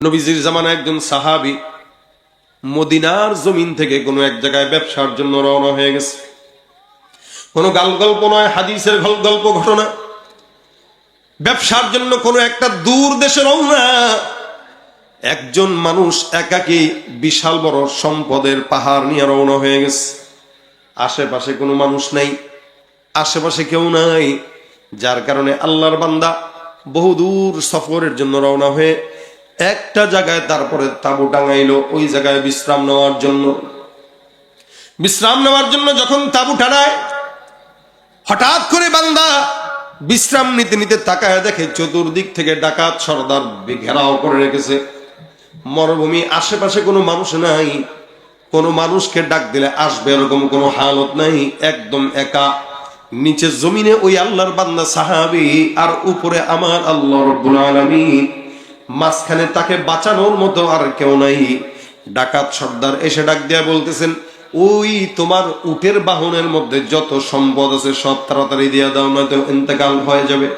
নবীজির জামানায় একজন সাহাবী মদিনার জমিন থেকে কোনো এক জায়গায় ব্যবসার জন্য রওনা হয়ে গেছে। কোনো গল্প নয়, হাদিসের গল্প ঘটনা। ব্যবসার জন্য কোনো একটা দূর দেশে রওনা। একজন মানুষ একাকী বিশাল বড় সম্পদের পাহাড় নিয়ে রওনা হয়ে গেছে। আশেপাশে কোনো মানুষ নাই, আশেপাশে কেউ নাই, যার কারণে আল্লাহর বান্দা বহুদূর সফরের জন্য রওনা হয়ে একটা জায়গায় তারপরে তাঁবু টাঙাইলো, ওই জায়গায় বিশ্রাম নেওয়ার জন্য যখন তাঁবু টানায়, হঠাৎ করে বান্দা বিশ্রাম নিতে নিতে তাকায় দেখে চতুর্দিক থেকে ডাকাত সর্দার ঘেরাও করে রেখেছে। মরুভূমি, আশেপাশে কোনো মানুষ নাই, কোনো মানুষকে ডাক দিলে আসবে এরকম কোনো হালত নাই, একদম একা। নিচে জমিনে ওই আল্লাহর বান্দা সাহাবী, আর উপরে আমার আল্লাহ রাব্বুল আলামিন। মাঝখানে তাকে বাঁচানোর মতো আর কেউ নাই। ডাকাত সর্দার এসে ডাক দিয়া বলতেছেন, ওই তোমার উটের বাহনের মধ্যে যত সম্পদ আছে সব তাড়াতাড়ি দিয়া দাও, নয়তো ইন্তেকাল হয়ে যাবে।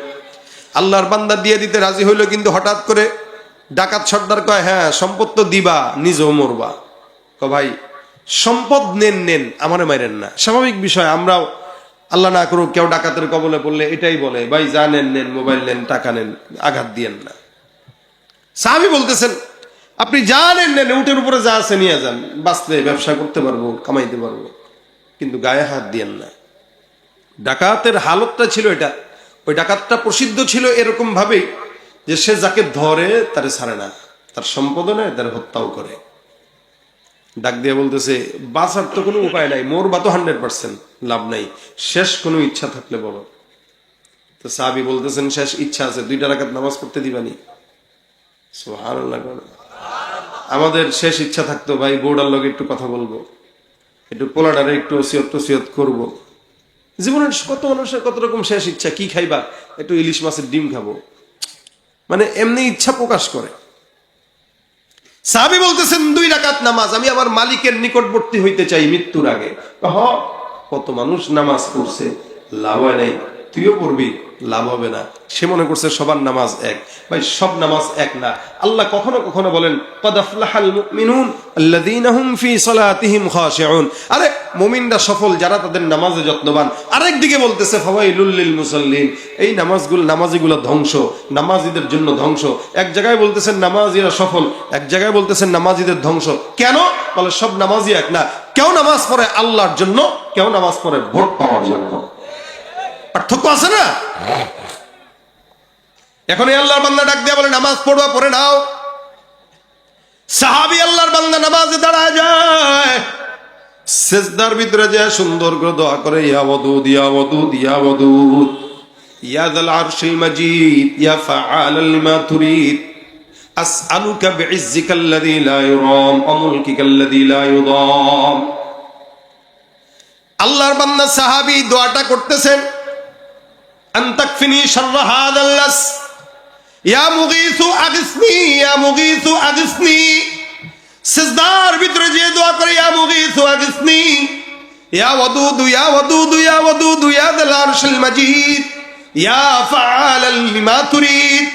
আল্লাহর বান্দা দিয়ে দিতে রাজি হইল, কিন্তু হঠাৎ করে ডাকাত সর্দার কয়, হ্যাঁ সম্পদ তো দিবা, নিজেও মরবা। ভাই সম্পদ নেন, আমারে মাইরেন না, স্বাভাবিক বিষয়। আমরাও আল্লাহ না করুক কেউ ডাকাতের কবলে পড়লে এটাই বলে, ভাই যা নেন, মোবাইল নেন, টাকা নেন, আঘাত দিয়েন না। সাহাবী বলতেছেন, আপনি যা নেন, উটের উপরে যা আছে নিয়ে যান, বাঁচলে ব্যবসা করতে পারবো, কামাইতে পারবো, কিন্তু গায়ে হাত দিয়েন না। ডাকাতের হালতটা ছিল এটা। ওই ডাকাতটা প্রসিদ্ধ ছিল এরকম ভাবেই যে সে যাকে ধরে তারে ছাড়ে না, তার সম্পদ নেয়, তার হত্যাও করে। ডাক দিয়ে বলতেছে, বাঁচার তো কোনো উপায় নাই, মরবা তো 100% লাভ নাই, শেষ কোনো ইচ্ছা থাকলে বলো। তো সাহাবী বলতেছেন, শেষ ইচ্ছা আছে, 2 রাকাত নামাজ পড়তে দিবানি? সুবহানাল্লাহ। আমাদের শেষ ইচ্ছা থাকতো, ভাই বউডার লগে একটু কথা বলবো, একটু পোলাডারে একটু ওসিয়ত করবো। জীবনের কত মানুষের কত রকম শেষ ইচ্ছা, কি খাইবা, একটু ইলিশ মাছের ডিম খাবো, মানে এমনি ইচ্ছা প্রকাশ করে। সাহাবী বলতেছেন, 2 রাকাত নামাজ, আমি আমার মালিকের নিকটবর্তী হইতে চাই মৃত্যুর আগে। কত মানুষ নামাজ পড়ছে, লাভ হয় নাই, তুইও পড়বি, লাভ হবে না। সে মনে করছে সবার নামাজ এক। ভাই সব নামাজ এক না। আল্লাহ কখনো কখনো বলেন, ক্বাদ আফলাহাল মুমিনুন আল্লাযীনা হুম ফী সালাতিহিম খাশিউন। আরে মুমিনরা সফল যারা তাদের নামাজে যত্নবান। আরেকদিকে বলতেছে, ফাওয়াইলুল লিল মুসাল্লিন, এই নামাজিগুলো ধ্বংস, নামাজীদের জন্য ধ্বংস। এক জায়গায় বলতেছেন নামাজীরা সফল, এক জায়গায় বলতেছেন নামাজীদের ধ্বংস। কেন? বলে সব নামাজি এক না। কেউ নামাজ পড়ে আল্লাহর জন্য, কেউ নামাজ পড়ে ভোট পাওয়ার জন্য। পার্থক্য আছে না? এখন এই আল্লাহর বান্দা ডাক দিয়া বলে, নামাজ পড়বা, পড়ে নাও। সাহাবী আল্লাহর বান্দা নামাজে দাঁড়ায় যায়, সিজদার ভিতরে যায় সুন্দর করে দোয়া করে, ইয়া ওয়াদুদ ইয়া ওয়াদুদ ইয়া ওয়াদুদ ইয়া যাল আরশিল মাজিদ ইয়া ফাআলাল লিমা তুরিদ আসআলুকা বিইজ্জিকাল্লাযী লা ইউরাম ওয়া মুলকিকাল্লাযী লা ইউদাম। আল্লাহর বান্দা সাহাবী দোয়াটা করতেছেন, আনতাকফিনি শাররা হাযাল লাস ইয়া মুগীসু আগিসনি ইয়া মুগীসু আগিসনি। সিজদার ভিতরে যে দোয়া করে, ইয়া মুগীসু আগিসনি ইয়া ওয়াদুদ ইয়া ওয়াদুদ ইয়া ওয়াদুদ ইয়া যাল আরশিল মাজিদ ইয়া ফাআলাল লিমা তুরিদ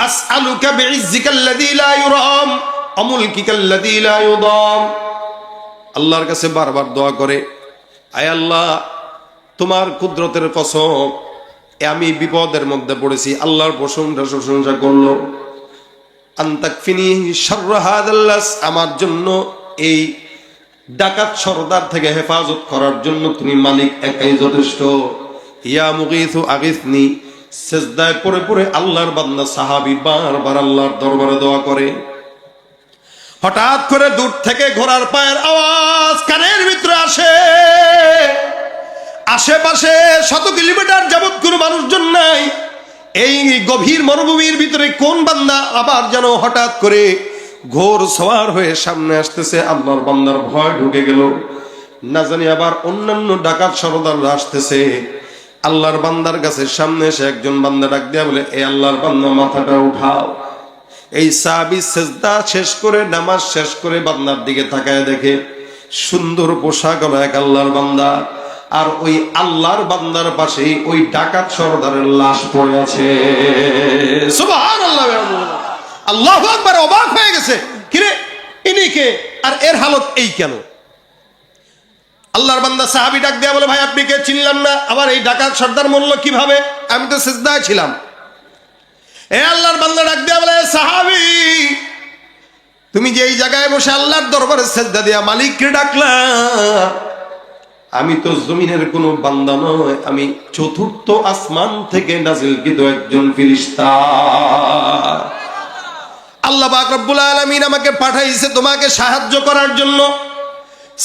আসআলুকা বিইজ্জিকাল্লাযী লা ইউরাম ওয়া মুলকিকাল্লাযী লা ইউদাম। আল্লাহর কাছে বারবার দোয়া করে, আয় আল্লাহ তোমার কুদরতের কসম, আমি বিপদের মধ্যে পড়েছি। আল্লাহর প্রশংসা করলো, আনতাকফিনি শাররা হাযাল লাস, আমার জন্য এই ডাকাত সর্দার থেকে হেফাজত করার জন্য তুমি মালিক একাই যথেষ্ট। ইয়া মুগীসু আগিসনি। সিজদায় পড়ে পড়ে আল্লাহর বান্দা সাহাবী বারবার আল্লাহর দরবারে দোয়া করে। হঠাৎ করে দূর থেকে ঘোড়ার পায়ের আওয়াজ কানের ভিতরে আসে। আশেপাশে 100 কিলোমিটার যাবত কোনো মানুষজন নাই। এই গভীর মরুভূমির ভিতরে কোন বান্দা আবার যেন হঠাৎ করে ঘোর সওয়ার হয়ে সামনে আসতেছে। আল্লাহর বান্দার ভয় ঢুকে গেল, না জানি আবার অন্যান্য ডাকাত সর্দাররা আসতেছে। আল্লাহর বান্দার কাছে সামনে এসে একজন বান্দা ডাক দিয়া বলে, এ আল্লাহর বান্দা মাথাটা উঠাও। এই সাহাবী সিজদা শেষ করে, নামাজ শেষ করে বান্দার দিকে তাকায় দেখে সুন্দর পোশাক এক আল্লাহর বান্দা, আর ওই আল্লাহর বান্দার পাশে ওই ডাকাত সর্দারের লাশ পড়ে আছে। সুবহানাল্লাহ। আল্লাহু আকবার, অবাক হয়ে গেছে, কিরে ইনি কে, আর এর হালত এই কেন? আল্লাহর বান্দা সাহাবী ডাক দেয়া বলে, ভাই আপনি কে? চিনলাম না। আবার এই ডাকাত সর্দার মূল্য কিভাবে? আমি তো সিজদায় ছিলাম। এ আল্লাহর বান্দা ডাক দেয়া বলে, সাহাবী তুমি যে এই জায়গায় বসে আল্লাহর দরবারে সিজদা দিয়া মালিককে ডাকলা, আমি তো জমিনের কোন বান্দা নয়, আমি চতুর্থ আসমান থেকে নাজিলকৃত একজন ফেরেশতা। আল্লাহ পাক রব্বুল আলামিন আমাকে পাঠাইছে তোমাকে সাহায্য করার জন্য।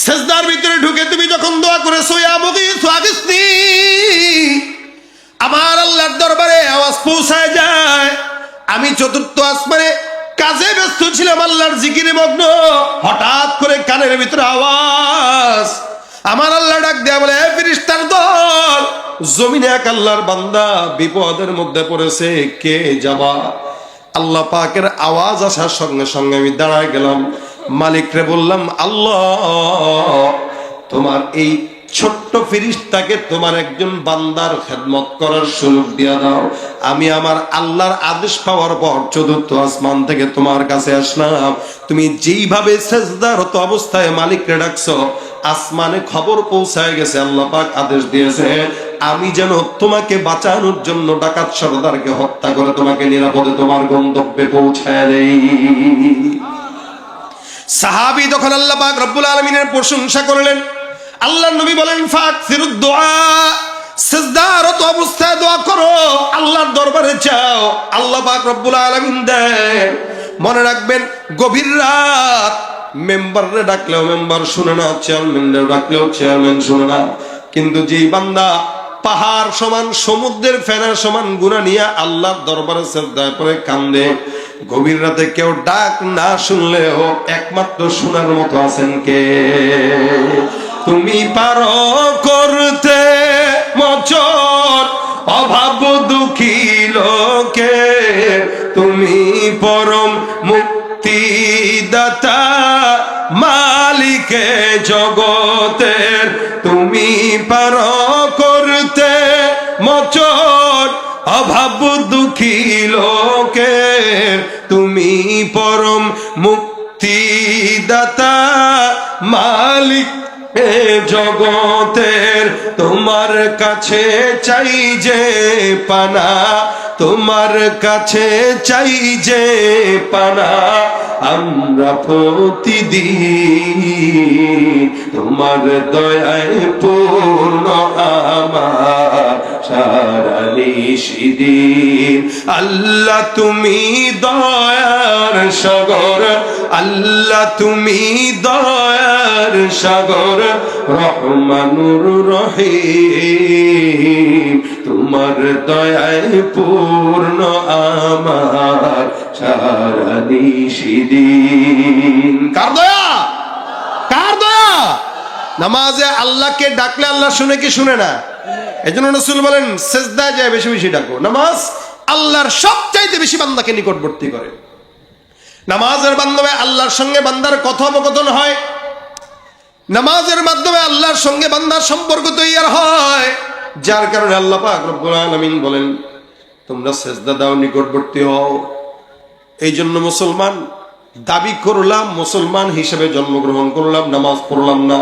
সিজদার ভিতরে ঢুকে তুমি যখন দোয়া করেছো, ইয়া মুগীথ আগিসনি, আমার আল্লাহর দরবারে আওয়াজ পৌঁছায় যায়। আমি চতুর্থ আসমানে কাজে ব্যস্ত ছিলাম, আল্লাহর জিকিরে মগ্ন, হঠাৎ করে কানের ভিতরে আওয়াজ। আমার আল্লাহ ডাক দেয়া বলে, হে ফেরেশতার দল, জমিনে এক আল্লাহর বান্দা বিপদের মধ্যে পড়েছে, কে যাবা? আল্লাহ পাকের আওয়াজ আসার সঙ্গে সঙ্গে আমি দাঁড়ায় গেলাম, মালিকরে বললাম, আল্লাহ তোমার এই ছোট্ট ফেরেশতাকে তোমার একজন বান্দার খেদমত করার সুযোগ দিয়া দাও। আমি আমার আল্লাহর আদেশ পাওয়ার পর চতুর্থ আসমান থেকে তোমার কাছে আসলাম। তুমি যেইভাবে সিজদারত অবস্থায় মালিকরে ডাকছো, আসমানে খবর পৌঁছায় গেছে, আল্লাহ পাক আদেশ দিয়েছে আমি যেন তোমাকে বাঁচানোর জন্য ডাকাত সর্দারকে হত্যা করে তোমাকে নিরাপদে তোমার গন্তব্যে পৌঁছায় দেই। সাহাবী তখন আল্লাহ পাক রব্বুল আলামিনের প্রশংসা করলেন। আল্লাহর নবী বলেন, ফাকসিরুদ দুআ, সিজদারত অবস্থায় দোয়া করো, আল্লাহর দরবারে যাও, আল্লাহ পাক রব্বুল আলামিন দেন। মনে রাখবেন, গভীর রাত মেম্বারে ডাকলেও মেম্বার শুনে না, চেয়ারম্যানরে ডাকলেও চেয়ারম্যান শুনে না, কিন্তু যেই বান্দা পাহাড় সমান সমুদ্রের ফেনার সমান গুনাহ নিয়ে আল্লাহর দরবারে সিজদায় পড়ে কান্দে, গভীর রাতে কেউ ডাক না শুনলেও একমাত্র শোনার মতো আছেন কে? তুমি পারো করতে মোচন অভাব দুঃখী লোকে, তুমি পরম মুক্তিদাতা মালিকে জগতের, তুমি পারো করতে মোচন অভাব দুঃখী লোকের, তুমি পরম মুক্তিদাতা মালিক এ জগতের। তোমার কাছে চাই যে পানা, তোমার কাছে চাই যে পানা, আমরা প্রতিদিন তোমার দয়ায় পূর্ণ আমার সারা নিশিদিন। আল্লাহ তুমি দয়ার সাগর, আল্লাহ তুমি দয়ার সাগর, রহমানুর রহিম, তোমার দয়ায় পূর্ণ আমার সারা নিশিদিন। কার দয়া? কার দয়া? নামাজে আল্লাহকে ডাকলে আল্লাহ শুনে কি শুনে না? এজন্য রাসূল বলেন, সিজদায় যায় বেশি বেশি ডাকো। নামাজ আল্লাহর সবচাইতে বেশি বান্দাকে নিকটবর্তী করে। নামাজের মাধ্যমে আল্লাহর সঙ্গে বান্দার কথোপকথন হয়, নামাজের মাধ্যমে আল্লাহর সঙ্গে বান্দার সম্পর্ক তৈরি হয়, যার কারণে আল্লাহ পাক রব্বুল আলামিন বলেন, তোমরা সিজদা দাও, নিকটবর্তী হও। এই জন্য মুসলমান দাবি করলাম, মুসলমান হিসেবে জন্মগ্রহণ করলাম, নামাজ পড়লাম না।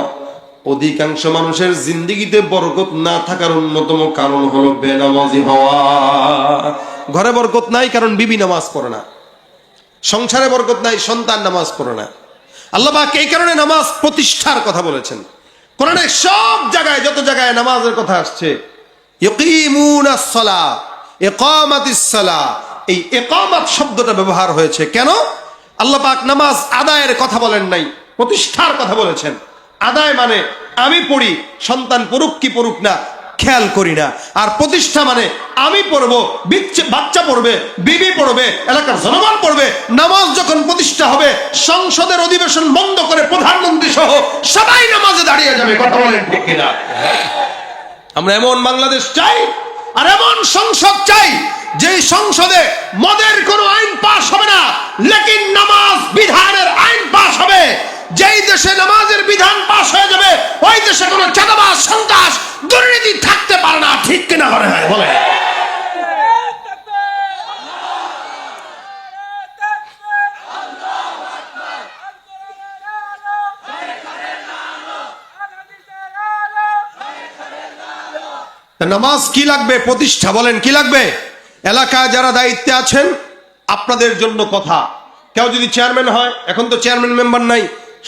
অধিকাংশ মানুষের জিন্দেগিতে বরকত না থাকার অন্যতম কারণ হলো বেনামাজি হওয়া। ঘরে বরকত নাই কারণ বিবি নামাজ পড়ে না, সংসারে বরকত নাই সন্তান নামাজ পড়ে না। আল্লাহ পাক এই কারণে নামাজ প্রতিষ্ঠার কথা বলেছেন। কোরআনের সব জায়গায়, যত জায়গায় নামাজের কথা আসছে, ইকিমুনাস সালাহ, ইকামাতিস সালাহ, এই ইকামাত শব্দটা ব্যবহার হয়েছে। কেন? আল্লাহ পাক নামাজ আদায়ের কথা বলেন নাই, প্রতিষ্ঠার কথা বলেছেন। আদায় মানে আমি পড়ি, সন্তান পড়ুক কি পড়ুক না খেয়াল করি না। আর প্রতিষ্ঠা মানে আমি পড়বো, বাচ্চা পড়বে, বিবি পড়বে, এলাকার জনগণ পড়বে। নামাজ যখন প্রতিষ্ঠা হবে, সংসদের অধিবেশন বন্ধ করে প্রধানমন্ত্রী সহ সবাই নামাজে দাঁড়িয়ে যাবে। কথা বলেন ঠিক কিনা? আমরা এমন বাংলাদেশ চাই, আর এমন সংসদ চাই, যে সংসদে মদের কোনো আইন পাস হবে না, লেকিন নামাজ বিধানের আইন পাস হবে। যেই দেশে নামাজের বিধান পাস হয়ে যাবে, ওই দেশে কোনো চাঁদাবাজ, সন্ত্রাস, দুর্নীতি থাকতে পারে না। ঠিক কিনা করে বলে? নামাজ কি লাগবে? প্রতিষ্ঠা। বলেন কি লাগবে? এলাকায় যারা দায়িত্বে আছেন আপনাদের জন্য কথা। কেউ যদি চেয়ারম্যান হয়, এখন তো চেয়ারম্যান মেম্বার নাই,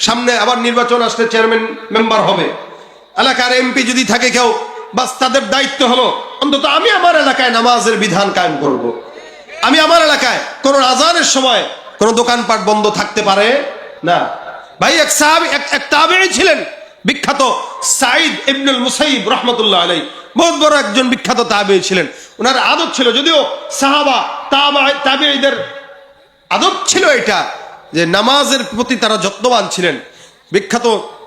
সামনে আবার নির্বাচন আসলে চেয়ারম্যান মেম্বার হবে। এলাকার এমপি যদি থাকে কেউ, বাস তাদের দায়িত্ব হলো অন্তত আমি আমার এলাকায় নামাজের বিধান কায়েম করব। আমি আমার এলাকায় কোন আজানের সময় কোন দোকানপাট বন্ধ থাকতে পারে না। ভাই এক সাহাবী, এক তাবেঈ ছিলেন বিখ্যাত, সাঈদ ইবনুল মুসাইয়িব রাহমাতুল্লাহ আলাইহি, বহুত বড় একজন বিখ্যাত তাবেঈ ছিলেন। ওনার আদত ছিল, যদিও সাহাবা তাবেঈদের আদত ছিল এটা, যে নামাজের প্রতি তারা যত্নবান ছিলেন। বিখ্যাত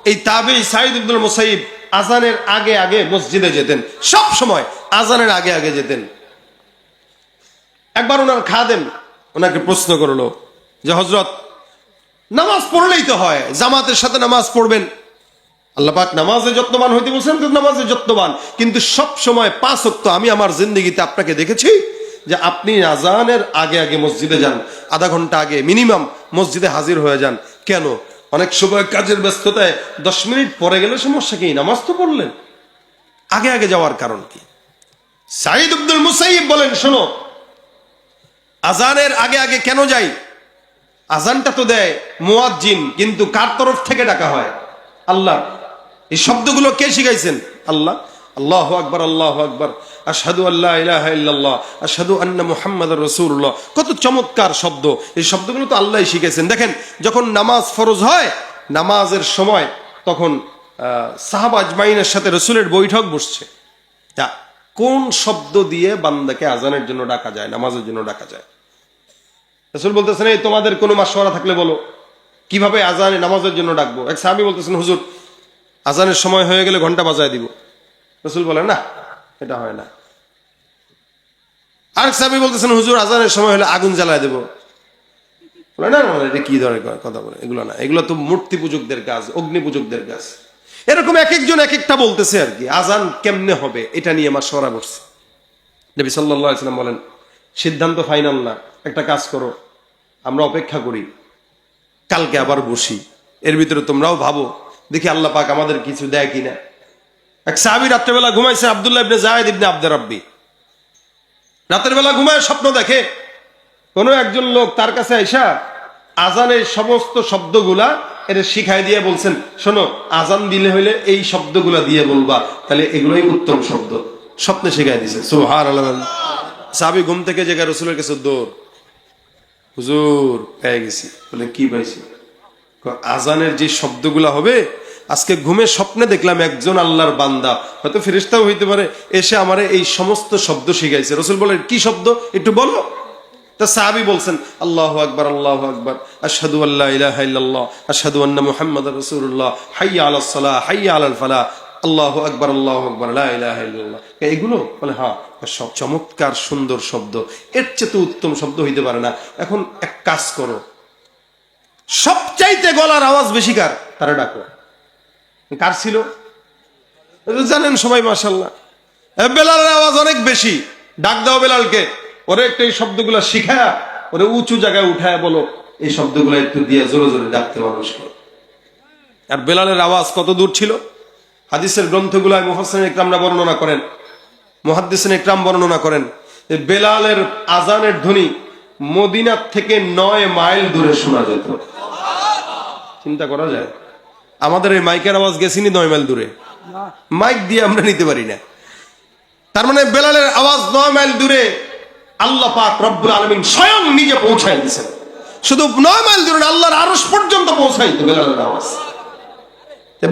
এই তাবেঈ সাঈদ ইবনুল মুসাইয়িব আজানের আগে আগে মসজিদে যেতেন, সব সময় আজানের আগে আগে যেতেন। একবার ওনার খাদেম ওনাকে প্রশ্ন করলো যে হযরত, নামাজ পড়লেই তো হয়, জামাতের সাথে নামাজ পড়বেন, আল্লাহ পাক নামাজে যত্নবান হইতে বলছেন, তো নামাজে যত্নবান, কিন্তু সব সময় 5 ওয়াক্ত আমি আমার জিন্দেগিতে আপনাকে দেখেছি যে আপনি আজানের আগে আগে মসজিদে যান, আধা ঘন্টা আগে মিনিমাম মসজিদে হাজির হয়ে যান। কেন? অনেক সময় কাজের ব্যস্ততায় 10 মিনিট পরে গেলে সমস্যা কি? নামাজ তো পড়লেন। আগে আগে যাওয়ার কারণ কি? সাঈদ ইবনুল মুসাইয়িব বলেন, শোনো, আজানের আগে আগে কেন যাই? আজানটা তো দেয় মুয়াজ্জিন, কিন্তু কার তরফ থেকে ডাকা হয়? আল্লাহ। এই শব্দগুলো কে শিখাইছেন? আল্লাহ। আল্লাহু আকবার, আল্লাহু আকবার, আশহাদু আল্লা ইলাহা ইল্লাল্লাহ, আশহাদু আন্না মুহাম্মাদুর রাসূলুল্লাহ। কত চমৎকার শব্দ! এই শব্দগুলো তো আল্লাহই শিখাইছেন। দেখেন, যখন নামাজ ফরজ হয়, নামাজের সময় তখন সাহাবা আজমাইনের সাথে রাসূলের বৈঠক বসছে। তা কোন শব্দ দিয়ে বান্দাকে আজানের জন্য ডাকা যায়, নামাজের জন্য ডাকা যায়? রাসূল বলতেছেন, এই তোমাদের কোনো মাশওয়ারা থাকলে বলো, কিভাবে আজানে নামাজের জন্য ডাকবো? এক সাহাবী বলতেছেন, হুজুর আজানের সময় হয়ে গেলে ঘন্টা বাজায় দিব। রাসূল বলেন, না, এটা হয় না। আরেক সাহাবী বলতেছেন, হুজুর আজানের সময় হলে আগুন জ্বালায় দেব। বলে, না না, এটা কি ধরনের কথা বলে? এগুলো না, এগুলো তো মূর্তি পূজকদের কাজ, অগ্নি পূজকদের কাজ। এরকম এক একজন এক একটা বলতেছে আর কি। আজান কেমনে হবে এটা নিয়ে মাশওয়ারা করছে। নবী সাল্লাল্লাহু আলাইহি ওয়াসাল্লাম বলেন, সিদ্ধান্ত ফাইনাল না, একটা কাজ করো, আমরা অপেক্ষা করি, কালকে আবার বসি, এর ভিতরে তোমরাও ভাবো, দেখি আল্লাহ পাক আমাদের কিছু দেয় কিনা। এক সাহাবী রাত্রেবেলা ঘুমাইছে, আব্দুল্লাহ ইবনে যায়েদ ইবনে আব্দুর রাব্বি। রাতের বেলা ঘুমায় স্বপ্ন দেখে কোন একজন লোক তার কাছে আইসা আজানের সমস্ত শব্দগুলা এর শিখাই দিয়ে বলছেন, শোনো, আজান দিলে হইলে এই শব্দগুলা দিয়ে বলবা, তাহলে এগুলোই উত্তম শব্দ। স্বপ্নে শিখাই দিছে। সুবহানাল্লাহ। সাহাবী ঘুম থেকে জেগে রাসূলের কাছে দৌড়, হুজুর পেয়ে গেছি। বলে, কি পাইছি? আজানের যে শব্দগুলা হবে, আজকে ঘুমে স্বপ্নে দেখলাম একজন আল্লাহর বান্দা, হয়তো ফেরেশতাও হইতে পারে, এসে আমারে এই সমস্ত শব্দ শিখাইছে। রাসূল বলেন, কি শব্দ একটু বলো। তা সাহাবী বলছেন, আল্লাহু আকবার, আল্লাহু আকবার, আশহাদু আল্লা ইলাহা ইল্লাল্লাহ, আশহাদু আন্না মুহাম্মাদুর রাসূলুল্লাহ, হাইয়া আলাস সালাহ, হাইয়া আলাল ফালাহ, আল্লাহু আকবার, আল্লাহু আকবার, লা ইলাহা ইল্লাল্লাহ। এগুলো বলে, হ্যাঁ, সব চমৎকার সুন্দর শব্দ, এর চেয়ে তো উত্তম শব্দ হইতে পারে না। এখন এক কাজ করো, সবচাইতে গলার আওয়াজ বেশি কার, তারা ডাকো। কার ছিল জানেন সবাই? মাশাআল্লাহ, বেলালের আওয়াজ অনেক বেশি। ডাক দাও বেলালকে, ওরে একটু এই শব্দগুলা শিখায়া ওরে উঁচু জায়গায় উঠায় বলো, এই শব্দগুলা একটু দিয়ে জোরে জোরে ডাকতে মানুষকে। আর বেলালের আওয়াজ কত দূর ছিল? হাদিসের গ্রন্থগুলায় মুফাসসিরিন ইকরামরা বর্ণনা করেন, মুহাদ্দিসিন ইকরাম বর্ণনা করেন যে বেলালের আজানের ধ্বনি মদিনা থেকে 9 মাইল দূরে শোনা যেত। চিন্তা করা যায়? আমাদের এই মাইকের আওয়াজ গেছিনি 9 মাইল দূরে, মাইক দিয়ে আমরা নিতে পারি না। তার মানে বেলালের আওয়াজ 9 মাইল দূরে আল্লাহ পাক রব্বুল আলামিন স্বয়ং নিজে পৌঁছায় দিয়েছেন। শুধু 9 মাইল দূরে, আল্লাহর আরশ পর্যন্ত পৌঁছাইতো বেলালের আওয়াজ।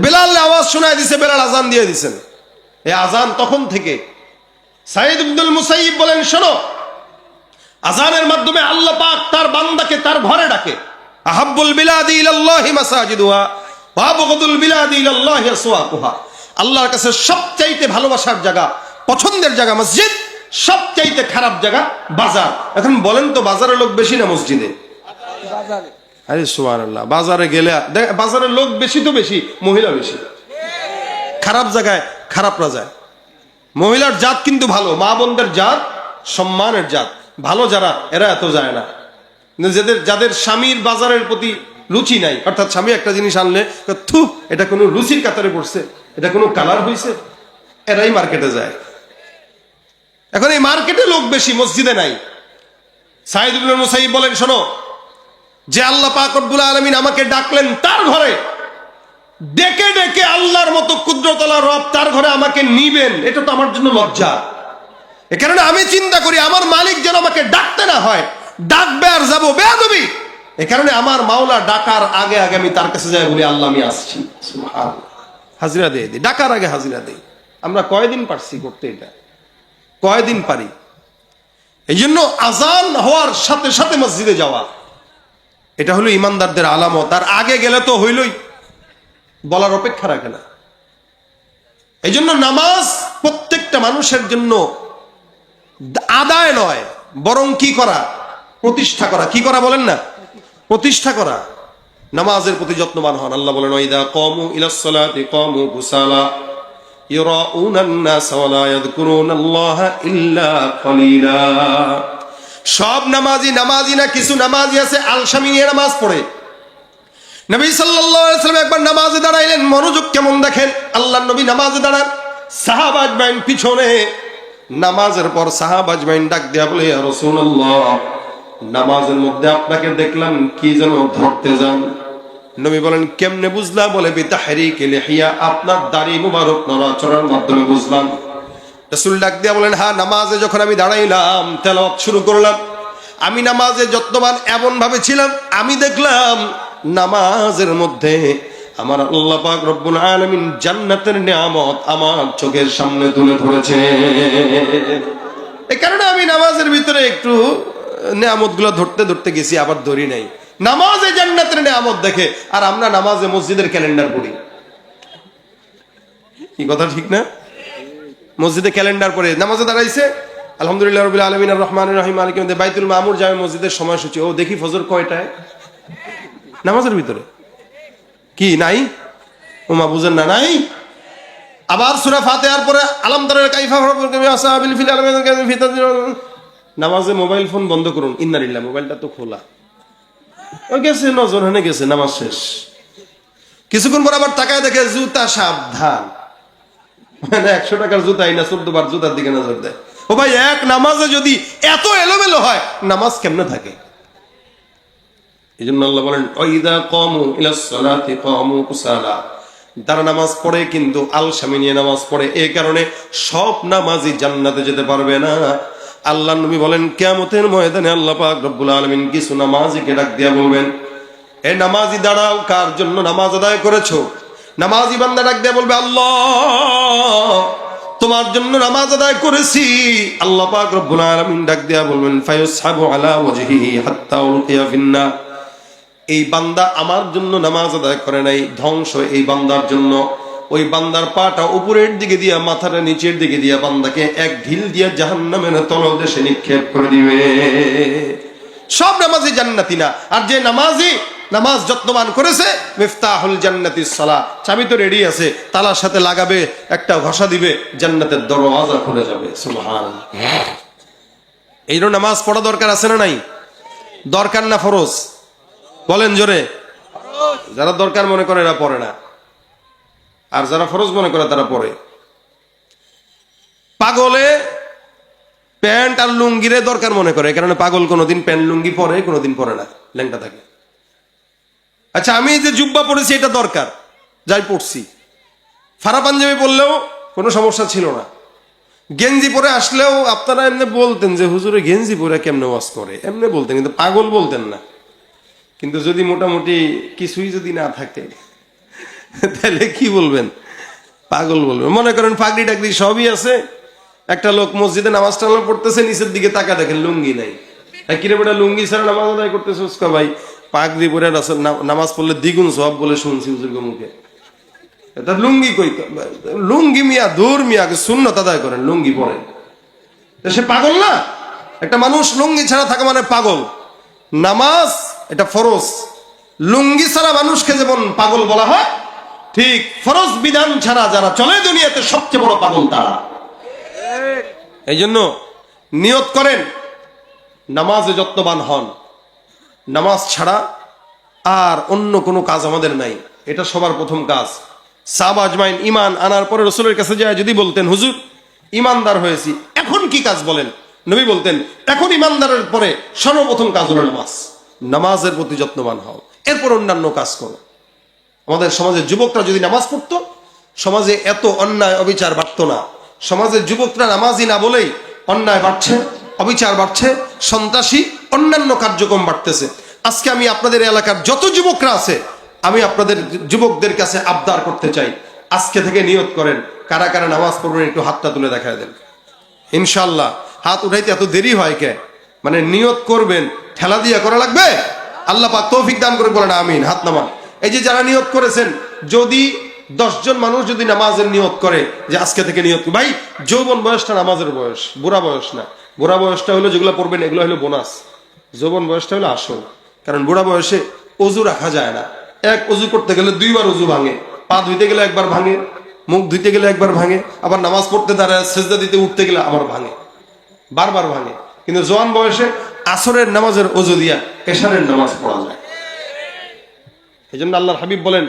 বেলালের আওয়াজ শোনায় দিছে, বেলাল আজান দিয়ে দিছেন। এই আজান তখন থেকে। সাঈদ ইবনুল মুসাইয়িব বলেন, শোনো, আজানের মাধ্যমে আল্লাহ পাক তার বান্দাকে তার ঘরে ডাকে। আহাব্বুল বিলাদি ইলাল্লাহি মাসাজিদুহা ওয়া আবগাদুল বিলাদি ইলাল্লাহি আসওয়াকুহা। আল্লাহর কাছে সবচাইতে ভালোবাসার জায়গা, পছন্দের জায়গা মসজিদ, সবচাইতে খারাপ জায়গা বাজার। এখন বলেন তো, বাজারে লোক বেশি না মসজিদে? বাজারে। আরে সুবহানাল্লাহ, বাজারে গেলে বাজারে লোক বেশি তো বেশি, মহিলা বেশি। খারাপ জায়গায় খারাপরা যায়। মহিলার জাত কিন্তু ভালো, মা বোনদের জাত সম্মানের জাত, ভালো যারা এরা এত যায় না। যাদের স্বামীর বাজারের প্রতি রুচি নাই, অর্থাৎ স্বামী একটা জিনিস আনলে থু, এটা কোনো রুচির কাতারে পড়ছে, এটা কোনো কালার হয়েছে, এরাই মার্কেটে যায়। এখন এই মার্কেটে লোক বেশি, মসজিদে নাই। সাইদ ইবনে মুসাইয়িব বলেন, শোনো, যে আল্লাহ পাক রব্বুল আলামিন আমাকে ডাকলেন তার ঘরে, ডেকে ডেকে আল্লাহর মতো কুদরতওয়ালা রব তার ঘরে আমাকে নিবেন, এটা তো আমার জন্য লজ্জা। এ কারণে আমি চিন্তা করি আমার মালিক যেন আমাকে ডাকতে না হয়, ডাকবে আর যাবো বেয়াদবি। এ কারণে আমার মাওলা ডাকার আগে আগে আমি তার কাছে যাই, বলি আল্লাহ আমি আসছি, সুবহানাল্লাহ, হাজিরা দিয়ে দিই, ডাকার আগে হাজিরা দিই। আমরা কয়দিন পারছি করতে এটা? কয়দিন পারি? এই জন্য আজান হওয়ার সাথে সাথে মসজিদে যাওয়া, এটা হলো ইমানদারদের আলামত। আর আগে গেলে তো হইলই, বলার অপেক্ষা রাখে না। এই জন্য নামাজ প্রত্যেকটা মানুষের জন্য আদায় নয়, বরং কি করা? প্রতিষ্ঠা করা। কি করা বলেন না? প্রতিষ্ঠা করা। নামাজের প্রতি যত্নবান হন। আল্লাহ বলেন, ওয়াইদা কামু ইলাস সালাতি কামু কুসালা ইউরাউনান নাস ওয়া লা ইয়াযকুরুনাল্লাহা ইল্লা কলিলা। সব নামাজি নামাজি না, কিছু নামাজি আছে আলসামি নিয়ে নামাজ পড়ে। নবী সাল্লাল্লাহু আলাইহি ওয়াসাল্লাম একবার নামাজে দাঁড়াইলেন, মনোযোগ কেমন দেখেন। আল্লাহর নবী নামাজে দাঁড়ান, সাহাবা আজমাইন পিছনে। নামাজের পর সাহাবা আজমাইন ডাক দেয়া বলে, ইয়া রাসূলুল্লাহ, নামাজের মধ্যে আপনাকে দেখলাম কি যেন ধরতে যান। নবী বলেন, কেমনে বুঝলা? বলে, বিতাহরিকি লিহিয়া, আপনার দাড়ি মুবারক নড়াচড়ার মাধ্যমে বুঝলাম। রাসূল ডাক দিয়া বলেন, হ্যাঁ, নামাজে যখন আমি দাঁড়াইলাম, তেলাওয়াত শুরু করলাম, আমি নামাজে যত্নবান এমন ভাবে ছিলাম, আমি দেখলাম নামাজের মধ্যে আমার আল্লাহ পাক রব্বুল আলামিন জান্নাতের নিয়ামত আমার চোখের সামনে তুলে ধরেছে। এই কারণে আমি নামাজের ভিতরে একটু নিয়ামতগুলো ধরতে ধরতে গেছি, আবার ধরি নাই। নামাজে জান্নাতের নিয়ামত দেখে, আর আমরা নামাজে মসজিদের ক্যালেন্ডার পড়ি। কি কথা ঠিক না? মসজিদে ক্যালেন্ডার পড়ে নামাজে দাঁড়াইছে, আলহামদুলিল্লাহ রাব্বিল আলামিন আর রহমানির রহিম মালিক ইয়াউমিদ্দিন, বাইতুল মামুর জামে মসজিদের সময়সূচি, ও দেখি ফজর কয়টায়? নামাজের ভিতরে কি নাই? ওমা বুঝেন না, নাই। আবার সূরা ফাতিহার পরে আলাম তারা কাইফা আসহাবিল ফিল আলামিন নামাজে মোবাইল ফোন বন্ধ করুন, ইন্নালিল্লাহ, মোবাইলটা তো খোলা, ও গেছে, নজর হেনে গেছে, নামাজ শেষ। কিছুক্ষণ পর আবার তাকায় দেখে জুতা, সাবধান, মানে 100 টাকার জুতাই না, 14 বার জুতার দিকে নজর দেয়। ও ভাই, এক নামাজে যদি এত এলোমেলো হয়, নামাজ কেমনে থাকে? এই জন্য আল্লাহ বলেন, ওয়াইদা কামু ইলাস সালাতি কামু কুসালা, তারা নামাজ পড়ে কিন্তু আলসামি নিয়ে নামাজ পড়ে। এই কারণে সব নামাজি জান্নাতে যেতে পারবে না। আল্লাহ নবী বলেন, কিয়ামতের ময়দানে আল্লাহ পাক রব্বুল আলামিন কিছু নামাজিকে ডাক দিয়া বলবেন, এ নামাজি দাঁড়াও, কার জন্য নামাজ আদায় করেছো? নামাজি বান্দা ডাক দিয়া বলবে, আল্লাহ, তোমার জন্য নামাজ আদায় করেছি। আল্লাহ পাক রব্বুল আলামিন ডাক দিয়া বলবেন, ফায়ুসহাবু আলা ওয়াজহিহি হাত্তা উলকিয়া ফিন্নার, এই বান্দা আমার জন্য নামাজ আদায় করে নাই, ধ্বংস এই বান্দার জন্য। ওই বান্দার পাটা উপরের দিকে দিয়া, মাথাটা নিচের দিকে দিয়া, বান্দাকে এক ঢিল দিয়া জাহান্নামের তলদেশে নিক্ষেপ করে দিবে। সব নামাজি জান্নাতি না। আর যে নামাজি নামাজ যত্নবান করেছে, মিফতাহুল জান্নাতিস সালাহ, চাবি তো রেডি আছে, তালার সাথে লাগাবে, একটা ঘষা দিবে, জান্নাতের দরওয়াজা খুলে যাবে। সুবহানাল্লাহ। এই জন্য নামাজ পড়া দরকার আছে না নাই? দরকার না ফরজ? বলেন জোরে। যারা দরকার মনে করে এরা পড়ে না, আর যারা ফরজ মনে করে তারা পড়ে। পাগলে প্যান্ট আর লুঙ্গিরে দরকার মনে করে, এই কারণে পাগল কোনোদিন প্যান্ট লুঙ্গি পরে, কোনোদিন পরে না, ল্যাংটা থাকে। আচ্ছা, আমি যে জুব্বা পরেছি এটা দরকার, যাই পড়ছি। ফারা পাঞ্জাবি পরলেও কোনো সমস্যা ছিল না। গেঞ্জি পরে আসলেও আপনারা এমনি বলতেন যে হুজুরে গেঞ্জি পরে কেমনে ওয়াজ করে, এমনি বলতেন, কিন্তু পাগল বলতেন না। কিন্তু যদি মোটামুটি কিছুই যদি না থাকে, তাহলে কি বলবেন? পাগল বলবেন। মনে করেন পাগড়ি টাগড়ি সবই আছে, একটা লোক মসজিদে নামাজ টামাজ পড়তেছে, নিচের দিকে তাকা দেখেন লুঙ্গি নাই। কিরে বেটা, লুঙ্গি ছাড়া নামাজ আদায় করতেছে? উস্কা ভাই, পাগড়ি পরে নামাজ পড়লে দ্বিগুণ সব বলে শুনছি হুজুরকে মুখে। তার লুঙ্গি কই? লুঙ্গি মিয়া, দূর মিয়া, সুন্নত আদায় করেন, লুঙ্গি পরেন। সে পাগল না? একটা মানুষ লুঙ্গি ছাড়া থাকা মানে পাগল। নামাজ এটা ফরজ, লুঙ্গি ছাড়া মানুষকে যেমন পাগল বলা হয়, ঠিক ফরজ বিধান ছাড়া যারা চলে দুনিয়াতে সবচেয়ে বড় পাগল তারা। এই জন্য নিয়ত করেন, নামাজে যত্নবান হন। নামাজ ছাড়া আর অন্য কোনো কাজ আমাদের নাই, এটা সবার প্রথম কাজ। সাহাবা আজমাইন ইমান আনার পরে রাসূলের কাছে যায় যদি বলতেন, হুজুর ইমানদার হয়েছি, এখন কি কাজ বলেন? নবী বলতেন এখন ইমানদারের পরে সর্বপ্রথম কাজ হলো নামাজ। নামাজের প্রতি যত্নবান হও, এরপর অন্যান্য কাজ করো। আমাদের সমাজের যুবকরা যদি নামাজ পড়তো, সমাজে এত অন্যায় অবিচার বাড়তো না। সমাজের যুবকরা নামাজই না বলেই অন্যায় বাড়ছে, অবিচার বাড়ছে, সন্ত্রাসী অন্যান্য কার্যক্রম বাড়তেছে। আজকে আমি আপনাদের এলাকার যত যুবকরা আছে, আমি আপনাদের যুবকদের কাছে আবদার করতে চাই, আজকে থেকে নিয়ত করেন, কারা কারা নামাজ পড়বেন একটু হাতটা তুলে দেখায় দেন। ইনশাল্লাহ হাত উঠাইতে এত দেরি হয় কে? মানে নিয়ত করবেন, ঠেলা দিয়া করা লাগবে। আল্লাহ পাক তৌফিক দান করে বলেন আমিন। হাত নামান। এই যে যারা নিয়ত করেছেন, যদি 10 জন মানুষ যদি নামাজের নিয়ত করে যে আজকে থেকে নিয়ত, ভাই যৌবন বয়সটা নামাজের বয়স, বুড়া বয়স না। বুড়া বয়সটা হলো যেগুলো পড়বেন এগুলো হলো বোনাস, যৌবন বয়সটা হলো আসল। কারণ বুড়া বয়সে অজু রাখা যায় না। এক অজু করতে গেলে 2 বার অজু ভাঙে, পা ধুইতে গেলে 1 বার ভাঙে, মুখ ধুইতে গেলে 1 বার ভাঙে, আবার নামাজ পড়তে দাঁড়ায় সেজদা দিতে উঠতে গেলে আবার ভাঙে, বারবার ভাঙে। কিন্তু জওয়ান বয়সে আসরের নামাজের অজু দিয়া এশারের নামাজ পড়া যায়। এই জন্য আল্লাহর হাবিব বলেন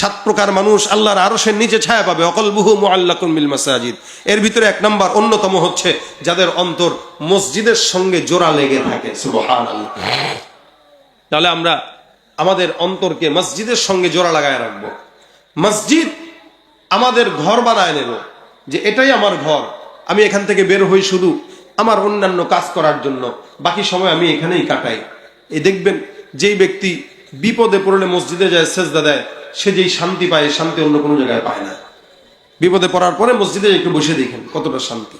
7 প্রকার মানুষ আল্লাহর আরশের নিচে ছায়া পাবে, অকলবুহু মুআল্লাকুন বিল মাসাজিদ। এর ভিতরে 1 নম্বর অন্যতম হচ্ছে যাদের অন্তর মসজিদের সঙ্গে জোড়া লেগে থাকে। সুবহানাল্লাহ। তাহলে আমরা আমাদের অন্তরকে মসজিদের সঙ্গে জোড়া লাগায় রাখবো। মসজিদ আমাদের ঘর বানায় নেব, যে এটাই আমার ঘর, আমি এখান থেকে বের হই শুধু আমার অন্যান্য কাজ করার জন্য, বাকি সময় আমি এখানেই কাটাই। এই দেখবেন যেই ব্যক্তি বিপদে পড়লে মসজিদে যায়, সেজদা দেয়, সে যেই শান্তি পায়, শান্তি অন্য কোনো জায়গায় পায় না। বিপদে পড়ার পরে মসজিদে একটু বসে দেখেন কতটা শান্তি।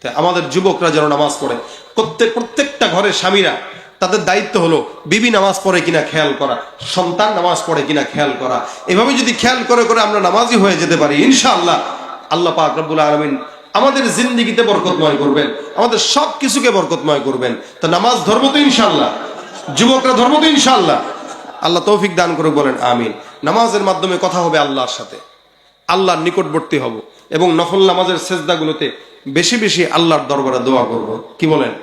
তাই আমাদের যুবকরা যেন নামাজ পড়ে। প্রত্যেকটা ঘরের স্বামীরা তাদের দায়িত্ব হলো বিবি নামাজ পড়ে কিনা খেয়াল করা, সন্তান নামাজ পড়ে কিনা খেয়াল করা। এভাবে যদি খেয়াল করে করে আমরা নামাজি হয়ে যেতে পারি, ইনশাআল্লাহ আল্লাহ পাক রব্বুল আলামিন আমাদের জিন্দেগিতে বরকতময় করবেন, আমাদের সব কিছুকে বরকতময় করবেন। তো নামাজ ধর্ম তো ইনশাআল্লাহ, যুবকরা ধর্ম তো ইনশাআল্লাহ। আল্লাহ তৌফিক দান করে বলেন আমিন। নামাজের মাধ্যমে কথা হবে আল্লাহর সাথে, আল্লাহর নিকটবর্তী হব, এবং নফল নামাজের সেজদাগুলোতে বেশি বেশি আল্লাহর দরবারে দোয়া করব। কি বলেন?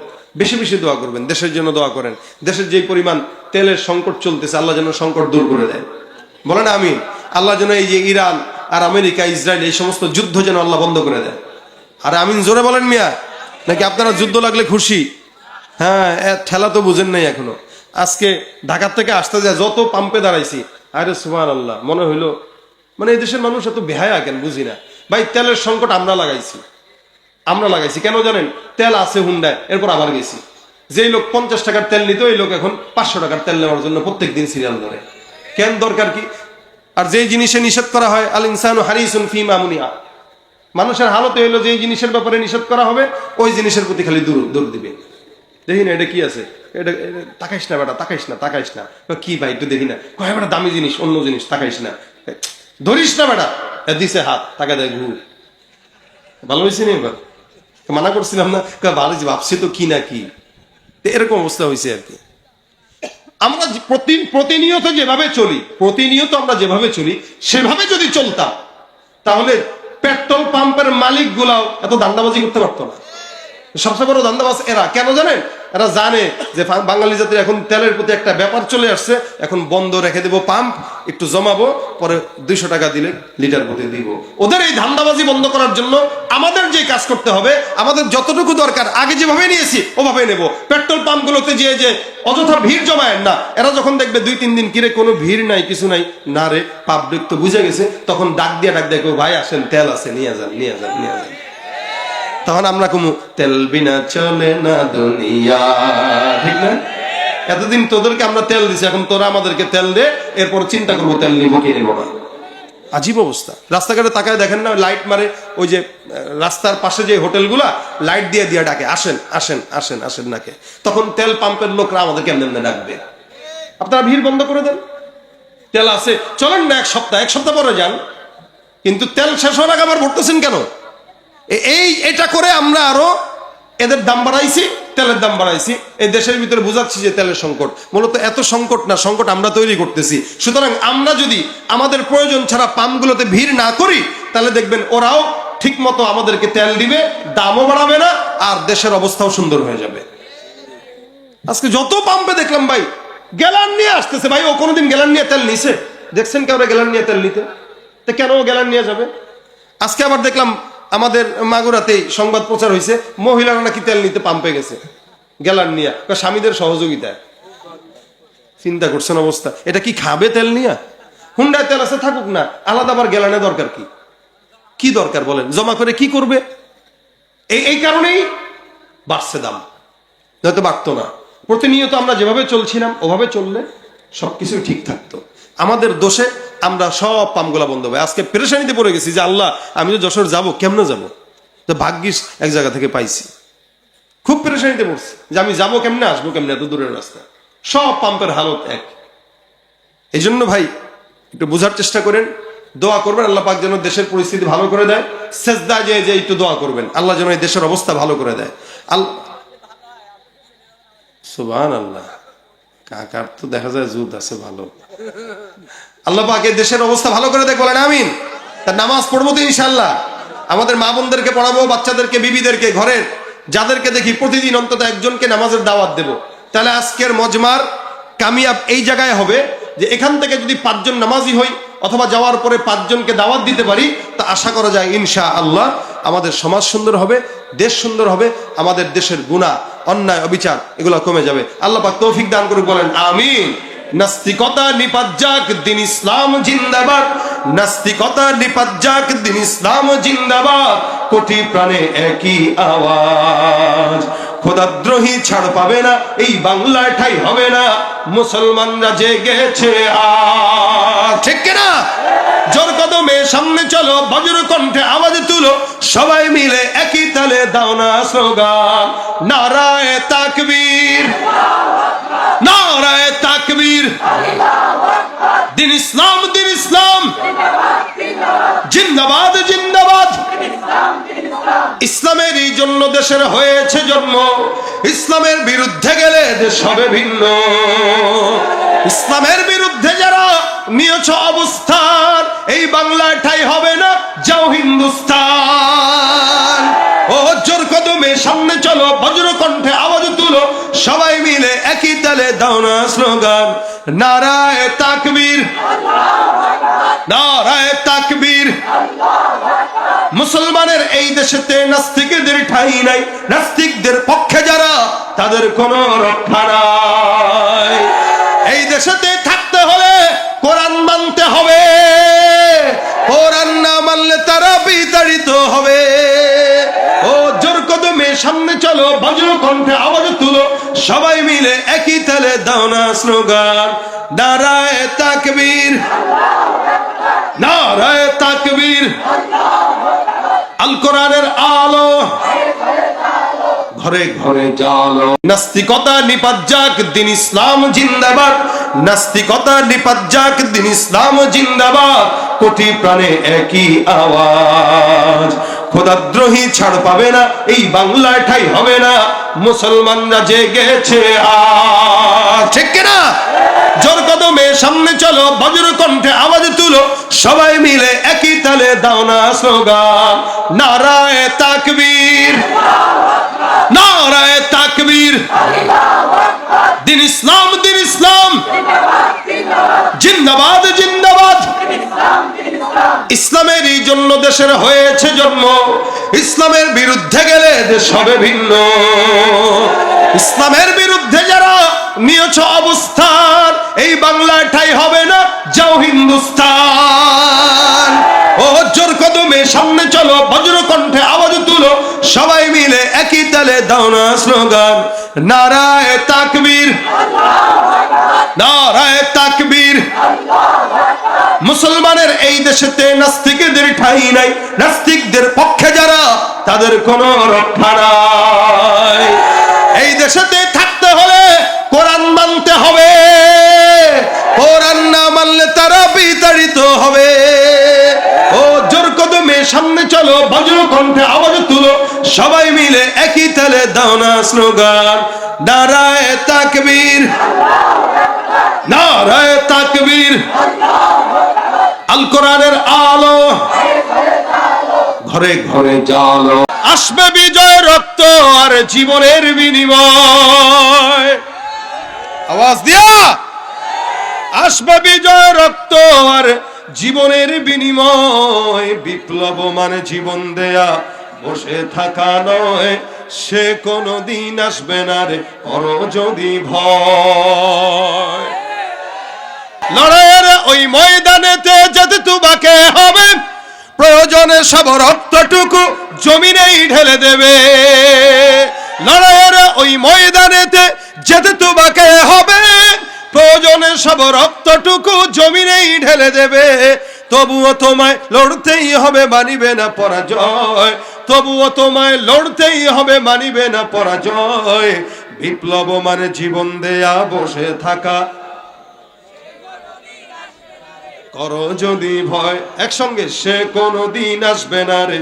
বেশি বেশি দোয়া করবেন। দেশের জন্য দোয়া করেন। দেশের যে পরিমাণ তেলের সংকট চলতেছে, আল্লাহ যেন সংকট দূর করে দেয়। বলেন আমিন। আল্লাহ যেন এই যে ইরান আর আমেরিকা, ইসরায়েল, এই সমস্ত যুদ্ধ যেন আল্লাহ বন্ধ করে দেয়। আরে আমিন জোরে বলেন মিয়া, নাকি আপনারা যুদ্ধ লাগলে খুশি? হ্যাঁ, ঠেলা তো বুঝেন নাই এখনো। আজকে ঢাকার থেকে আসতে যায় যত পাম্পে দাঁড়াইছি, আরে সুবহানাল্লাহ, মনে হইলো মানে এই দেশের মানুষ এত বেহায়া কেন বুঝি না। ভাই তেলের সংকট আমরা লাগাইছি কেন জানেন? তেল আছে হুন্ডায়, এরপর আবার গেছি। যেই লোক 50 টাকার তেল নিত, ওই লোক এখন 500 টাকার তেল নেওয়ার জন্য প্রত্যেক দিন সিরিয়াল ধরে। কেন? দরকার কি? আর যেই জিনিসে নিষেধ করা হয়, আল ইনসানু হারিসুন ফিমা মুনিআ, মানুষের হালতে হইলো যে জিনিসের ব্যাপারে নিষেধ করা হবে ওই জিনিসের প্রতি খালি দূর দিবে। দেখি না এটা কি আছে, এটা তাকাইস না বেটা, তাকাইস না। কি ভাই একটু দেখি না, কয় বেটা দামি জিনিস, অন্য জিনিস তাকাইস না, ধরিস না বেটা, দিছে হাত, তাকা দেয় ঘুর। ভালো হয়েছে না? এবার মানা করছিলাম না, ভালো ভাবছি তো কি না কি, এরকম অবস্থা হয়েছে আর কি। আমরা প্রতিনিয়ত আমরা যেভাবে চলি সেভাবে যদি চলতাম, তাহলে পেট্রোল পাম্পের মালিক গুলাও এত দান্দাবাজি করতে পারতো না। সবচেয়ে বড় দান্দাবাজ এরা। কেন জানেন? এরা জানে যে বাঙালি জাতির এখন তেলের প্রতি একটা ব্যাপার চলে আসছে, এখন বন্ধ রেখে দেবো পাম্প, একটু জমাবো, পরে 200 টাকা দিলে লিটার প্রতি দিব। ওদের এই ধান্দাবাজি বন্ধ করার জন্য আমাদের যে কাজ করতে হবে, আমাদের যতটুকু দরকার আগে যেভাবে নিয়েছি ওভাবে নেব। পেট্রোল পাম্পগুলোতে যে অযথা ভিড় জমায়েন না। এরা যখন দেখবে 2-3 দিন কিরে কোনো ভিড় নাই, কিছু নাই, না রে পাবলিক তো বুঝে গেছে, তখন ডাক দিয়ে ভাই আসেন, তেল আছে, নিয়ে যান। তখন আমরা কমু তেল বিনা চলে না দুনিয়া, ঠিক না? এতদিন তোদেরকে আমরা তেল দিছি, এখন তোরা আমাদেরকে তেল দে, এরপর চিন্তা করবো তেল নিবো কি নিবো না। আজীব অবস্থা। রাস্তাঘাটে তাকায় দেখেন না, লাইট মারে, ওই যে রাস্তার পাশে যে হোটেলগুলা লাইট দিয়ে ডাকে, আসেন নাকে। তখন তেল পাম্পের লোকরা আমাদেরকে এমনি ডাকবে। আপনারা ভিড় বন্ধ করে দেন। তেল আছে, চলেন না এক সপ্তাহ পরে যান, কিন্তু তেল শেষ হওয়ার আগে আবার ভরতেছেন কেন? এটা করে আমরা আরো এদের দাম বাড়াইছি, তেলের দাম বাড়াইছি। এই দেশের ভিতরে বুঝাচ্ছি যে তেলের সংকট, মূলত এত সংকট না, সংকট আমরা তৈরি করতেছি। সুতরাং আমরা যদি আমাদের প্রয়োজন ছাড়া পাম্পগুলোতে ভিড় না করি, তাহলে দেখবেন ওরাও ঠিক মতো আমাদেরকে তেল দিবে, দামও বাড়াবে না, আর দেশের অবস্থাও সুন্দর হয়ে যাবে। আজকে যত পাম্পে দেখলাম ভাই গ্যালান নিয়ে আসতেছে। ভাই ও কোনোদিন গ্যালান নিয়ে তেল নিছে? দেখছেন কেউ গ্যালান নিয়ে তেল নিতে? তো কেন ও গ্যালান নিয়ে যাবে? আজকে আবার দেখলাম আমাদের মাগুরাতেই সংবাদ প্রচার হয়েছে, মহিলারা নাকি তেল নিতে পাম্পে গেছে গ্যালান নিয়ে, স্বামীদের সহযোগিতায়। চিন্তা করছেন অবস্থা, এটা কি খাবে তেল নিয়ে? হুন্ডায় তেল আছে থাকুক না, আলাদা আবার গ্যালানে দরকার কি? কি দরকার বলেন? জমা করে কি করবে? এই কারণেই বাড়ছে দাম, হয়তো বাড়তো না। প্রতিনিয়ত আমরা যেভাবে চলছিলাম ওভাবে চললে সবকিছু ঠিক থাকতো। আমাদের দোষে আমরা সব পামগুলা বন্ধ হবে। আজকে পেরেশানিতে পড়ে গেছি যে আল্লাহ, আমি তো যশোর যাবো, কেমনে যাবো? তো ভাগ্যিস এক জায়গা থেকে পাইছি। খুব পেরেশানিতে পড়ছি যে আমি যাবো কেমনে, আসবো কেমনে, এত দূরের রাস্তা। সব পাম্পের হালত এক। এই জন্য ভাই একটু বোঝার চেষ্টা করেন, দোয়া করবেন আল্লাহ পাক যেন দেশের পরিস্থিতি ভালো করে দেয়। সেজদায় যে একটু দোয়া করবেন আল্লাহ যেন এই দেশের অবস্থা ভালো করে দেয়। সুবহানাল্লাহ, কাকার তো দেখা যায় জুদ আছে ভালো। আল্লাহ পাক এই দেশের অবস্থা ভালো করে দেয়, বলেন আমিন। তার নামাজ পড়বো তো ইনশাল্লাহ, আমাদের মা বোনদেরকে পড়াবো, বাচ্চাদেরকে, বিবিদেরকে, ঘরের যাদেরকে দেখি প্রতিদিন অন্তত একজনকে নামাজের দাওয়াত দেব। তাহলে আজকের মজমার কামিয়াব এই জায়গায় হবে যে এখান থেকে যদি 5 জন নামাজি হই অথবা যাওয়ার পরে 5 জনকে দাওয়াত দিতে পারি, তা আশা করা যায় ইনশাআল্লাহ আমাদের সমাজ সুন্দর হবে, দেশ সুন্দর হবে, আমাদের দেশের গুনাহ, অন্যায়, অবিচার এগুলো কমে যাবে। আল্লাহ পাক তৌফিক দান করুক, বলেন আমিন। নাস্তিকতা নিপাত যাক, দিন ইসলাম জিন্দাবাদ। নাস্তিকতা নিপাত যাক, দিন ইসলাম জিন্দাবাদ। কোটি প্রাণে একই আওয়াজ। খোদাদ্রোহী ছাড় পাবে না, এই বাংলায় ঠাই হবে না। মুসলমানরা জেগেছে আজ, ঠিক কিনা? জোর কদমে সামনে চলো, বজ্র কণ্ঠে আওয়াজ তুলো, সবাই মিলে একই তালে দাও না স্লোগান, নারায়ে তাকবীর, নারায়ে তাকবীর। দিন ইসলাম, দিন ইসলাম জিন্দাবাদ, জিন্দাবাদ। ইসলামেরই জন্য দেশের হয়েছে জন্ম, ইসলামের বিরুদ্ধে গেলে দেশ হবে ভিন্ন। ইসলামের বিরুদ্ধে যারা নিয়েছ অবস্থান, এই বাংলায় ঠাই হবে না, যাও হিন্দুস্তান। ও জোর কদমে সামনে চলো, বজ্র কণ্ঠে আওয়াজ তুলো, সবাই মিলে একই তালে দাও না স্লোগান, নারায়ে তাকবীর, নারায়ে তাকবীর। মুসলমানের এই দেশেতে নাস্তিকদের ঠাঁই নাই, নাস্তিকদের পক্ষে যারা তাদের কোনো রক্ষা নাই। এই দেশেতে থাকতে হলে কোরআন মানতে হবে, কোরআন না মানলে তারা বিতাড়িত হবে। ও জোর কদমে সামনে চলো, বজ্র কণ্ঠে আওয়াজ তুলো, সবাই মিলে একই তালে দাও না স্লোগান, নারায়ে তাকবীর, নারায়ে তাকবীর। আল কোরআনের আলো ঘরে ঘরে জালো। নাস্তিকতা নিপাত যাক, দিন ইসলাম জিন্দাবাদ। নাস্তিকতা নিপাত যাক, দিন ইসলাম জিন্দাবাদ। কোটি প্রাণে একই আওয়াজ। খোদাদ্রোহী ছাড় পাবে না, এই বাংলায় ঠাই হবে না। মুসলমানরা জেগেছে আজ, ঠিক কিনা? জোর কদমে সামনে চলো, বজ্র কণ্ঠে আওয়াজ তুলো, সবাই মিলে একই তালে দাও না স্লোগান, নারায়ে তাকবীর, নারায়ে তাকবীর। দিন ইসলাম, দিন ইসলাম জিন্দাবাদ, জিন্দাবাদ। ইসলামেরই জন্য দেশের হয়েছে জন্ম, ইসলামের বিরুদ্ধে গেলে দেশ হবে ভিন্ন। ইসলামের বিরুদ্ধে যারা নিয়েছ অবস্থান, এই বাংলায় ঠাই হবে না, যাও হিন্দুস্তান। ও জোর কদমে সামনে চলো, বজ্র কণ্ঠে আওয়াজ তুলো, সবাই মিলে একই তালে দাও না স্লোগান, নারায়ে তাকবীর, নারায়ে তাকবীর। মুসলমানের এই দেশেতে নাস্তিকদের ঠাঁই নাই, নাস্তিকদের পক্ষে যারা তাদের কোনো রক্ষা নাই। এই দেশেতে থাকতে হলে কোরআন মানতে হবে, কোরআন না মানলে তারা বিতাড়িত হবে। ও জোর কদমে সামনে চলো, বজ্র কণ্ঠে আওয়াজ তুলো, সবাই মিলে একই তালে দাও না স্লোগান, নারায়ে তাকবীর, নারায়ে তাকবীর। আল কোরআনের আলো ঘরে ঘরে জালো। আসবে বিজয়, রক্ত আর জীবনের বিনিময়। আওয়াজ দিয়া, আসবে বিজয়, রক্ত আর জীবনের বিনিময়, বিপ্লব মানে জীবন দেয়া, বসে থাকা নয়, সে কোনো দিন আসবে না রে করো যদি ভয়। লড়াইয়ের ওই ময়দানেতে যেতে তোমাকে হবে, প্রয়োজনে সব রক্তটুকু জমিনেই ঢেলে দেবে। লড়াইয়ের ওই ময়দানেতে যেতে তোমাকে হবে, প্রয়োজনে সব রক্তটুকু জমিনেই ঢেলে দেবে। তবুও তোমায় লড়তেই হবে, মানিবে না পরাজয়। তবুও তোমায় লড়তেই হবে, মানিবে না পরাজয়। বিপ্লব মানে জীবন দেয়া, বসে থাকা করো যদি ভয়। একসঙ্গে, সে কোনো দিন আসবে না রে।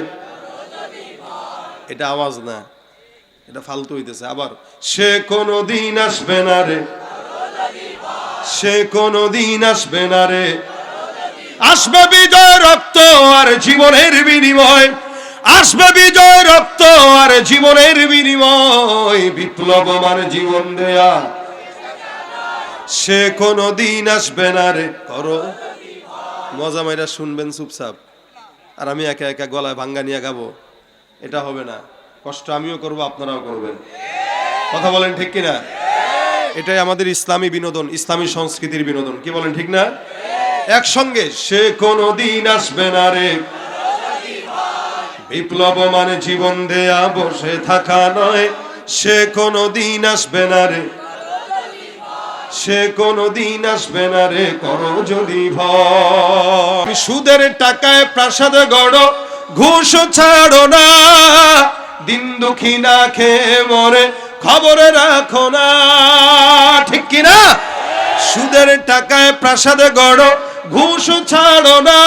এটা আওয়াজ না, এটা ফালতু হইতেছে। আবার, সে কোনো দিন আসবে না রে, সে কোনো দিন আসবে না রে। আসবে বিজয় রক্ত আর জীবনের বিনিময়, আসবে বিজয় রক্ত আর জীবনের বিনিময়। বিপ্লব মানে জীবন দেয়া, সে কোনো দিন আসবে না রে করো। মজা মাইরা শুনবেন চুপচাপ, আর আমি একা একা গলায় ভাঙ্গা নিয়ে গাবো, এটা হবে না। কষ্ট আমিও করব, আপনারাও করবেন। কথা বলেন ঠিক কিনা? এটাই আমাদের ইসলামী বিনোদন, ইসলামী সংস্কৃতির বিনোদন। কি বলেন ঠিক না? একসঙ্গে, সে কোনো দিন আসবে না রে। বিপ্লব মানে জীবন দেয়া, বসে থাকা নয়, সে কোনো দিন আসবে না রে, সে কোনো দিন আসবে না রে করো যদি ভয়। সুদের টাকায় প্রাসাদ গড়ো, ঘুষ ছাড়ো না, দিন দুঃখী না খেয়ে মরে খবরে রাখো না। ঠিক কিনা? সুদের টাকায় প্রাসাদ গড়ো, ঘুষ ছাড়ো না,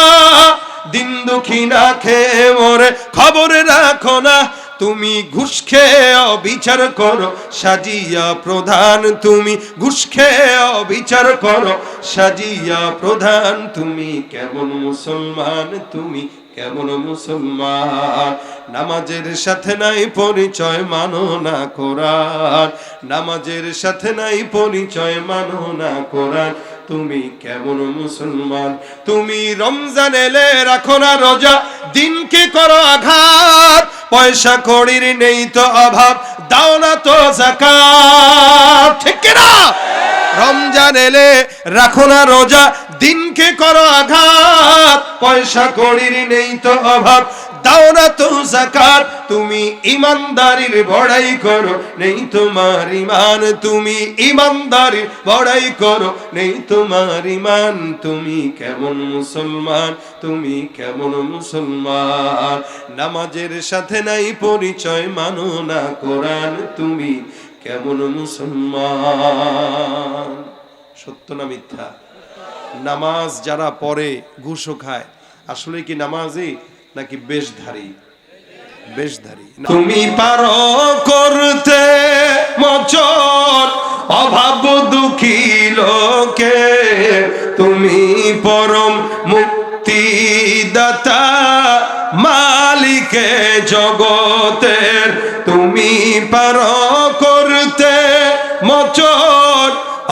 দিন দুঃখী না খেয়ে মরে খবরে রাখো না। তুমি ঘুষ খেয়ে অবিচার করো সাজিয়া প্রধান, তুমি ঘুষ খেয়ে অবিচার করো সাজিয়া প্রধান। তুমি কেমন মুসলমান, তুমি কেমন মুসলমান? নামাজের সাথে নাই পরিচয়, মানো না কোরআন। নামাজের সাথে নাই পরিচয়, মানো না কোরআন। তুমি কেমন মুসলমান? তুমি রমজান এলে রাখো না রোজা, দিনকে করো আঘাত। পয়সা কড়ির নেই তো অভাব, দাও না তো যাকাত। ঠিক কিনা? রমজান এলে রাখো না রোজা, দিনকে করো আঘাত। পয়সা কড়ির নেই তো অভাব, দাও না তো যাকাত। তুমি ইমানদারির বড়াই করো, নেই তোমার ইমান। তুমি ইমানদারির বড়াই করো, নেই তোমার ইমান। তুমি কেমন মুসলমান, তুমি কেমন মুসলমান? নামাজের সাথে নাই পরিচয়, মানো না কোরআন। তুমি কেমন মুসলমান? সত্য না মিথ্যা? নামাজ যারা পড়ে ঘুষও খায়, আসলে কি নামাজি নাকি বেশধারী? বেশধারী। তুমি পারো করতে মোচন অভাব দুঃখী লোকে, তুমি পরম মুক্তিদাতা মালিকে জগতের। তুমি পারো করতে মোচন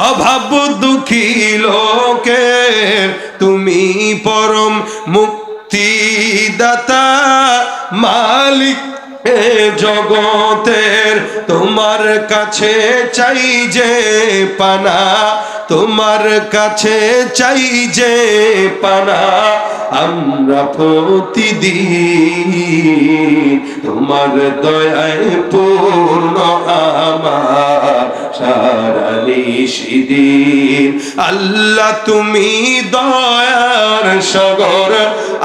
অভাব দুঃখী লোকের, তুমি পরম মুক্তিদাতা মালিক এ জগতের। তোমার কাছে চাই যে পানা, তোমার কাছে চাই যে পানা। আমরা প্রতিদিন তোমার দয়ায় পূর্ণ আমার সারা নিশিদিন। আল্লাহ তুমি দয়ার সাগর,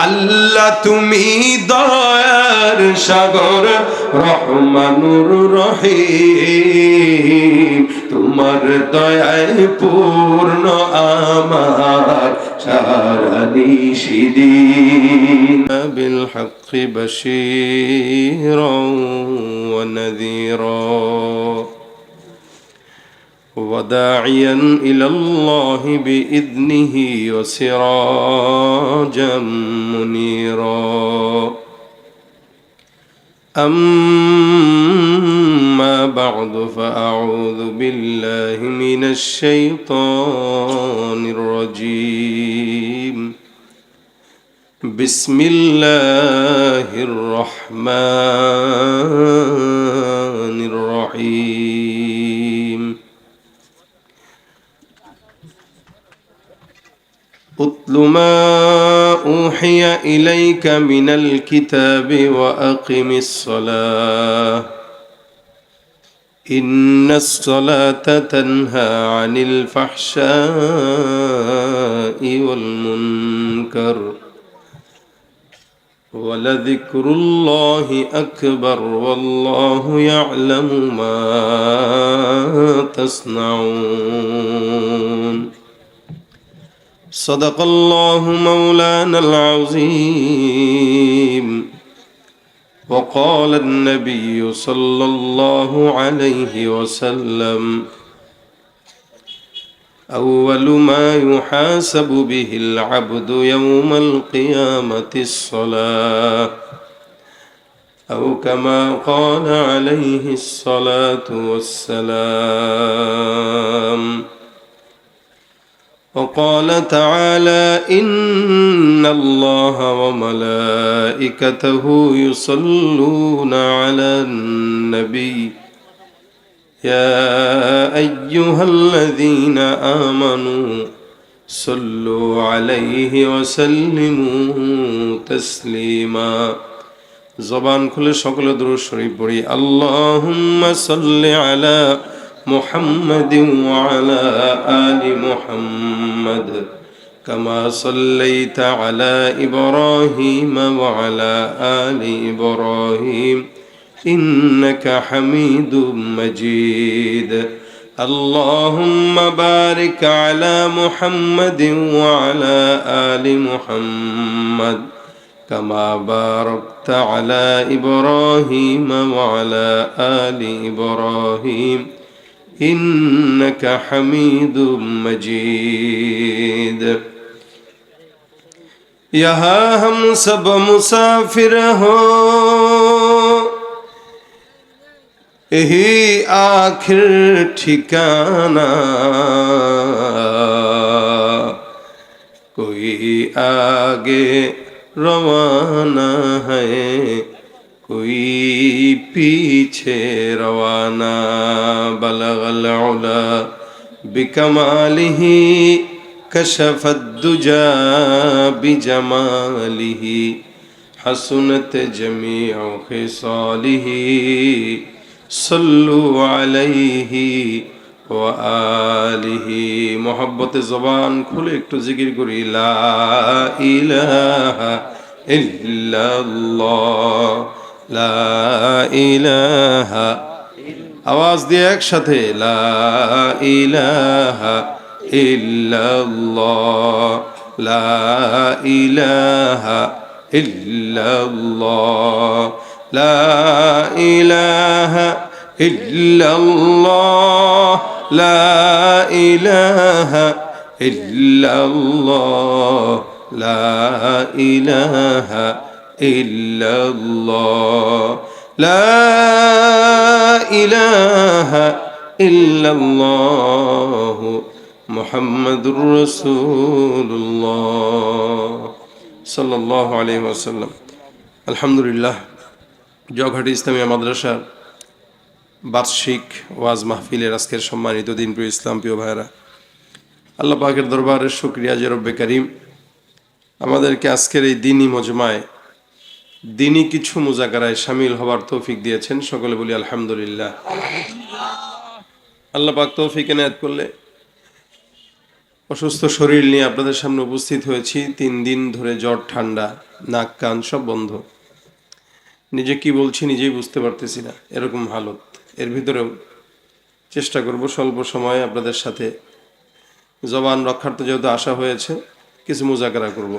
আল্লাহ তুমি দয়ার সাগর। রহমানুর রহিম, তোমার দয়ায় পূর্ণ আমার সারা নিশিদিন। বিল হক বশীরান ওয়া নাযীরান وداعيا إلى الله بإذنه وسراجا منيرا. أما بعد فأعوذ بالله من الشيطان الرجيم. بسم الله الرحمن الرحيم اتل ما أوحي إليك من الكتاب وأقم الصلاة إن الصلاة تنهى عن الفحشاء والمنكر ولذكر الله أكبر والله يعلم ما تصنعون صدق الله مولانا العظيم وقال النبي صلى الله عليه وسلم أول ما يحاسب به العبد يوم القيامة الصلاة أو كما قال عليه الصلاة والسلام وقال تعالى إن الله وملائكته يصلون على النبي يا أيها الذين آمنوا صلوا عليه وسلموا تسليما زبان كل شكل درود شريف بري اللهم صل على محمد وعلى آل محمد كما صليت على إبراهيم وعلى آل إبراهيم إنك حميد مجيد اللهم بارك على محمد وعلى آل محمد كما باركت على إبراهيم وعلى آل إبراهيم إنك حميد مجيد यहाँ हम सब मुसाफिर हो यही आखिर ठिकाना कोई आगे रवाना है कोई पीछे रवाना बलगल उला बिकमालिही कशफत दुजा बिजमालिही हसनत जमीउ खिसालिही सल्लु अलैहि व आलिही मोहब्बत ज़बान खुले एक तो जिक्र करी ला इलाहा इल्लल्लाह ला इलाहा आवाज दिए एक साथे ला इलाहा इल्लल्लाह ला इलाहा इल्लल्लाह ला इलाहा इल्लल्लाह ला इलाहा इल्लल्लाह ला इलाहा इल्लल्लाह ला इलाहा इल्लल्लाह मुहम्मदुर रसूलुल्लाह सल्लल्लाहु अलैहि वसल्लम। अल्हम्दुलिल्लाह জগহাটি ইসলামিয়া মাদ্রাসার বার্ষিক ওয়াজ মাহফিলের আজকের সম্মানিত দিনপ্রিয় ইসলাম প্রিয় ভাইরা, আল্লাহ পাকের দরবারে শুকরিয়া যে রব্বে করিম আমাদেরকে আজকের এই দিনই মজমায় দিনই কিছু মুজাকারায় শামিল হওয়ার তৌফিক দিয়েছেন। সকলে বলি আলহামদুলিল্লাহ। আল্লাহ পাক তৌফিক এনায়েত করলে অসুস্থ শরীর নিয়ে আপনাদের সামনে উপস্থিত হয়েছি। 3 দিন ধরে জ্বর, ঠান্ডা, নাক কান সব বন্ধ, নিজে কি বলছি নিজেই বুঝতে পারতেছি না, এরকম হালত। এর ভিতরেও চেষ্টা করব স্বল্প সময়ে আপনাদের সাথে জবান রক্ষার্থে যেহেতু আসা হয়েছে কিছু মুজাকারা করব।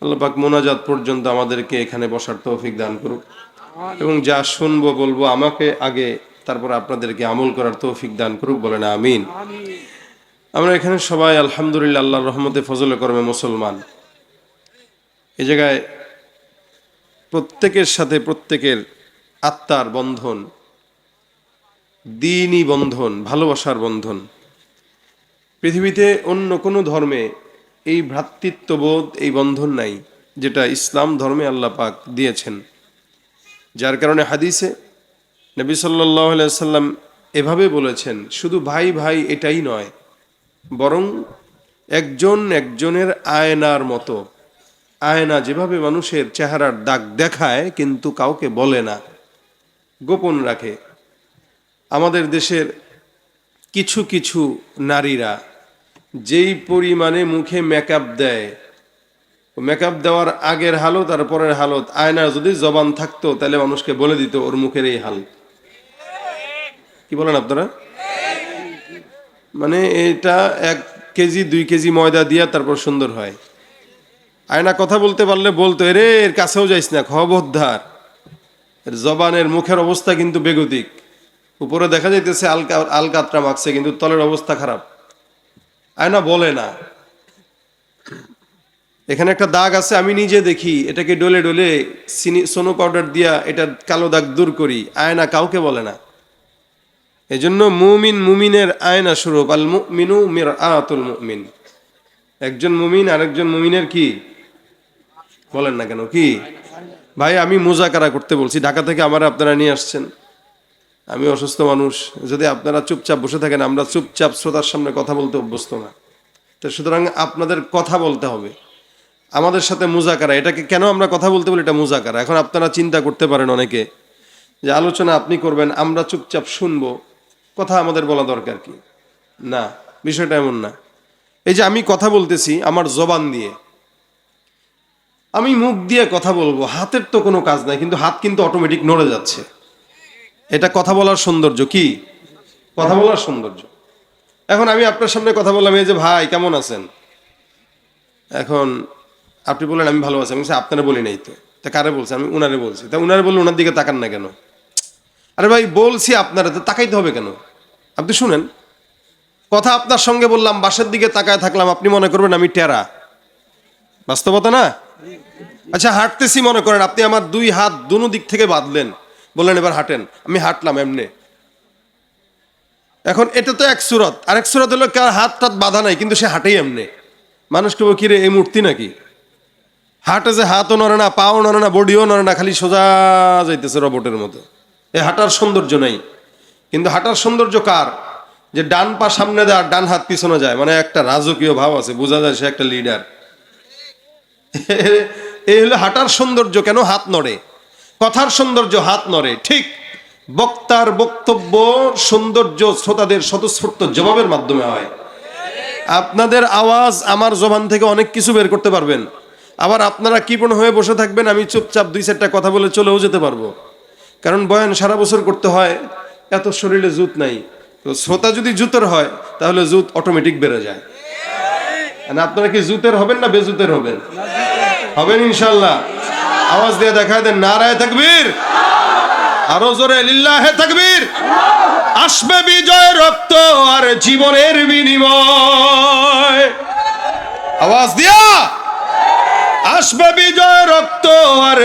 আল্লাহ পাক মোনাজাত পর্যন্ত আমাদেরকে এখানে বসার তৌফিক দান করুক এবং যা শুনবো বলবো আমাকে আগে, তারপর আপনাদেরকে আমল করার তৌফিক দান করুক, বলেন আমিন। আমরা এখানে সবাই আলহামদুলিল্লাহ আল্লাহর রহমতে ফজলে করমে মুসলমান। এই জায়গায় প্রত্যেকের সাথে প্রত্যেকের আত্মার বন্ধন, দ্বীনি বন্ধন, ভালোবাসার বন্ধন। পৃথিবীতে অন্য কোনো ধর্মে এই ভ্রাতৃত্ববোধ, এই বন্ধন নাই। যেটা ইসলাম ধর্মে আল্লাহ পাক দিয়েছেন। যার কারণে হাদিসে নবী সাল্লাল্লাহু আলাইহি ওয়াসাল্লাম এভাবে বলেছেন, শুধু ভাই ভাই এটাই নয়, বরং একজন একজনের আয়নার মতো। আয়না যেভাবে মানুষের চেহারার দাগ দেখায় কিন্তু কাউকে বলে না, গোপন রাখে। আমাদের দেশের কিছু কিছু নারীরা যেই পরিমাণে মুখে মেকআপ দেয়, মেকআপ দেওয়ার আগের হালত আর পরের হালত, আয়নার যদি জবান থাকতো তাহলে মানুষকে বলে দিত ওর মুখের এই হাল। কি বলেন আপনারা? মানে এটা 1 কেজি 2 কেজি ময়দা দিয়া তারপর সুন্দর হয়। আয়না কথা বলতে পারলে বলতো, এরে এর কাছেও যাইস না, খবরদার। এর জবানের মুখের অবস্থা কিন্তু বেগতিক। উপরে দেখা যাইতেছে আলকাতরা মাখছে, কিন্তু তলের অবস্থা খারাপ। আয়না বলে না এখানে একটা দাগ আছে, আমি নিজে দেখি, এটাকে ডলে ডলে সোনো পাউডার দিয়া এটা কালো দাগ দূর করি। আয়না কাউকে বলে না। এজন্য মুমিন মুমিনের আয়না স্বরূপ, আল মুমিনু মিরআতুল মুমিন। একজন মুমিন আরেকজন মুমিনের কি বলেন না কেন, কি ভাই? আমি মুজাকারা করতে বলছি, ঢাকা থেকে আমার আপনারা নিয়ে আসছেন, আমি অসুস্থ মানুষ। যদি আপনারা চুপচাপ বসে থাকেন, আমরা চুপচাপ শ্রোতার সামনে কথা বলতে অভ্যস্ত না, তো সুতরাং আপনাদের কথা বলতে হবে আমাদের সাথে মুজাকারা। এটাকে কেন আমরা কথা বলতে বলি? এটা মুজাকারা। এখন আপনারা চিন্তা করতে পারেন অনেকে যে আলোচনা আপনি করবেন, আমরা চুপচাপ শুনবো, কথা আমাদের বলা দরকার কি? না, বিষয়টা এমন না। এই যে আমি কথা বলতেছি আমার জবান দিয়ে, আমি মুখ দিয়ে কথা বলবো, হাতের তো কোনো কাজ নাই, কিন্তু হাত কিন্তু অটোমেটিক নড়ে যাচ্ছে। এটা কথা বলার সৌন্দর্য। কি কথা বলার সৌন্দর্য? এখন আমি আপনার সামনে কথা বললাম, এই যে ভাই কেমন আছেন, এখন আপনি বললেন আমি ভালো আছি। আমি আপনারা বলি নাই তো, তা কারে বলছি? আমি উনারে বলছি। তা উনারে বললে উনার দিকে তাকান না কেন? আরে ভাই বলছি আপনারা, তো তাকাইতে হবে কেন? আপনি শুনেন, কথা আপনার সঙ্গে বললাম, বাসার দিকে তাকায় থাকলাম, আপনি মনে করবেন আমি টেরা। বাস্তবতা না? আচ্ছা হাঁটতেছি, মনে করেন আপনি আমার 2 হাত দুনো দিক থেকে বাঁধলেন, বললেন এবার হাঁটেন, আমি হাঁটলাম এমনি। এখন এটা তো এক সুরত, আরেক সুরত হলো কার হাত টাত বাঁধা নাই কিন্তু সে হাঁটেই এমনি। মানুষকে বল, কিরে এই মূর্তি নাকি? হাঁটে যে হাতও নড়ে না, পাও নড়ে না, বডিও নড়ে না, খালি সোজা যাইতেছে রবটের মতো। এ হাঁটার সৌন্দর্য নাই। কিন্তু হাঁটার সৌন্দর্য কার? যে ডান পা সামনে দেয় আর ডান হাত পিছনে যায়, মানে একটা রাজকীয় ভাব আছে, বোঝা যায় সে একটা লিডার। এই হলো হাঁটার সৌন্দর্য। কেন হাত নড়ে? কথার সৌন্দর্য হাত নড়ে। ঠিক বক্তার বক্তব্য সৌন্দর্য শ্রোতাদের স্বতঃস্ফূর্ত জবাবের মাধ্যমে হয়। আপনাদের আওয়াজ আমার জবান থেকে অনেক কিছু বের করতে পারবেন, আবার আপনারা কৃপণ হয়ে বসে থাকবেন, আমি চুপচাপ 2-4টা কথা বলে চলেও যেতে পারবো। কারণ বয়ান সারা বছর করতে হয়, এত শরীরে জুত নাই। তো শ্রোতা যদি জুতের হয় তাহলে জুত অটোমেটিক বেড়ে যায়। মানে আপনারা কি জুতের হবেন না বেজুতের হবেন? হবেন ইনশাল্লাহ। আওয়াজ দিয়ে দেখা দেন নারায়ে তাকবীর, আরো জোরে লিল্লাহে তাকবীর। আসবে বিজয় রক্ত আর জীবনের বিনিময়। আওয়াজ দিয়া আসবে বিজয় রক্ত আর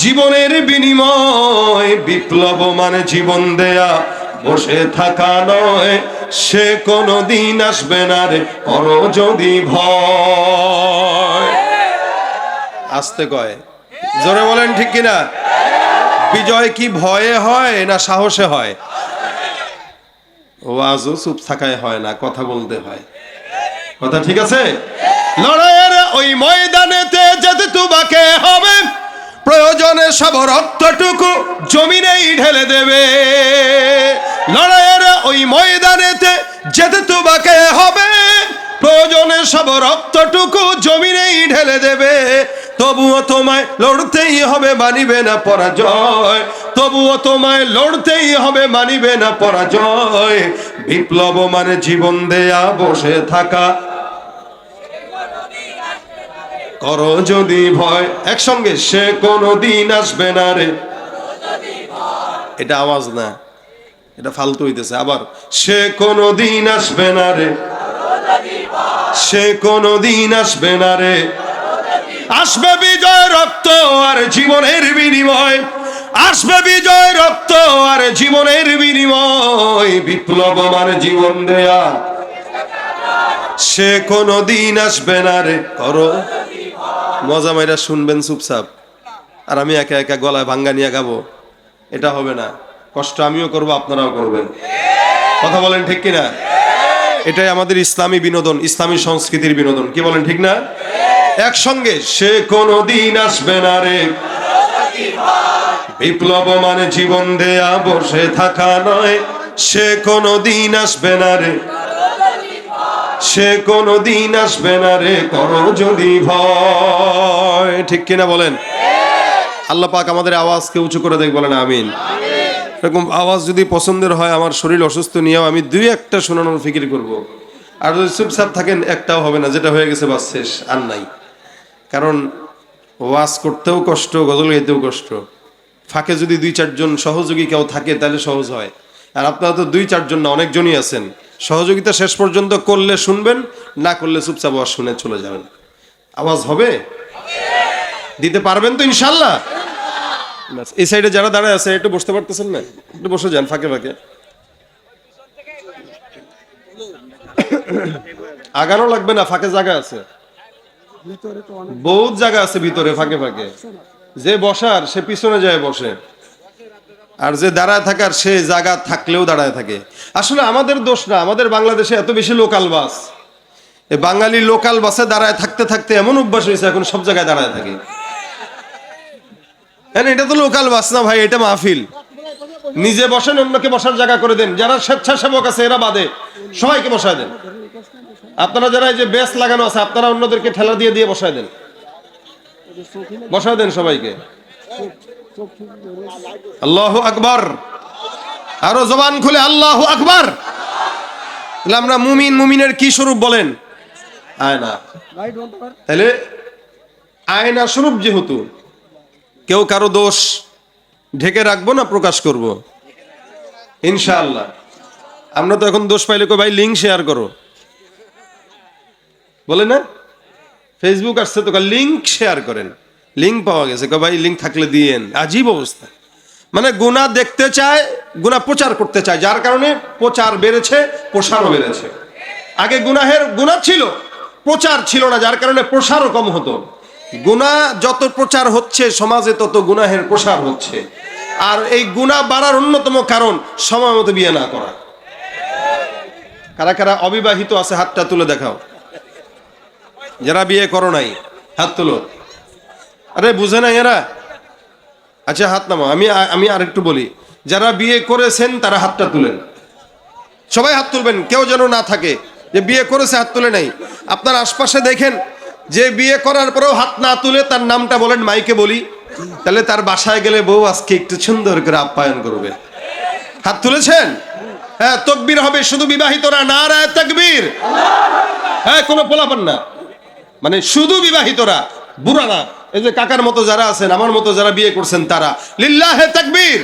জীবনের বিনিময়। বিপ্লব মানে জীবন দেয়া, বসে থাকা নয়, সে কোনো দিন আসবে না রে করো যদি ভয়। আসতে কয়, জোরে বলেন ঠিক কিনা? বিজয় কি ভয়ে হয় না সাহসে হয়? ওয়াজও চুপ থাকায় হয় না, কথা বলতে হয়। কথা ঠিক আছে? লড়াইয়ের ওই ময়দানেতে যেতে তোমাকে হবে, প্রয়োজনে সব রক্তটুকু জমিনেই ঢেলে দেবে। লড়াইয়ের ওই ময়দানেতে যেতে তোমাকে হবে, প্রয়োজনে সব রক্তটুকু জমিনেই ঢেলে দেবে। তবুও তোমায় লড়তেই হবে, মানিবে না পরাজয়। তবুও তোমায় লড়তেই হবে, মানিবে না পরাজয়। বিপ্লব মানে জীবন দেয়া, বসে থাকা করো যদি ভয়। একসঙ্গে, সে কোনো দিন আসবে না রে। এটা আওয়াজ না, এটা ফালতু হইতেছে। আবার, সে কোনো দিন আসবে না রে, সে কোনো দিন আসবে না রে। আসবে বিজয় রক্ত আর জীবনের বিনিময়। আসবে বিজয় রক্ত আর জীবনের বিনিময়। বিপ্লব মানে জীবন দেয়া, সে কোনো দিন আসবে না রে করো। মজা মাইরা শুনবেন চুপচাপ, আর আমি একা একা গলায় ভাঙ্গা নিয়ে গাবো, এটা হবে না। কষ্ট আমিও করবো, আপনারাও করবেন। কথা বলেন ঠিক কিনা? এটাই আমাদের ইসলামী বিনোদন, ইসলামী সংস্কৃতির বিনোদন। কি বলেন ঠিক না? একসঙ্গে সে কোনো দিন আসবে না রে, বিপ্লব মানে জীবন দেয়া বসে থাকা নয়, সে কোনো দিন আসবে না রে, সে কোনো দিন আসবে না রে, করো যদি ভয়। ঠিক কিনা বলেন? আল্লাহ পাক আমাদের আওয়াজকে উঁচু করে দেখ, বলেন আমিন। এরকম আওয়াজ যদি পছন্দের হয়, আমার শরীর অসুস্থ নিয়েও আমি দুই একটা শোনানোর ফিকির করব। আর যদি চুপচাপ থাকেন একটাও হবে না, যেটা হয়ে গেছে বাস শেষ, আর নাই। কারণ ওয়াজ করতেও কষ্ট, গজল গাইতেও কষ্ট। ফাঁকে যদি 2-4 জন সহযোগী কেউ থাকে তাহলে সহজ হয়। আর আপনারা তো 2-4 জন না, অনেকজনই আছেন। সহযোগিতা শেষ পর্যন্ত করলে শুনবেন, না করলে চুপচাপ আওয়াজ শুনে চলে যাবেন। আওয়াজ হবে, দিতে পারবেন তো ইনশাল্লাহ? এই সাইডে যারা দাঁড়ায় আছে একটু বসতে পারতেছেন না? একটু বসে যান ফাঁকে ফাঁকে, আগানো লাগবে না, ফাঁকে জায়গা আছে, বহুত জায়গা আছে ভিতরে ফাঁকে ফাঁকে। যে বসার সে পিছনে যায় বসে, আর যে দাঁড়ায় থাকার সে জায়গা থাকলেও দাঁড়ায় থাকে। আসলে আমাদের দোষ না, আমাদের বাংলাদেশে এত বেশি লোকাল বাস, এই বাঙালি লোকাল বাসে দাঁড়ায় থাকতে থাকতে এমন অভ্যাস হয়েছে এখন সব জায়গায় দাঁড়ায় থাকে। এটা তো লোকাল বাস না ভাই, এটা মাহফিল। নিজে বসেন, অন্যকে বসার জায়গা করে দেন। যারা স্বেচ্ছাসেবক আছে এরা বাদে সবাইকে বসায় দেন। আপনারা যারা এই যে বেস লাগানো আছে, আপনারা অন্যদেরকে ঠেলা দিয়ে দিয়ে বসায় দেন, বসায় দেন সবাইকে। আল্লাহু আকবার, আরো জবান খুলে আল্লাহু আকবার। তাহলে আমরা মুমিন, মুমিনের কি স্বরূপ বলেন? আয়না। তাহলে আয়না স্বরূপ যেহেতু, কেউ কারো দোষ ঢেকে রাখবো না, প্রকাশ করব ইনশাআল্লাহ। আমরা তো এখন দোষ পাইলে কই ভাই লিঙ্ক শেয়ার করো, বলে না? ফেসবুক আসছে তো লিঙ্ক শেয়ার করেন, লিঙ্ক পাওয়া গেছে, কই ভাই লিঙ্ক থাকলে দিয়েন। আজীব অবস্থা। মানে গুনাহ দেখতে চায়, গুনাহ প্রচার করতে চায়, যার কারণে প্রচার বেড়েছে, প্রসারও বেড়েছে। আগে গুনাহ ছিল, প্রচার ছিল না, যার কারণে প্রসারও কম হতো। গুনাহ যত প্রচার হচ্ছে সমাজে, তত গুনাহের প্রসার হচ্ছে। আর এই গুনাহ বাড়ার অন্যতম কারণ সময় মতো বিয়ে না করা। কারা কারা অবিবাহিত আছে হাতটা তুলে দেখাও। যারা বিয়ে করো নাই হাত তুলো। আরে বুঝে নাই এরা? আচ্ছা হাত নামাও। আমি আরেকটু বলি, যারা বিয়ে করেছেন তারা হাতটা তুলেন। সবাই হাত তুলবেন, কেউ যেন না থাকে যে বিয়ে করেছে হাত তুলে নাই। আপনার আশপাশে দেখেন যে বিয়ে করার পরেও হাত না তুলে, তার নামটা বলেন, মাইকে বলি, তাহলে তার বাসায় গেলে বউ আজকে একটু সুন্দর করে আপ্যায়ন করবে। হাত তুলেছেন? হ্যাঁ, তাকবীর হবে। শুধু বিবাহিতরা, নারায়ে তাকবীর। হ্যাঁ, কোনো পোলাপান না, মানে শুধু বিবাহিতরা, বুড়া না। এই যে কাকার মতো যারা আছেন, আমার মতো যারা বিয়ে করছেন, তারা লিল্লাহে তাকবীর।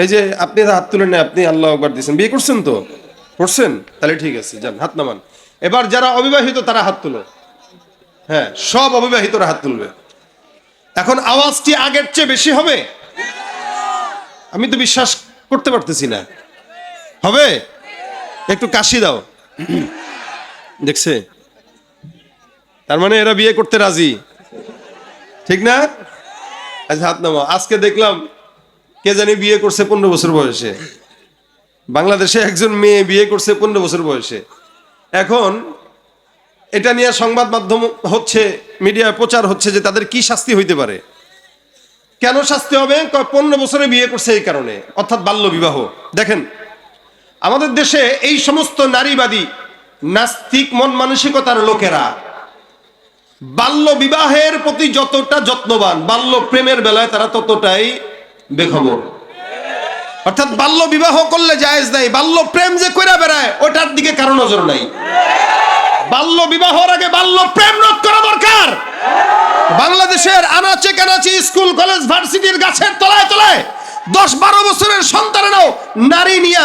এই যে আপনি হাত তুলেন না, আপনি আল্লাহু আকবার দিয়েছেন, বিয়ে করছেন তো? করছেন? তাহলে ঠিক আছে, যান হাত নামান। এবার যারা অবিবাহিত তারা হাত তুলো। হ্যাঁ, সব অবিবাহিতরা হাত তুলবে। এখন আওয়াজটি আগের চেয়ে বেশি হবে? আমি তো বিশ্বাস করতে পারতেছি না। হবে? একটু কাশি দাও। দেখছে? তার মানে এরা বিয়ে করতে রাজি, ঠিক না? আচ্ছা হাত নামাও। আজকে দেখলাম কে জানি বিয়ে করছে 15 বছর বয়সে। বাংলাদেশে একজন মেয়ে বিয়ে করছে 15 বছর বয়সে। এখন এটা নিয়ে সংবাদ মাধ্যম হচ্ছে, মিডিয়ায় প্রচার হচ্ছে যে তাদের কি শাস্তি হইতে পারে। কেন শাস্তি হবে? 15 বছরে বিয়ে করছে এই কারণে, অর্থাৎ বাল্য বিবাহ। দেখেন আমাদের দেশে এই সমস্ত নারীবাদী নাস্তিক মন মানসিকতার লোকেরা বাল্য বিবাহের প্রতি যতটা যত্নবান, বাল্য প্রেমের বেলায় তারা ততটাই বেখবর। অর্থাৎ বাল্য বিবাহ করলে জায়েজ নাই, বাল্য প্রেম যে কইরা বেড়ায় ওটার দিকে কারো নজর নাই। বাল্য বিবাহের আগে বাল্য প্রেম রোধ করা দরকার। বাংলাদেশের আনাচে কানাচে, স্কুল কলেজ ভার্সিটির গাছের তলায় তলায় 10-12 বছরের সন্তানেরাও নারী নিয়ে,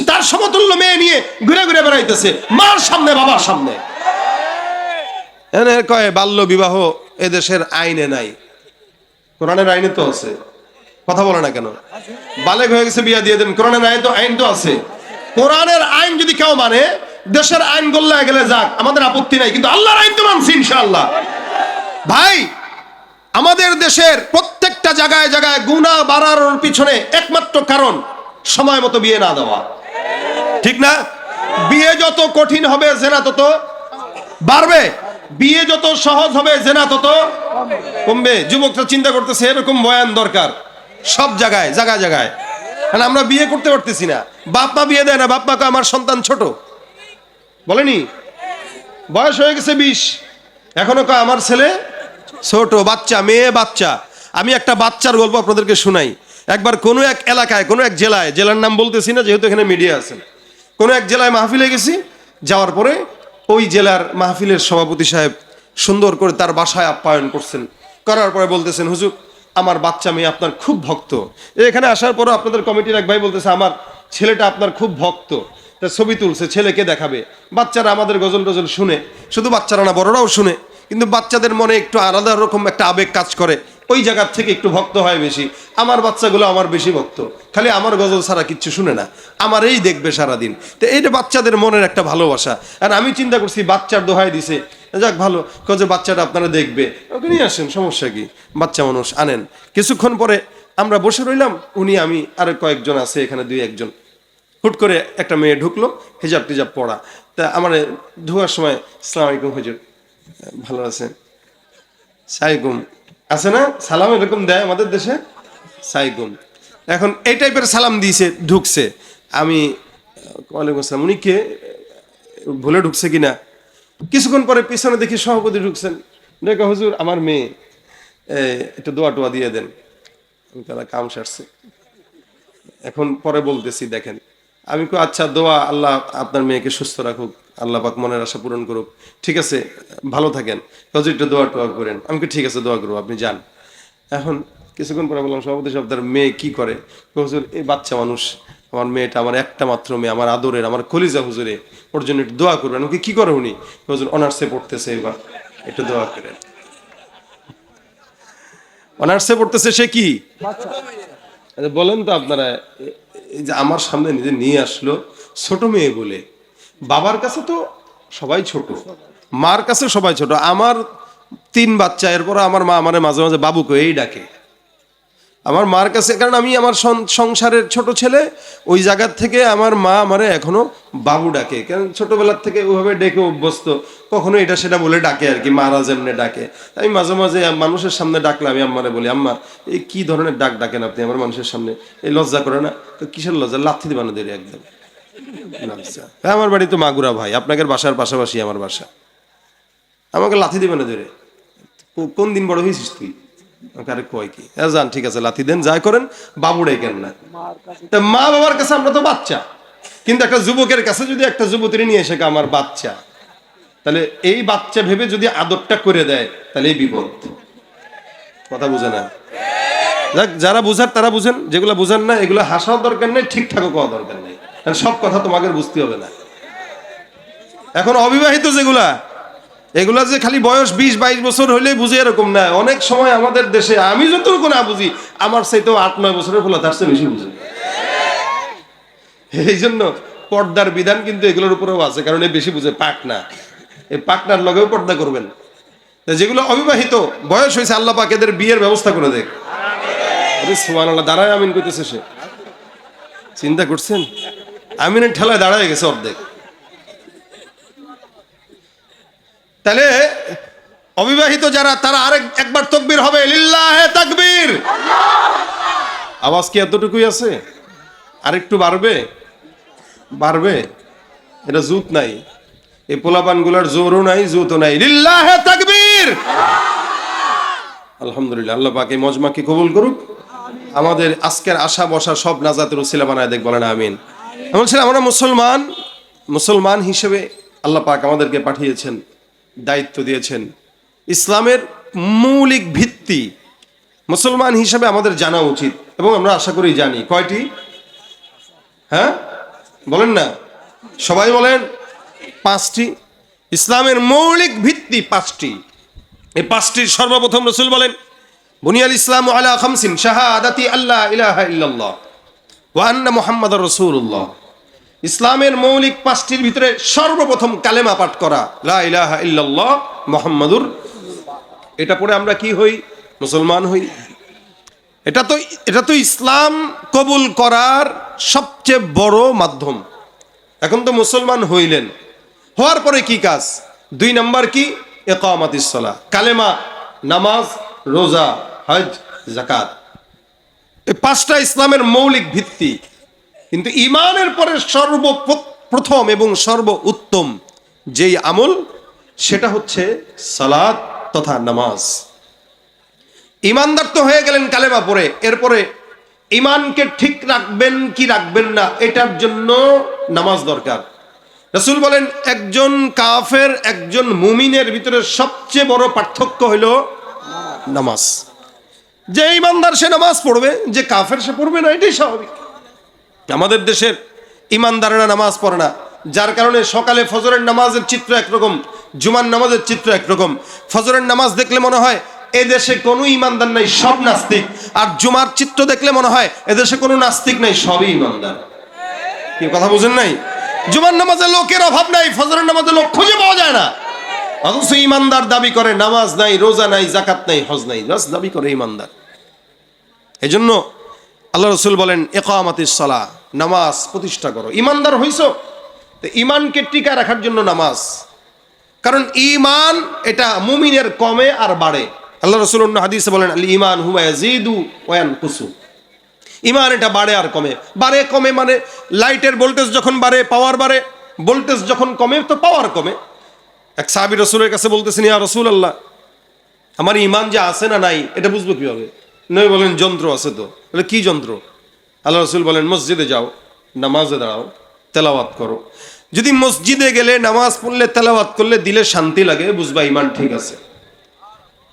তার সমতুল্য মেয়ে নিয়ে ঘুরে ঘুরে বেড়াইতেছে, মার সামনে, বাবার সামনে। এনে কয় বাল্য বিবাহ এদেশের আইনে নাই। কোরআনের আইনে তো আছে। কথা বলে না কেন? বালেগ হয়ে গেছে বিয়া দিয়ে দেন, কোরআনের আইন তো আছে। কোরআনের আইন যদি কেউ মানে, দেশের আইন গোল্লায় গেলে যাক, আমাদের আপত্তি নাই, কিন্তু আল্লাহর আইন তো মানছি ইনশাআল্লাহ। ভাই, আমাদের দেশের প্রত্যেকটা জায়গায় জায়গায় গুনাহ বাড়ানোর পিছনে একমাত্র কারণ সময় মতো বিয়ে না দেওয়া, ঠিক না? বিয়ে যত কঠিন হবে জেনা তত বাড়বে, বিয়ে যত সহজ হবে জেনা তত কমবে। যুবকরা চিন্তা করতেছে এরকম বয়ান দরকার সব জায়গায় জায়গায় জায়গায়, কারণ আমরা বিয়ে করতে পারতেছি না। বাপ মা বিয়ে দেয় না, বাপ মাকে আমার সন্তান ছোট বলেনি, বয়স হয়ে গেছে 20, এখনো কয় আমার ছেলে ছোট, বাচ্চা, মেয়ে বাচ্চা। আমি একটা বাচ্চার গল্প আপনাদেরকে শোনাই। একবার কোনো এক এলাকায়, কোনো এক জেলায়, জেলার নাম বলতেছি না যেহেতু এখানে মিডিয়া আছে, কোনো এক জেলায় মাহফিলে গেছি। যাওয়ার পরে ওই জেলার মাহফিলের সভাপতি সাহেব সুন্দর করে তার বাসায় আপ্যায়ন করছেন। করার পরে বলতেছেন, হুজুর আমার বাচ্চা মেয়ে আপনার খুব ভক্ত। এখানে আসার পরও আপনাদের কমিটির এক ভাই বলতেছে আমার ছেলেটা আপনার খুব ভক্ত, তা ছবি তুলছে, ছেলেকে দেখাবে। বাচ্চারা আমাদের গজল টজল শুনে, শুধু বাচ্চারা না বড়রাও শুনে, কিন্তু বাচ্চাদের মনে একটু আলাদা রকম একটা আবেগ কাজ করে, ওই জায়গার থেকে একটু ভক্ত হয় বেশি। আমার বাচ্চাগুলো আমার বেশি ভক্ত, খালি আমার গজল ছাড়া কিচ্ছু শুনে না, আমার এই দেখবে সারাদিন। তো এইটা বাচ্চাদের মনের একটা ভালোবাসা। আর আমি চিন্তা করছি বাচ্চার দোহাই দিছে, যাক ভালো যে বাচ্চাটা আপনারা দেখবে, ওকে নিয়ে আসেন, সমস্যা কি, বাচ্চা মানুষ আনেন। কিছুক্ষণ পরে আমরা বসে রইলাম, উনি আমি আর কয়েকজন আছে এখানে, 2-1 জন। হুট করে একটা মেয়ে ঢুকলো, হিজাব টিজাব পড়া। তা আমার ঢোকার সময় আসসালামু আলাইকুম হুজুর, ভালো আছেন? সাইকুম আছে না, সালাম এরকম দেয় আমাদের দেশে, সাইকুম। এখন এই টাইপের সালাম দিয়েছে, ঢুকছে। আমি ওয়ালাইকুম আসসালাম, উনি কে, ভুলে ঢুকছে কিনা। কিছুক্ষণ পরে পিছনে দেখি সভাপতি ঢুকছেন, দেখো হুজুর আমার মেয়ে, একটু দোয়া টোয়া দিয়ে দেন। তারা কাম সারছে। এখন পরে বলতেছি দেখেন, আমি কো আচ্ছা দোয়া, আল্লাহ আপনার মেয়েকে সুস্থ রাখুক, আল্লাহ পাক মনের আশা পূরণ করুক, ঠিক আছে ভালো থাকেন, হুজুর একটু দোয়া টোয়া করেন। আমি কি ঠিক আছে দোয়া করবো, আপনি যান। এখন কিছুক্ষণ পরে বললাম সভাপতি সাহেব তার মেয়ে কি করে? হুজুর এই বাচ্চা মানুষ, আমার মেয়েটা আমার একটা মাত্র মেয়ে, আমার আদরের, আমার কলিজা, হুজুরে ওর জন্য একটু দোয়া করবেন। ওকে কি করে উনি? হুজুর অনার্সে পড়তেছে, এবার একটু দোয়া করেন। অনার্সে পড়তেছে, সে কি বলেন তো আপনারা? এই যে আমার সামনে নিজে নিয়ে আসলো ছোট মেয়ে বলে, বাবার কাছে তো সবাই ছোট, মার কাছে সবাই ছোট। আমার 3 বাচ্চা, এরপর আমার মা আমারে মাঝে মাঝে বাবুকে এই ডাকে আমার মার কাছে, কারণ আমি আমার সংসারের ছোট ছেলে। ওই জায়গার থেকে আমার মা আমারে এখনো বাবু ডাকে, কারণ ছোটবেলার থেকে ওইভাবে ডেকে অভ্যস্ত, কখনো এটা সেটা বলে ডাকে আর কি, মারা যেমনে ডাকে। আমি মাঝে মাঝে মানুষের সামনে ডাকলে আমি আম্মারে বলি, আম্মা এই কি ধরনের ডাক ডাকেন আপনি আমার মানুষের সামনে, এই লজ্জা করে না? তো কিসের লজ্জা, লাথি দিবানো দেরি একদম। আমার বাড়ি তো মাগুরা ভাই, আপনাকে বাসার পাশাপাশি আমার বাসা, আমাকে লাথি দিবে না দেরে। কোন দিন বড় হয়েছিস তুই? আরে কয় কি, যান ঠিক আছে লাথি দেন, যাই করেন, বাবু ডেকেন না। তা মা বাবার কাছে আমরা তো বাচ্চা, কিন্তু একটা যুবকের কাছে যদি একটা যুবতী নিয়ে এসে আমার বাচ্চা, তাহলে এই বাচ্চা ভেবে যদি আদরটা করে দেয়, তাহলে এই বিপদ। কথা বুঝে না? যারা বুঝার তারা বুঝেন, যেগুলো বুঝেন না এগুলো হাসাও দরকার নেই, ঠিকঠাকও কোয়া দরকার নেই, কারণ সব কথা তোমাকে বুঝতে হবে না। এখন অবিবাহিত যেগুলা, এগুলা যে খালি বয়স 20-22 বছর হইলেই বুঝে এরকম না। অনেক সময় আমাদের দেশে, আমি যতটুকু না বুঝি, আমার চাইতেও 8-9 বছরের ফলে তার চেয়ে বেশি বুঝে। এই জন্য পর্দার বিধান কিন্তু এগুলোর উপরেও আছে, কারণ এই বেশি বুঝে পাকনা, এই পাকনার লগেও পর্দা করবেন। যেগুলো অবিবাহিত, বয়স হয়েছে, আল্লাহ পাক এদের বিয়ের ব্যবস্থা করে দেখ। সুবহানাল্লাহ, দাঁড়ায় আমিন কইতেছে সে, চিন্তা করছেন? আমিনের ঠেলায় দাঁড়ায় গেছে অর্ধেক। তাহলে অবিবাহিত যারা, তারা একবার তাকবীর হবে, লিল্লাহে তাকবীর। আওয়াজ কি এতটুকুই আছে? আরেকটু বাড়বে, বাড়বে। এটা জুত নাই, এই পোলাপান গুলার জোরও নাই, জুতও নাই। লিল্লাহে তাকবীর। আলহামদুলিল্লাহ, আল্লাহ পাক এই মজমাকে কবুল করুক, আমাদের আজকের আশা বসা সব নাজাতের উসিলা বানায় দেখ, বলেন আমিন। এমন ছিল আমরা মুসলমান হিসেবে আল্লাহ পাক আমাদেরকে পাঠিয়েছেন, দায়িত্ব দিয়েছেন। ইসলামের মৌলিক ভিত্তি মুসলমান হিসেবে আমাদের জানা উচিত, এবং আমরা আশা করি জানি। কয়টি? হ্যাঁ বলেন না, সবাই বলেন। 5টি। ইসলামের মৌলিক ভিত্তি 5টি। এই 5টির সর্বপ্রথম রাসূল বলেন, বুনিয়াল ইসলামু আলা খামসিন, শাহাদাতি আল্লা ইলাহা ইল্লাল্লাহ ওয়া আন্না মুহাম্মাদুর রাসূলুল্লাহ। ইসলামের মৌলিক 5টির ভিতরে সর্বপ্রথম কালেমা পাঠ করা, লা ইলাহা ইল্লাল্লাহ মুহাম্মাদুর। এটা পড়ে আমরা কি হই? মুসলমান হই। এটা তো ইসলাম কবুল করার সবচেয়ে বড় মাধ্যম। এখন তো মুসলমান হইলেন, হওয়ার পরে কি কাজ? 2 নাম্বার কি? ইকামাতিস সালাহ, কালেমা, নামাজ, রোজা, হজ, যাকাত। এই 5টা ইসলামের মৌলিক ভিত্তি। কিন্তু ঈমানের পরে সর্বপ্রথম এবং সর্ব উত্তম যেই আমল, সেটা হচ্ছে সালাত তথা নামাজ। ঈমানদার তো হয়ে গেলেন কালেমা পড়ে, এরপরে ঈমানকে ঠিক রাখবেন কি রাখবেন না, এটার জন্য নামাজ দরকার। রাসূল বলেন, একজন কাফের একজন মুমিনের ভিতরে সবচেয়ে বড় পার্থক্য হইল নামাজ। যে ঈমানদার সে নামাজ পড়বে, যে কাফের সে পড়বে না, এটাই স্বাভাবিক। আমাদের দেশের ঈমানদারেরা নামাজ পড়ে না, যার কারণে সকালে ফজরের নামাজের চিত্র একরকম, জুমার নামাজের চিত্র একরকম। ফজরের নামাজ দেখলে মনে হয় এদেশে কোনো ঈমানদার নাই, সব নাস্তিক। আর জুমার চিত্র দেখলে মনে হয় এদেশে কোনো নাস্তিক নাই, সবই ঈমানদার। কি কথা বুঝেন নাই? জুমার নামাজে লোকের অভাব নাই, ফজরের নামাজে লোক খুঁজে পাওয়া যায় না। অথচ ঈমানদার দাবি করে নামাজ নাই, রোজা নাই, যাকাত নাই, হজ নাই, বাস দাবি করে ঈমানদার। এজন্য আল্লাহ রাসূল বলেন, ইকামাতিস সালাহ, নামাজ প্রতিষ্ঠা করো। ঈমানদার হইছো, তো ঈমানকে টিকায় রাখার জন্য নামাজ। কারণ ঈমান এটা মুমিনের কমে আর বাড়ে। আল্লাহ রাসূল অন্য হাদিসে বলেন, আল ঈমান হুয়া ইয়াজিদু ওয়া ইয়ানকুসু। ঈমান এটা বাড়ে আর কমে। বাড়ে কমে মানে লাইটের ভোল্টেজ যখন বাড়ে পাওয়ার বাড়ে, ভোল্টেজ যখন কমে তো পাওয়ার কমে। এক সাহাবী রাসূলের কাছে বলতেছেন, ইয়া রাসূলুল্লাহ, আমার ঈমান যে আছে না নাই এটা বুঝবো কিভাবে? নবী বলেন, যন্ত্র আছে তো। বলে, কি যন্ত্র? আল্লাহ রাসূল বলেন, মসজিদে যাও, নামাজে দাঁড়াও, তেলাওয়াত করো। যদি মসজিদে গেলে নামাজ পড়লে তেলাওয়াত করলে দিলে শান্তি লাগে, বুঝবা ঈমান ঠিক আছে।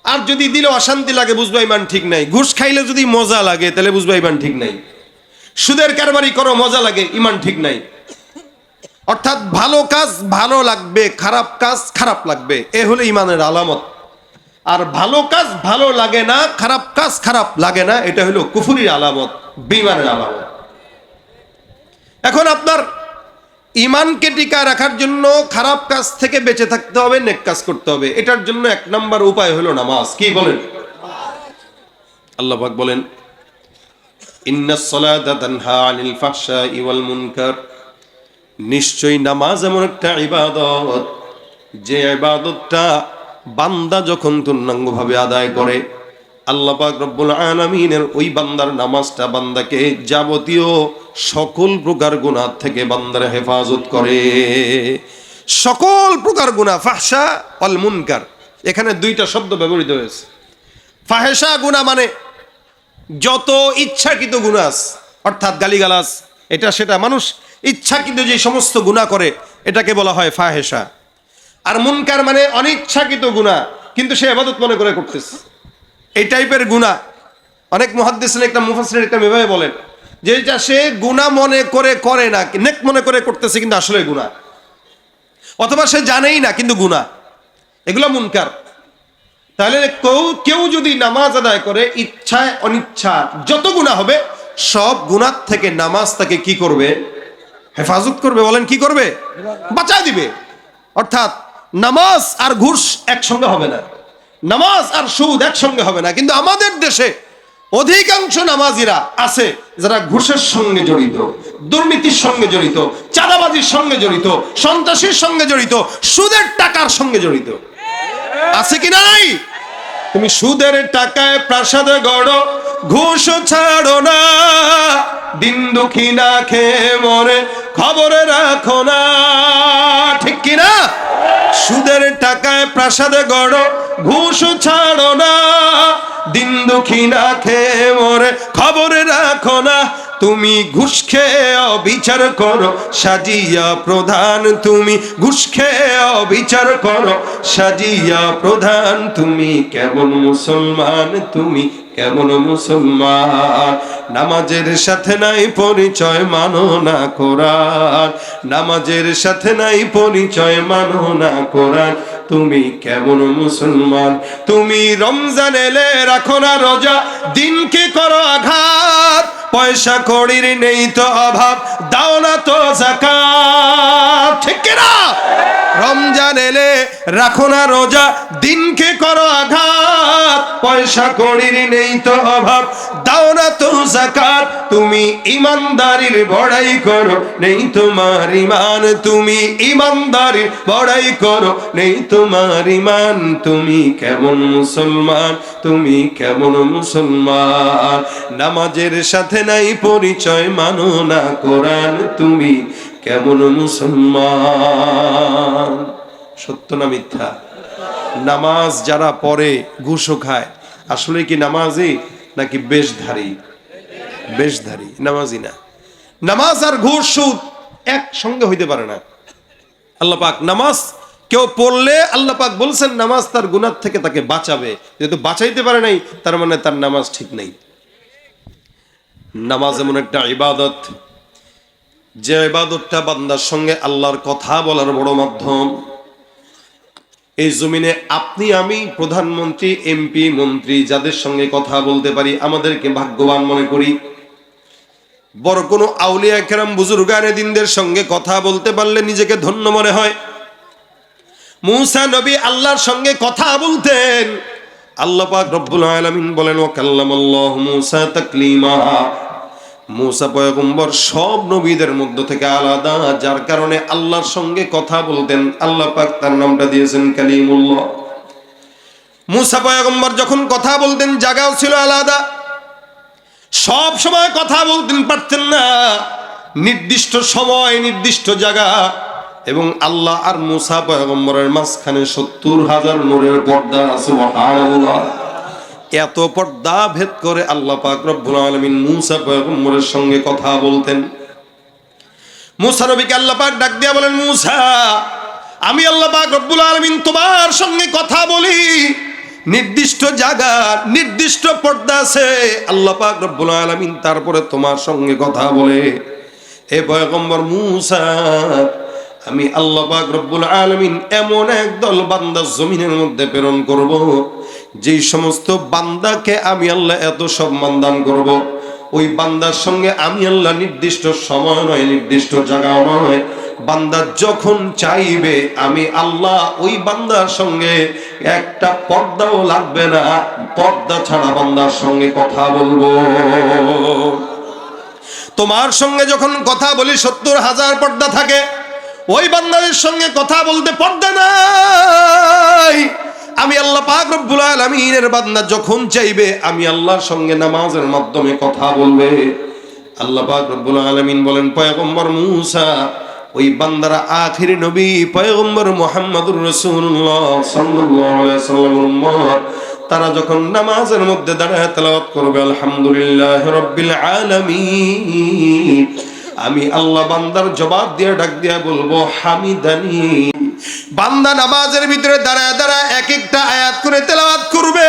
আর যদি দিলে অশান্তি লাগে, বুঝবা ঈমান ঠিক নাই। ঘুষ খাইলে যদি মজা লাগে, তাহলে বুঝবা ঈমান ঠিক নাই। সুদের কারবারি করো, মজা লাগে, ঈমান ঠিক নাই। অর্থাৎ ভালো কাজ ভালো লাগবে, খারাপ কাজ খারাপ লাগবে, এ হলো ঈমানের আলামত। আর ভালো কাজ ভালো লাগে না, খারাপ কাজ খারাপ লাগে না, এটা হলো কুফরির আলামত, বেঈমানের আলামত। এখন আপনার ঈমানকে টিকায় রাখার জন্য খারাপ কাজ থেকে বেঁচে থাকতে হবে, নেক কাজ করতে হবে। এটার জন্য 1 নাম্বার উপায় হলো নামাজ। কি বলেন? আল্লাহ পাক বলেন, ইন্নাস সালাতা তানহা আনিল ফাহশাই ওয়াল মুনকার। নিশ্চয়ই নামাজ এমন একটা ইবাদত, যে ইবাদতটা বান্দা যখন পূর্ণাঙ্গভাবে আদায় করে, আল্লাহ পাক রব্বুল আলামিনের ওই বান্দার নামাজটা বান্দাকে যাবতীয় সকল প্রকার গুনাহ থেকে বান্দার হেফাজত করে। সকল প্রকার গুনাহ, ফাহশা ওয়াল মুনকার, এখানে 2টা শব্দ ব্যবহৃত হয়েছে। ফাহেশা গুনাহ মানে যত ইচ্ছাকৃত গুনাহ, অর্থাৎ গালিগালাজ, এটা সেটা মানুষ ইচ্ছাকৃত যে সমস্ত গুনাহ করে, এটাকে বলা হয় ফাহেশা। আর মুনকার মানে অনিচ্ছাকৃত গুনাহ, কিন্তু সে ইবাদত মনে করে করতেছে, এই টাইপের গুনাহ। অনেক মুহাদ্দিসিন একটা মুফাসসিরিন একটা এভাবে বলেন যে এটা সে গুনাহ মনে করে করে না, নেক মনে করে করতেছে, কিন্তু আসলে গুনাহ। অথবা সে জানেই না কিন্তু গুনাহ, এগুলো মুনকার। তাহলে কেউ যদি নামাজ আদায় করে ইচ্ছায় অনিচ্ছা যত গুনাহ হবে, সব গুনাহ থেকে নামাজ তাকে কি করবে? হেফাজত করবে। বলেন কি করবে? বাঁচায় দিবে। অর্থাৎ নামাজ আর ঘুষ একসঙ্গে হবে না, নামাজ আর সুদ একসঙ্গে হবে না। কিন্তু আমাদের দেশে অধিকাংশ নামাজিরা আছে যারা ঘুষের সঙ্গে জড়িত, দুর্নীতির সঙ্গে জড়িত, চাঁদাবাজির সঙ্গে জড়িত, সন্ত্রাসীর সঙ্গে জড়িত, সুদের টাকার সঙ্গে জড়িত। আছে কি নাই? তুমি সুদের টাকায় প্রাসাদ গড়ো, ঘুষ ছাড়ো না, দিন দুঃখী না খেয়ে মরে খবরে রাখো না। ঠিক কিনা? সুদের টাকায় প্রাসাদ গড়ো, ঘুষ ছাড়ো না, দিন দুঃখী না খেয়ে মরে খবরে রাখো না। তুমি ঘুষ খেয়ে অবিচার করো সাজিয়া প্রধান, তুমি ঘুষ খেয়ে অবিচার করো সাজিয়া প্রধান। তুমি কেমন মুসলমান, তুমি কেমন মুসলমান? নামাজের সাথে নাই পরিচয়, মানো না কোরআন। নামাজের সাথে নাই পরিচয়, মানো না কোরআন। তুমি কেমন মুসলমান? তুমি রমজান এলে রাখো না রোজা, দিনকে করো আঘাত। পয়সা কড়ির নেই তো অভাব, দাও না তো যাকাত। ঠিক কিনা? রমজান এলে রাখো না রোজা, দিনকে করো আঘাত। পয়সা কড়ির নেই তো অভাব, দাও না তো যাকাত, তুমি ইমানদারির বড়াই করো নেই তোমার ইমান, তুমি ইমানদারির বড়াই করো নেই তোমার ইমান, তুমি কেমন মুসলমান, তুমি কেমন মুসলমান, নামাজের সাথে নাই পরিচয়, মানো না কোরআন, তুমি কেমন মুসলমান। সত্য না মিথ্যা? নামাজ যারা পড়ে ঘুষও খায়, আসলে কি নামাজি নাকি বেশধারী? বেশধারী, নামাজি না। নামাজ আর ঘুষ সুদ একসঙ্গে হইতে পারে না। আল্লাহ পাক নামাজ কেউ পড়লে আল্লাহ পাক বলছেন নামাজ তার গুনাহ থেকে তাকে বাঁচাবে, যেহেতু বাঁচাইতে পারে নাই তার মানে তার নামাজ ঠিক নেই। নামাজ এমন একটা ইবাদত, যে ইবাদতটা বান্দার সঙ্গে আল্লাহর কথা বলার বড় মাধ্যম। এই জমিনে আপনি আমি, প্রধানমন্ত্রী, এমপি, মন্ত্রী যাদের সঙ্গে কথা বলতে পারি আমাদেরকে ভাগ্যবান মনে করি। বড় কোনো আউলিয়া কেরাম বুজুর্গানে দিনদের সঙ্গে কথা বলতে পারলে নিজেকে ধন্য মনে হয়। মূসা নবী আল্লাহর সঙ্গে কথা বলতেন, আল্লাহ পাক রব্বুল আলামিন বলেন ওয়া কাল্লামাল্লাহু মূসা তাকলিমা। মূসা পয়গম্বর সব নবীদের মধ্য থেকে আলাদা, যার কারণে আল্লাহর সঙ্গে কথা বলতেন, আল্লাহ পাক তার নামটা দিয়েছেন কালিমুল্লাহ। মূসা পয়গম্বর যখন কথা বলতেন জায়গাও ছিল আলাদা, সব সময় কথা বলতেন পারতেন না, নির্দিষ্ট সময় নির্দিষ্ট জায়গা, এবং আল্লাহ আর মূসা পয়গম্বরের মাঝখানে 70,000 নূরের পর্দা, সুবহানাল্লাহ। এত পর্দা ভেদ করে আল্লাহ পাক রব্বুল আলামিন মূসা পয়গম্বরের সঙ্গে কথা বলতেন। মূসা নবীকে আল্লাহ পাক ডাক দিয়া বলেন, মূসা আমি আল্লাহ পাক রব্বুল আলামিন তোমার সঙ্গে কথা বলি, নির্দিষ্ট জায়গা নির্দিষ্ট পর্দা আছে, আল্লাহ পাক রব্বুল আলামিন তারপরে তোমার সঙ্গে কথা বলে। হে পয়গম্বর মূসা, আমি আল্লাহ পাক রব্বুল আলামিন এমন একদল বান্দা জমিনের মধ্যে প্রেরণ করব, যেই সমস্ত বান্দাকে আমি আল্লাহ এত সম্মান দান করব, ওই বান্দার সঙ্গে আমি আল্লাহ নির্দিষ্ট সময় নয় নির্দিষ্ট জায়গা নয়, বান্দা যখন চাইবে আমি আল্লাহ ওই বান্দার সঙ্গে একটা পর্দাও লাগবে না, পর্দা ছাড়া বান্দার সঙ্গে কথা বলবো। তোমার সঙ্গে যখন কথা বলি 70,000 পর্দা থাকে, ওই বান্দাদের সঙ্গে কথা বলতে পর্দা নাই। আমি আল্লাহ পাক রব্বুল আলামিনের বান্দা যখন চাইবে আমি আল্লাহর সঙ্গে নামাজের মাধ্যমে কথা বলবে। আল্লাহ পাক রব্বুল আলামিন বলেন পয়গম্বর মূসা, ওই বান্দারা আখিরি নবী পয়গম্বর মুহাম্মদুর রাসূলুল্লাহ সাল্লাল্লাহু আলাইহি ওয়াসাল্লামের উম্মত, তারা যখন নামাজের মধ্যে দাঁড়ায় তেলাওয়াত করবে আলহামদুলিল্লাহি রাব্বিল আলামিন, আমি আল্লাহ বান্দার জবাব দিয়ে ডাক দিয়া বলবো হামিদানি। বান্দা নামাজের ভিতরে দাঁড়ায় দাঁড়ায় এক একটা আয়াত করে তেলাওয়াত করবে,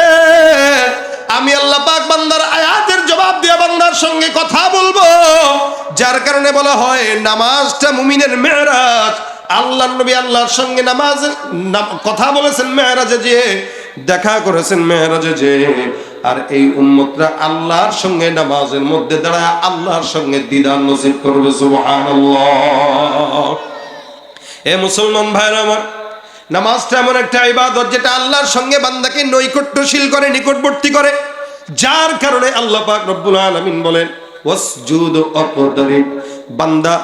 আমি আল্লাহ পাক বান্দার আয়াতের জবাব দিয়ে বান্দার সঙ্গে কথা বলবো। যার কারণে বলা হয় নামাজটা মুমিনের মেরাজ। আল্লাহর নবী আল্লাহর সঙ্গে নামাজে কথা বলেছেন মেরাজে, যে দেখা করেছেন মেরাজে যে, আর এই উম্মতরা আল্লাহর সঙ্গে নামাজের মধ্যে দাঁড়ায় আল্লাহর সঙ্গে দিদার নসিব করবে, সুবহানাল্লাহ। এ মুসলমান ভাইরা আমার, নামাজটা এমন একটা ইবাদত যেটা আল্লাহর সঙ্গে বান্দাকে নৈকট্যশীল করে, নিকটবর্তী করে, যার কারণে আল্লাহ পাক রব্বুল আলামিন বলেন ওয়াসজুদ ওয়াকতারিব, বান্দা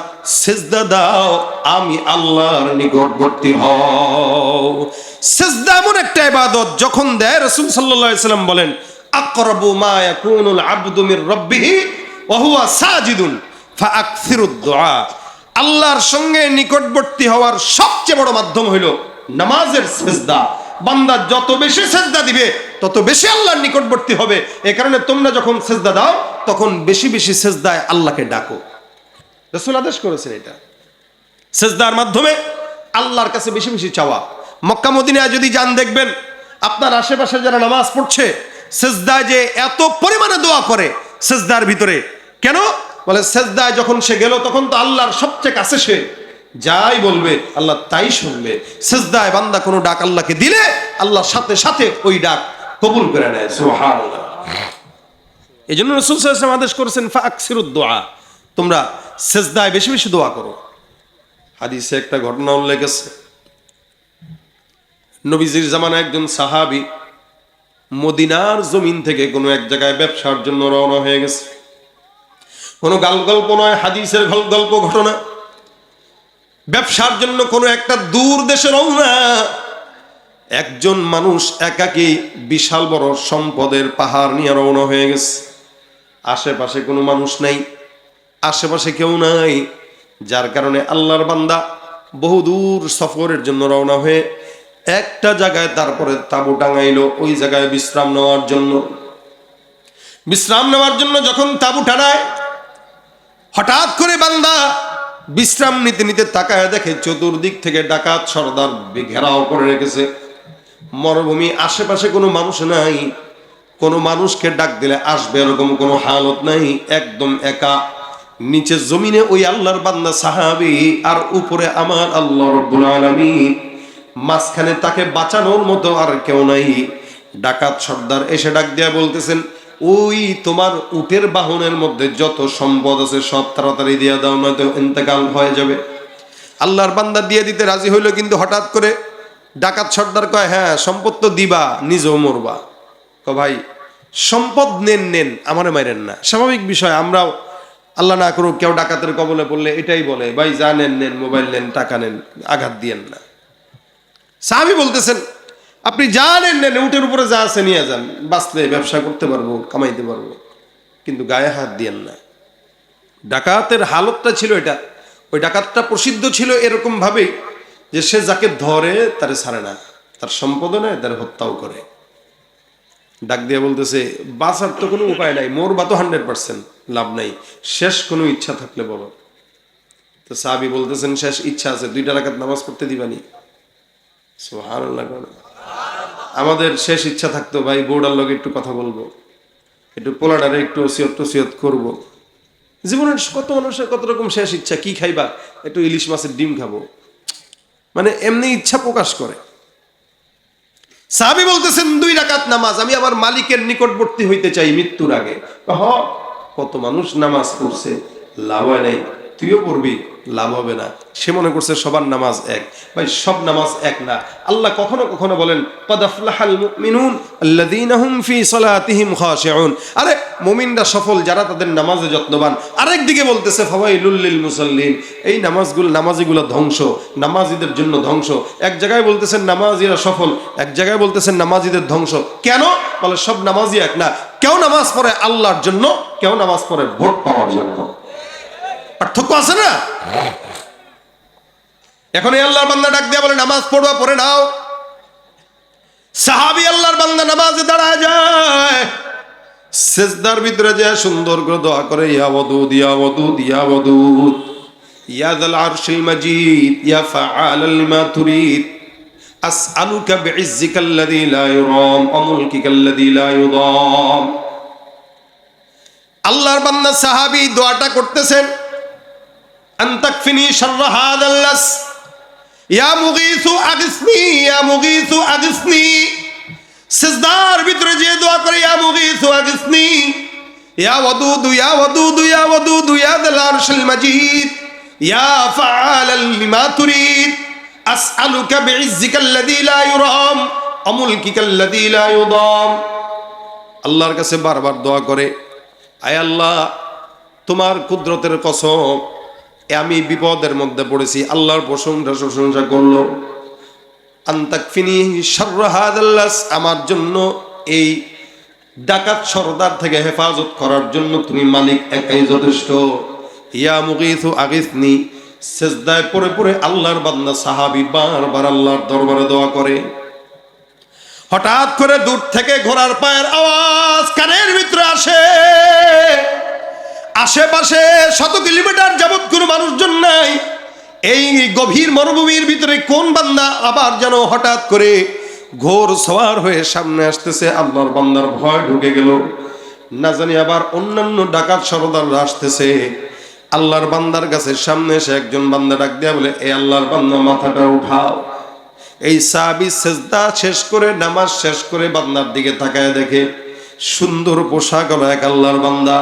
সিজদা দাও, আমি আল্লাহর নিকটবর্তী হও। সিজদা এমন একটা ইবাদত যখন দেয়, রাসূল সাল্লাল্লাহু আলাইহি ওয়াসাল্লাম বলেন আকরাবু মা ইয়াকুনুল আবদু মির রাব্বিহি ওয়া হুয়া সাজিদুন ফাআকসিরুদ দুআ। আল্লাহর সঙ্গে নিকটবর্তী হওয়ার সবচেয়ে বড় মাধ্যম হইল নামাজের সিজদা। বান্দা যত বেশি সিজদা দিবে তত বেশি আল্লাহর নিকটবর্তী হবে। এই কারণে তোমরা যখন সিজদা দাও তখন বেশি বেশি সিজদায় আল্লাহকে ডাকো। রাসূল আদেশ করেছেন এটা, সিজদার মাধ্যমে আল্লাহর কাছে বেশি বেশি চাওয়া। মক্কা মদিনায় যদি যান দেখবেন আপনার আশেপাশে যারা নামাজ পড়ছে সিজদায় যে এত পরিমাণে দোয়া করে সিজদার ভিতরে। কেন বলে, সিজদায় যখন সে গেল তখন তো আল্লাহর সবচেয়ে কাছে, সে যাই বলবে আল্লাহ তাই শুনবে। সিজদায় বান্দা কোনো ডাক আল্লাহকে দিলে আল্লাহ সাথে সাথে ওই ডাক কবুল করে নেয়, সুবহানাল্লাহ। এই জন্য রাসূল সাল্লাল্লাহু আলাইহি ওয়াসাল্লাম আদেশ করেছেন ফাআকসিরুদ দুআ, তোমরা সিজদায় বেশি বেশি দোয়া করো। হাদিসে একটা ঘটনা উল্লেখ আছে, নবীজির জামানায় একজন সাহাবী মদিনার জমিন থেকে কোনো এক জায়গায় ব্যবসার জন্য রওনা হয়ে গেছে। কোনো গল্প নয়, হাদিসের গল্প ঘটনা। ব্যবসার জন্য কোনো একটা দূর দেশে রওনা। একজন মানুষ একাকী বিশাল বড় সম্পদের পাহাড় নিয়ে রওনা হয়ে গেছে। আশেপাশে কোনো মানুষ নাই, আশেপাশে কেউ নাই, যার কারণে আল্লাহর বান্দা বহুদূর সফরের জন্য রওনা হয়ে একটা জায়গায় তারপরে তাঁবু টাঙাইলো, ওই জায়গায় বিশ্রাম নেওয়ার জন্য। বিশ্রাম নেওয়ার জন্য যখন তাঁবু টানায়, হঠাৎ করে বান্দা বিশ্রাম নিতে নিতে তাকায় দেখে চতুর্দিক থেকে ডাকাত সর্দার ঘেরাও করে রেখেছে। মরুভূমি, আশেপাশে কোনো মানুষ নাই, কোনো মানুষকে ডাক দিলে আসবে এরকম কোনো হালত নাই, একদম একা। নিচে জমিনে ওই আল্লাহর বান্দা সাহাবী, আর উপরে আমার আল্লাহ রাব্বুল আলামিন। মাঝখানে তাকে বাঁচানোর মতো আর কেউ নাই। ডাকাত সর্দার এসে ডাক দিয়া বলতেছেন, ওই তোমার উটের বাহনের মধ্যে যত সম্পদ আছে সব তাড়াতাড়ি দিয়া দাও, নয়তো ইন্তেকাল হয়ে যাবে। আল্লাহর বান্দা দিয়ে দিতে রাজি হইল, কিন্তু হঠাৎ করে ডাকাত সর্দার কয়, হ্যাঁ সম্পদ তো দিবা, নিজেও মরবা। ভাই সম্পদ নেন, আমারে মাইরেন না, স্বাভাবিক বিষয়। আমরাও আল্লাহ না করুক কেউ ডাকাতের কবলে পড়লে এটাই বলে, ভাই যা নেন, মোবাইল নেন, টাকা নেন, আঘাত দিয়েন না। সাহাবী বলতেছেন, আপনি যা নেন, উটের উপরে যা আছে নিয়ে যান, বাঁচলে ব্যবসা করতে পারবো, কামাইতে পারবো, কিন্তু গায়ে হাত দিয়েন না। ডাকাতের হালতটা ছিল এটা। ওই ডাকাতটা প্রসিদ্ধ ছিল এরকম ভাবে যে সে যাকে ধরে তারে ছাড়ে না, তার সম্পদ নেয়, তার হত্যাও করে। ডাক দিয়ে বলতেছে, বাঁচার তো কোনো উপায় নাই, মরবা তো 100%, লাভ নাই, শেষ কোনো ইচ্ছা থাকলে বলো। তো সাহাবী বলতেছেন, শেষ ইচ্ছা আছে, 2 রাকাত নামাজ পড়তে দিবানি? সুবহানাল্লাহ। আমাদের শেষ ইচ্ছা থাকতো, ভাই বউডার লগে একটু কথা বলবো, একটু পোলাডারে একটু ওসিয়ত করবো। জীবনের কত মানুষের কত রকম শেষ ইচ্ছা, কি খাইবা, একটু ইলিশ মাছের ডিম খাবো, মানে এমনি ইচ্ছা প্রকাশ করে। সাহাবী বলতেছেন, 2 রাকাত নামাজ, আমি আমার মালিকের নিকটবর্তী হইতে চাই মৃত্যুর আগে। কত মানুষ নামাজ পড়ছে, লাভ হয় নাই, তুইও পড়বি, লাভ হবে না। সে মনে করছে সবার নামাজ এক। ভাই সব নামাজ এক না। আল্লাহ কখনো কখনো বলেন, ক্বাদ আফলাহাল মুমিনুন আল্লাযীনা হুম ফী সালাতিহিম খাশিউন। আরে মুমিনরা সফল যারা তাদের নামাজে যত্নবান। আরেকদিকে বলতেছে, ফাওয়াইলুল লিল মুসাল্লিন, এই নামাজিগুলো ধ্বংস, নামাজীদের জন্য ধ্বংস। এক জায়গায় বলতেছেন নামাজীরা সফল, এক জায়গায় বলতেছেন নামাজীদের ধ্বংস। কেন? বলে সব নামাজি এক না, কেউ নামাজ পড়ে আল্লাহর জন্য, কেউ নামাজ পড়ে ভোট পাওয়ার জন্য। পার্থক্য আছে না? এখন এই আল্লাহর বান্দা ডাক দিয়া বলে, নামাজ পড়বা, পড়ে নাও। সাহাবী আল্লাহর বান্দা নামাজে দাঁড়ায় যায়, সিজদার ভিতরে যায় সুন্দর করে দোয়া করে, ইয়া ওয়াদুদ ইয়া ওয়াদুদ ইয়া ওয়াদুদ ইয়া যাল আরশিল মাজিদ ইয়া ফাআলাল লিমা তুরিদ আসআলুকা বিইজ্জিকাল্লাযী লা ইউরাম ওয়া মুলকিকাল্লাযী লা ইউদাম। আল্লাহর বান্দা সাহাবী দোয়াটা করতেছেন, আনতাকফিনি শাররা হাযাল লাস ইয়া মুগীসু আগিসনি ইয়া মুগীসু আগিসনি। সিজদার ভিতরে যে দোয়া করে, ইয়া মুগীসু আগিসনি ইয়া ওয়াদুদ ইয়া ওয়াদুদ ইয়া ওয়াদুদ ইয়া যাল আরশিল মাজিদ ইয়া ফাআলাল লিমা তুরিদ আসআলুকা বিইজ্জিকাল্লাযী লা ইউরাম ওয়া মুলকিকাল্লাযী লা ইউদাম। আল্লাহর কাছে বারবার দোয়া করে, আয় আল্লাহ তোমার কুদরতের কসম, আমি বিপদের মধ্যে পড়েছি। আল্লাহর প্রশংসা করলো, আনতাকফিনি শাররা হাযাল লাস, আমার জন্য এই ডাকাত সর্দার থেকে হেফাজত করার জন্য তুমি মালিক একাই যথেষ্ট। ইয়া মুগীসু আগিসনি। সিজদায় পড়ে পড়ে আল্লাহর বান্দা সাহাবী বারবার আল্লাহর দরবারে দোয়া করে। হঠাৎ করে দূর থেকে ঘোড়ার পায়ের আওয়াজ কানের ভিতরে আসে। আশেপাশে 100 কিলোমিটার যাবত কোনো মানুষজন নাই। এই গভীর মরুভূমির ভিতরে কোন বান্দা আবার যেন হঠাৎ করে ঘোর সওয়ার হয়ে সামনে আসতেছে। আল্লাহর বান্দার ভয় ঢুকে গেল, না জানি আবার অন্যান্য ডাকাত সর্দাররা আসতেছে। আল্লাহর বান্দার কাছে সামনে এসে একজন বান্দা ডাক দিয়া বলে, এ আল্লাহর বান্দা মাথাটা উঠাও। এই সাহাবী সিজদা শেষ করে, নামাজ শেষ করে বান্দার দিকে তাকায় দেখে সুন্দর পোশাক হলো এক আল্লাহর বান্দা,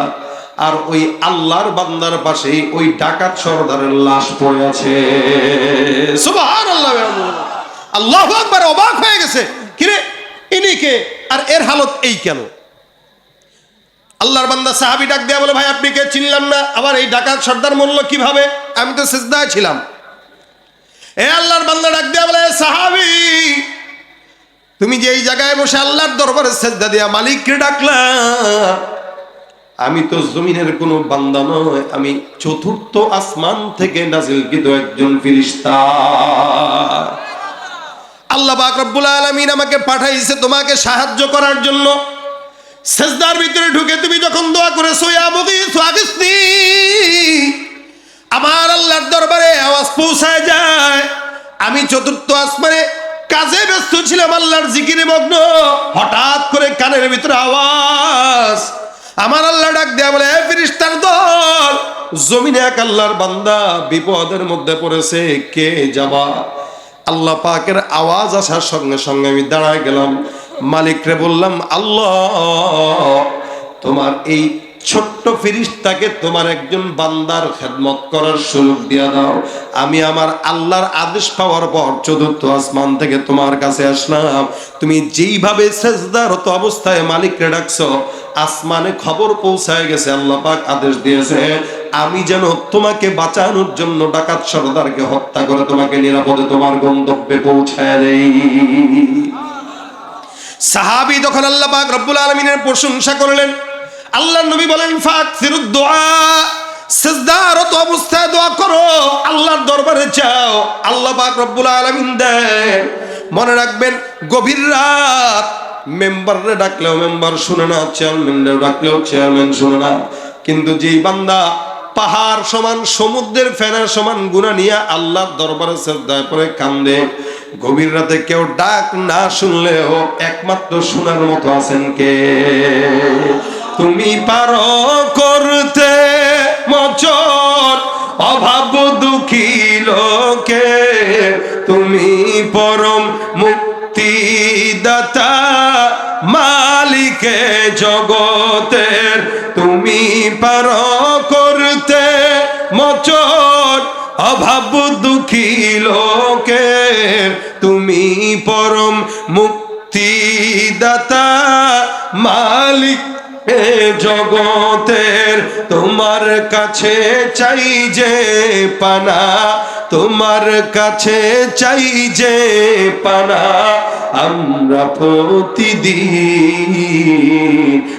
আর ওই আল্লাহর বান্দার পাশে ওই ডাকাত সর্দারের লাশ পড়ে আছে। সুবহানাল্লাহ, আল্লাহু আকবার। অবাক হয়ে গেছে, কিরে ইনি কে? আর এর হালত এই কেন? আল্লাহর বান্দা সাহাবী ডাক দেয়া বলে, ভাই আপনি কে? চিনলাম না। আবার এই ডাকাত সর্দার মূল্য কিভাবে? আমি তো সিজদায় ছিলাম। এ আল্লাহর বান্দা ডাক দেয়া বলে, সাহাবী তুমি যে এই জায়গায় বসে আল্লাহর দরবারে সিজদা দিয়া মালিককে ডাকলা, আমি তো জমিনের কোনো বান্দা নয়, আমি চতুর্থ আসমান থেকে নাজিলকৃত একজন ফেরেশতা। আল্লাহ পাক রব্বুল আলামিন আমাকে পাঠাইছে তোমাকে সাহায্য করার জন্য। সিজদার ভিতরে ঢুকে তুমি যখন দোয়া করেছো, ইয়া মুগীথ আগিসনি, আমার আল্লাহর দরবারে আওয়াজ পৌঁছায় যায়। আমি চতুর্থ আসমানে কাজে ব্যস্ত ছিলাম, আল্লাহর জিকিরে মগ্ন। হঠাৎ করে কানের ভিতরে আওয়াজ, আমার আল্লাহ ডাক দেয়া বলে, এ ফেরেশতার দল, জমিনে এক আল্লাহর বান্দা বিপদের মধ্যে পড়েছে, কে যাবা? আল্লাহ পাকের আওয়াজ আসার সঙ্গে সঙ্গে আমি দাঁড়ায় গেলাম, মালিকরে বললাম, আল্লাহ তোমার এই ছোট্ট ফেরেশতাকে তোমার একজন বান্দার খেদমত করার সুযোগ দিয়া দাও। আমি আমার আল্লাহর আদেশ পাওয়ার পর চতুর্থ আসমান থেকে তোমার কাছে আসলাম। তুমি যেইভাবে সিজদারত অবস্থায় মালিককে ডাকছো, আসমানে খবর পৌঁছায় গেছে, আল্লাহ পাক আদেশ দিয়েছে আমি যেন তোমাকে বাঁচানোর জন্য ডাকাত সর্দারকে হত্যা করে তোমাকে নিরাপদে তোমার গন্তব্যে পৌঁছায় দেই। সাহাবী তখন আল্লাহ পাক রব্বুল আলামিনের প্রশংসা করলেন। আল্লাহর নবী বলেন, ফাকসিরুদ দুআ, সিজদারত অবস্থায় দোয়া করো, আল্লাহর দরবারে যাও, আল্লাহ পাক রব্বুল আলামিন দেন। মনে রাখবেন, গভীর রাত মেম্বারে ডাকলেও মেম্বার শুনে না, চেয়ারম্যানরে ডাকলেও চেয়ারম্যান শুনে না, কিন্তু যেই বান্দা পাহাড় সমান সমুদ্রের ফেনার সমান গুনাহ নিয়ে আল্লাহর দরবারে সিজদায় পড়ে কান্দে, গভীর রাতে কেউ ডাক না শুনলেও একমাত্র শোনার মতো আছেন কে? তুমি পারো করতে মোচন অভাব দুঃখী লোকে, তুমি পরম মুক্তিদাতা মালিকে জগতের, তুমি পারো করতে মোচন অভাব দুঃখী লোকের, তুমি পরম মুক্তিদাতা মালিক জগতের, তোমার কাছে চাই যে পানা, তোমার কাছে চাই যে পানা, আমরা প্রতিদিন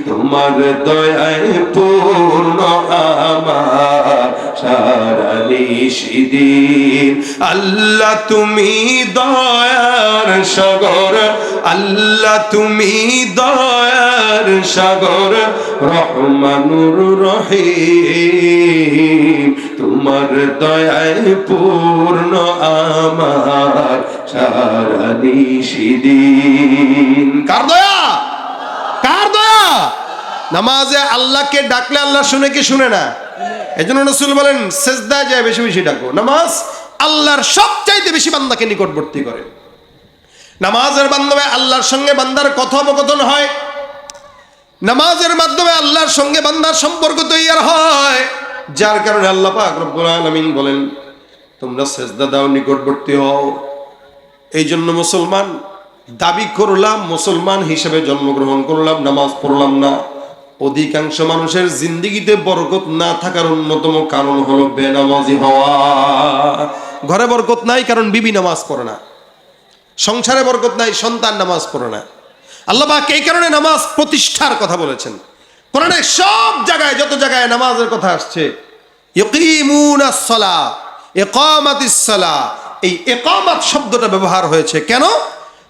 তোমার দয়ায় পূর্ণ আমার সারা নিশিদিন। আল্লাহ তুমি দয়ার সাগর, আল্লাহ তুমি দয়ার সাগর, রহমানুর রহিম, তোমার দয়ায় পূর্ণ আমার সারা নিশিদিন। কার দয়া? কার দয়া? নামাজে আল্লাহকে ডাকলে আল্লাহ শুনে কি শুনে না? এজন্য রাসূল বলেন, সিজদায় যায় বেশি বেশি ডাকো। নামাজ আল্লাহর সবচাইতে বেশি বান্দাকে নিকটবর্তী করে। নামাজের মাধ্যমে আল্লাহর সঙ্গে বান্দার কথোপকথন হয়, নামাজের মাধ্যমে আল্লাহর সঙ্গে বান্দার সম্পর্ক তৈরি হয়, যার কারণে আল্লাহ পাক রব্বুল আলামিন বলেন, তোমরা সিজদা দাও, নিকটবর্তী হও। এই জন্য মুসলমান দাবি করলাম, মুসলমান হিসেবে জন্মগ্রহণ করলাম, নামাজ পড়লাম না, অধিকাংশ মানুষের জিন্দেগিতে বরকত না থাকার অন্যতম কারণ হলো বেনামাজি হওয়া। ঘরে বরকত নাই কারণ বিবি নামাজ পড়ে না, সংসারে বরকত নাই সন্তান নামাজ পড়ে না। আল্লাহ পাক এই কারণে নামাজ প্রতিষ্ঠার কথা বলেছেন। কোরআনে সব জায়গায়, যত জায়গায় নামাজের কথা আসছে, ইকিমুনাস সালাহ, ইকামাতিস সালাহ, এই ইকামাত শব্দটা ব্যবহার হয়েছে কেন?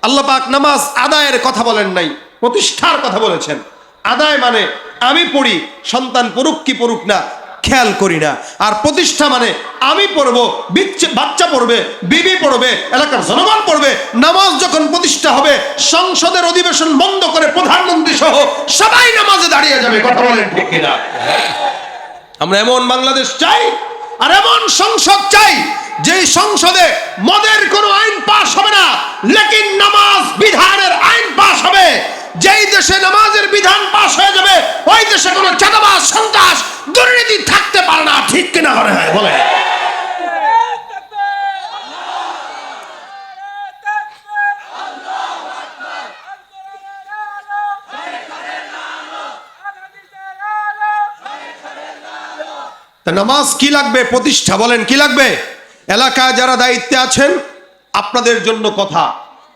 আল্লাহ পাক নামাজ আদায়ের কথা বলেন নাই, প্রতিষ্ঠার কথা বলেছেন। আদায় মানে আমি পড়ি, সন্তান পড়ুক কি পড়ুক না খেয়াল করি না, আর প্রতিষ্ঠা মানে আমি পড়বো, বাচ্চা পড়বে, বিবি পড়বে, এলাকার জনগণ পড়বে। নামাজ যখন প্রতিষ্ঠা হবে, সংসদের অধিবেশন বন্ধ করে প্রধানমন্ত্রী সহ সবাই নামাজে দাঁড়িয়ে যাবে। কথা বলেন ঠিক কিনা? আমরা এমন বাংলাদেশ চাই আর এমন সংসদ চাই, যেই সংসদে মদের কোনো আইন পাস হবে না, লেকিন নামাজ বিধানের আইন পাস হবে। যেই দেশে নামাজের বিধান পাস হয়ে যাবে, ওই দেশে কোনো চাঁদাবাজ, সন্ত্রাস, দুর্নীতি থাকতে পারে না। ঠিক কিনা করে হয় বলে? তা নামাজ কি লাগবে? প্রতিষ্ঠা। বলেন কি লাগবে? এলাকায় যারা দায়িত্বে আছেন আপনাদের জন্য কথা,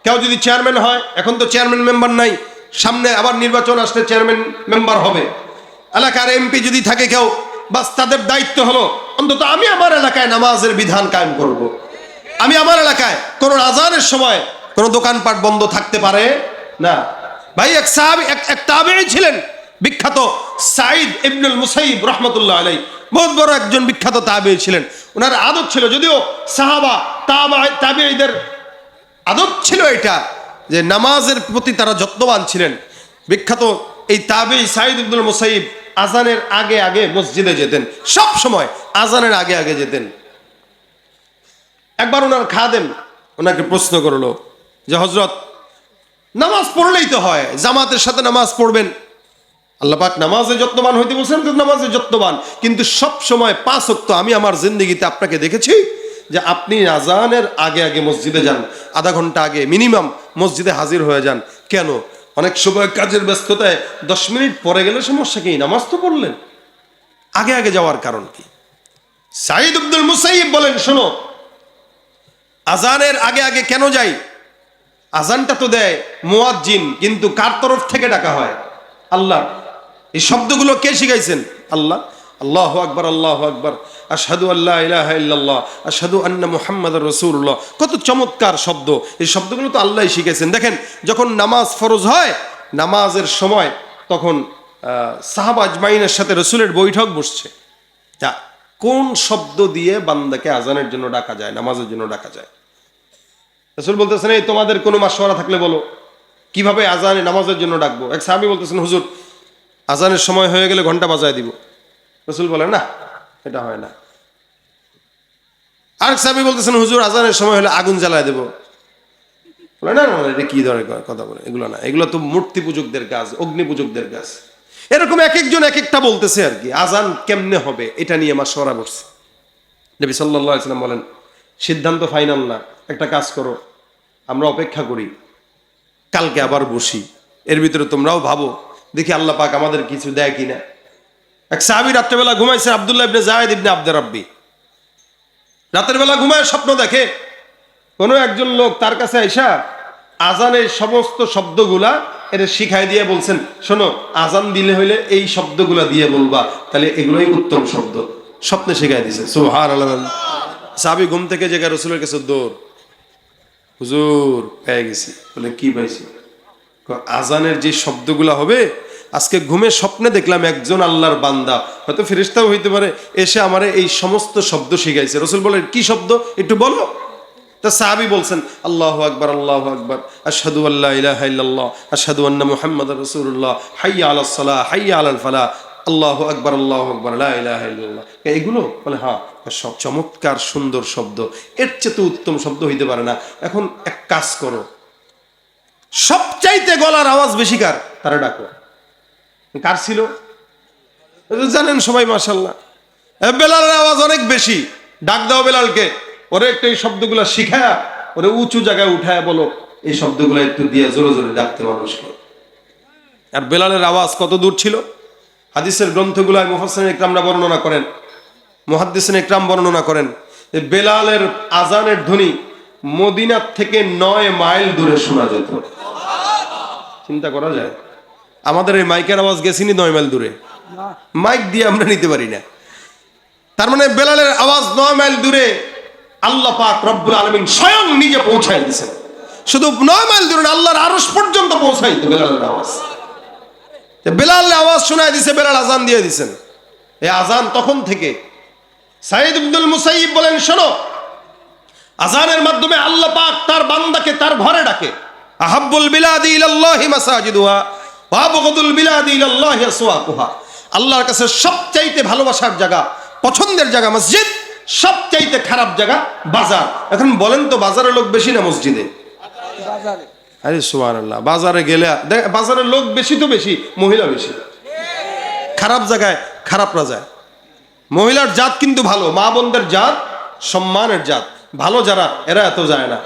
কেউ যদি চেয়ারম্যান হয়, এখন তো চেয়ারম্যান মেম্বার নাই, সামনে আবার নির্বাচন আসলে চেয়ারম্যান মেম্বার হবে, এলাকার এমপি যদি থাকে কেউ, বাস তাদের দায়িত্ব হলো অন্তত আমি আমার এলাকায় নামাজের বিধান কায়েম করব। আমি আমার এলাকায় কোন আযানের সময় কোন দোকানপাট বন্ধ থাকতে পারে না। ভাই এক সাহাবী, এক তাবেঈ ছিলেন বিখ্যাত, সাঈদ ইবনুল মুসাইয়িব রাহমাতুল্লাহ আলাইহি, বহুত বড় একজন বিখ্যাত তাবেঈ ছিলেন। ওনার আদত ছিল, যদিও সাহাবা তাবেঈদের আদত ছিল এটা, যে নামাজের প্রতি তারা যত্নবান ছিলেন। বিখ্যাত এই তাবেঈ সাঈদ ইবনুল মুসাইয়িব আজানের আগে আগে মসজিদে যেতেন, সব সময় আজানের আগে আগে যেতেন। একবার ওনার খাদেম ওনাকে প্রশ্ন করলো যে হযরত, নামাজ পড়লেই তো হয়, জামাতের সাথে নামাজ পড়বেন, আল্লাহ পাক নামাজে যত্নবান হইতে বলছেন, তো নামাজে যত্নবান, কিন্তু সব সময় 5 ওয়াক্ত আমি আমার জিন্দেগিতে আপনাকে দেখেছি যে আপনি আজানের আগে আগে মসজিদে যান, আধা ঘন্টা আগে মিনিমাম মসজিদে হাজির হয়ে যান। কেন? অনেক সময় কাজের ব্যস্ততায় 10 মিনিট পরে গেলে সমস্যা কি, নামাজ তো পড়লেন। আগে আগে যাওয়ার কারণ কি? সাঈদ ইবনুল মুসাইয়িব বলেন, শোনো, আজানের আগে আগে কেন যাই? আজানটা তো দেয় মুয়াজ্জিন, কিন্তু কার তরফ থেকে ডাকা হয়? আল্লাহ। এই শব্দগুলো কে শিখাইছেন? আল্লাহ। আল্লাহু আকবার, আল্লাহু আকবার, আশহাদু আল্লা ইলাহা ইল্লাল্লাহ, আশহাদু আন্না মুহাম্মাদুর রাসূলুল্লাহ। কত চমৎকার শব্দ! এই শব্দগুলো তো আল্লাহই শিখাইছেন। দেখেন, যখন নামাজ ফরজ হয়, নামাজের সময় তখন সাহাবা আজমাইনের সাথে রাসূলের বৈঠক বসছে, তা কোন শব্দ দিয়ে বান্দাকে আজানের জন্য ডাকা যায়, নামাজের জন্য ডাকা যায়। রাসূল বলতেছেন, এই তোমাদের কোনো মাশওয়ারা থাকলে বলো, কিভাবে আজানে নামাজের জন্য ডাকবো। এক সাহাবী বলতেছেন, হুজুর আজানের সময় হয়ে গেলে ঘন্টা বাজায় দিব। রাসূল বলেন, না, এটা হয় না। আরেক সাহাবী বলতেছেন, হুজুর আজানের সময় হলে আগুন জ্বালায় দেব। বলে, না না, এটা কি ধরনের কথা বলে, এগুলো না, এগুলো তো মূর্তি পূজকদের কাজ, অগ্নি পূজকদের কাজ। এরকম এক একজন এক একটা বলতেছে আর কি। আজান কেমনে হবে এটা নিয়ে মাশওয়ারা করছে। নবী সাল্লাল্লাহু আলাইহি ওয়াসাল্লাম বলেন, সিদ্ধান্ত ফাইনাল না, একটা কাজ করো, আমরা অপেক্ষা করি, কালকে আবার বসি, এর ভিতরে তোমরাও ভাবো দেখি আল্লাহ পাক আমাদের কিছু দেয় কিনা। এক সাহাবী রাত্রেবেলা ঘুমাইছে, আব্দুল্লাহ ইবনে যায়েদ ইবনে আব্দুর রাব্বি। রাতের বেলা ঘুমায় স্বপ্ন দেখে কোনো একজন লোক তার কাছে আইসা আজানের সমস্ত শব্দগুলা এটা শিখাই দিয়ে বলছেন, শোনো, আজান দিলে হইলে এই শব্দগুলা দিয়ে বলবা, তাহলে এগুলোই উত্তম শব্দ। স্বপ্নে শিখাই দিছে। সুবহানাল্লাহ। সাহাবী ঘুম থেকে জেগে রাসূলের কাছে দৌড়, হুজুর পেয়ে গেছি। বলে, কি পাইছি? আজানের যে শব্দগুলা হবে, আজকে ঘুমে স্বপ্নে দেখলাম একজন আল্লাহর বান্দা, হয়তো ফেরেশতাও হইতে পারে, এসে আমারে এই সমস্ত শব্দ শিখাইছে। রাসূল বলেন, কি শব্দ একটু বলো। তা সাহাবী বলছেন, আল্লাহু আকবার, আল্লাহু আকবার, আশহাদু আল্লা ইলাহা ইল্লাল্লাহ, আশহাদু আন্না মুহাম্মাদুর রাসূলুল্লাহ, হাইয়া আলাস সালাহ, হাইয়া আলাল ফালাহ, আল্লাহু আকবার, আল্লাহু আকবার, লা ইলাহা ইল্লাল্লাহ। এগুলো বলে, হ্যাঁ, সব চমৎকার সুন্দর শব্দ, এর চেয়ে তো উত্তম শব্দ হইতে পারে না। এখন এক কাজ করো, সবচাইতে গলার আওয়াজ বেশি কার, তারা ডাকো। কার ছিল জানেন সবাই? মাশাআল্লাহ, বেলালের আওয়াজ অনেক বেশি, ডাক দাও বেলালকে, ওরে একটু এই শব্দগুলো শিখায়া ওরে উঁচু জায়গায় উঠায় বলো, এই শব্দগুলো একটু দিয়ে জোরে জোরে ডাকতে মানুষকে। আর বেলালের আওয়াজ কত দূর ছিল, হাদিসের গ্রন্থগুলায় মুফাসসিরিন ইকরামরা বর্ণনা করেন, মুহাদ্দিসিন ইকরাম বর্ণনা করেন, বেলালের আজানের ধ্বনি মদিনার থেকে 9 মাইল দূরে শোনা যেত। চিন্তা করা যায়, আমাদের এই মাইকের আওয়াজ গেছিনি 9 মাইল দূরে, মাইক দিয়ে আমরা নিতে পারি না। তার মানে বেলালের আওয়াজ 9 মাইল দূরে আল্লাহ পাক রব্বুল আলামিন স্বয়ং নিজে পৌঁছায় দিয়েছেন। শুধু 9 মাইল দূরে, আল্লাহর আরশ পর্যন্ত পৌঁছাইতো বেলালের আওয়াজ। বেলালের আওয়াজ শোনায় দিছে, বেলাল আজান দিয়ে দিয়েছেন। এই আজান তখন থেকে। সাঈদ ইবনুল মুসাইয়িব বলেন, শোনো, আজানের মাধ্যমে আল্লাহ পাক তার বান্দাকে তার ঘরে ডাকে। আহাব্বুল বিলাদি ইলাল্লাহি মাসাজিদুহা ওয়া আবগাদুল বিলাদি ইলাল্লাহি আসওয়াকুহা। আল্লাহর কাছে সবচাইতে ভালোবাসার জায়গা, পছন্দের জায়গা মসজিদ, সবচাইতে খারাপ জায়গা বাজার। এখন বলেন তো, বাজারে লোক বেশি না মসজিদে? বাজারে। আরে সুবহানাল্লাহ, বাজারে গেলে বাজারের লোক বেশি তো বেশি, মহিলা বেশি। খারাপ জায়গায় খারাপরা যায়। মহিলার জাত কিন্তু ভালো, মা বোনদের জাত সম্মানের জাত, ভালো যারা, এরা এত যায় না।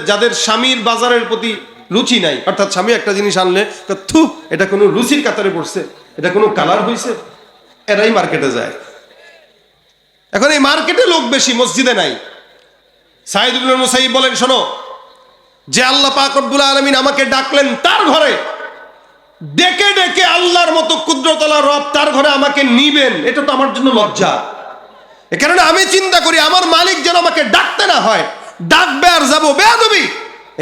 যাদের স্বামীর বাজারের প্রতি রুচি নাই, অর্থাৎ স্বামী একটা জিনিস আনলে থু, এটা কোনো রুচির কাতারে পড়ছে, এটা কোনো কালার হয়েছে, এরাই মার্কেটে যায়। এখন এই মার্কেটে লোক বেশি, মসজিদে নাই। সাঈদ ইবনে মুসাইয়িব বলেন, শোনো, যে আল্লাহ পাক রব্বুল আলামিন আমাকে ডাকলেন তার ঘরে, ডেকে ডেকে আল্লাহর মতো কুদরতওয়ালা রব তার ঘরে আমাকে নিবেন, এটা তো আমার জন্য লজ্জা। এ কারণে আমি চিন্তা করি আমার মালিক যেন আমাকে ডাকতে না হয়, ডাকবে আর যাবো বেয়াদবি।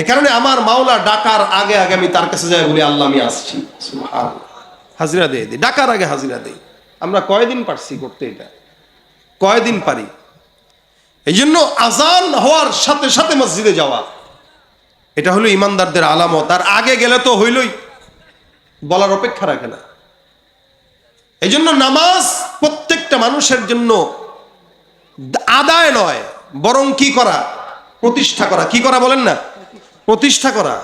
এ কারণে আমার মাওলা ডাকার আগে আগে আমি তার কাছে যাই, বলি আল্লাহ আমি আসছি, সুবহানাল্লাহ, হাজিরা দিয়ে দিই, ডাকার আগে হাজিরা দেই। আমরা কয়দিন পারছি করতে এটা? কয়দিন পারি? এই জন্য আজান হওয়ার সাথে সাথে মসজিদে যাওয়া, এটা হলো ইমানদারদের আলামত। আর আগে গেলে তো হইলই, বলার অপেক্ষা রাখে না। এই জন্য নামাজ প্রত্যেকটা মানুষের জন্য আদায় নয়, বরং কি করা? প্রতিষ্ঠা করা। কি করা বলেন না? প্রতিষ্ঠা করা।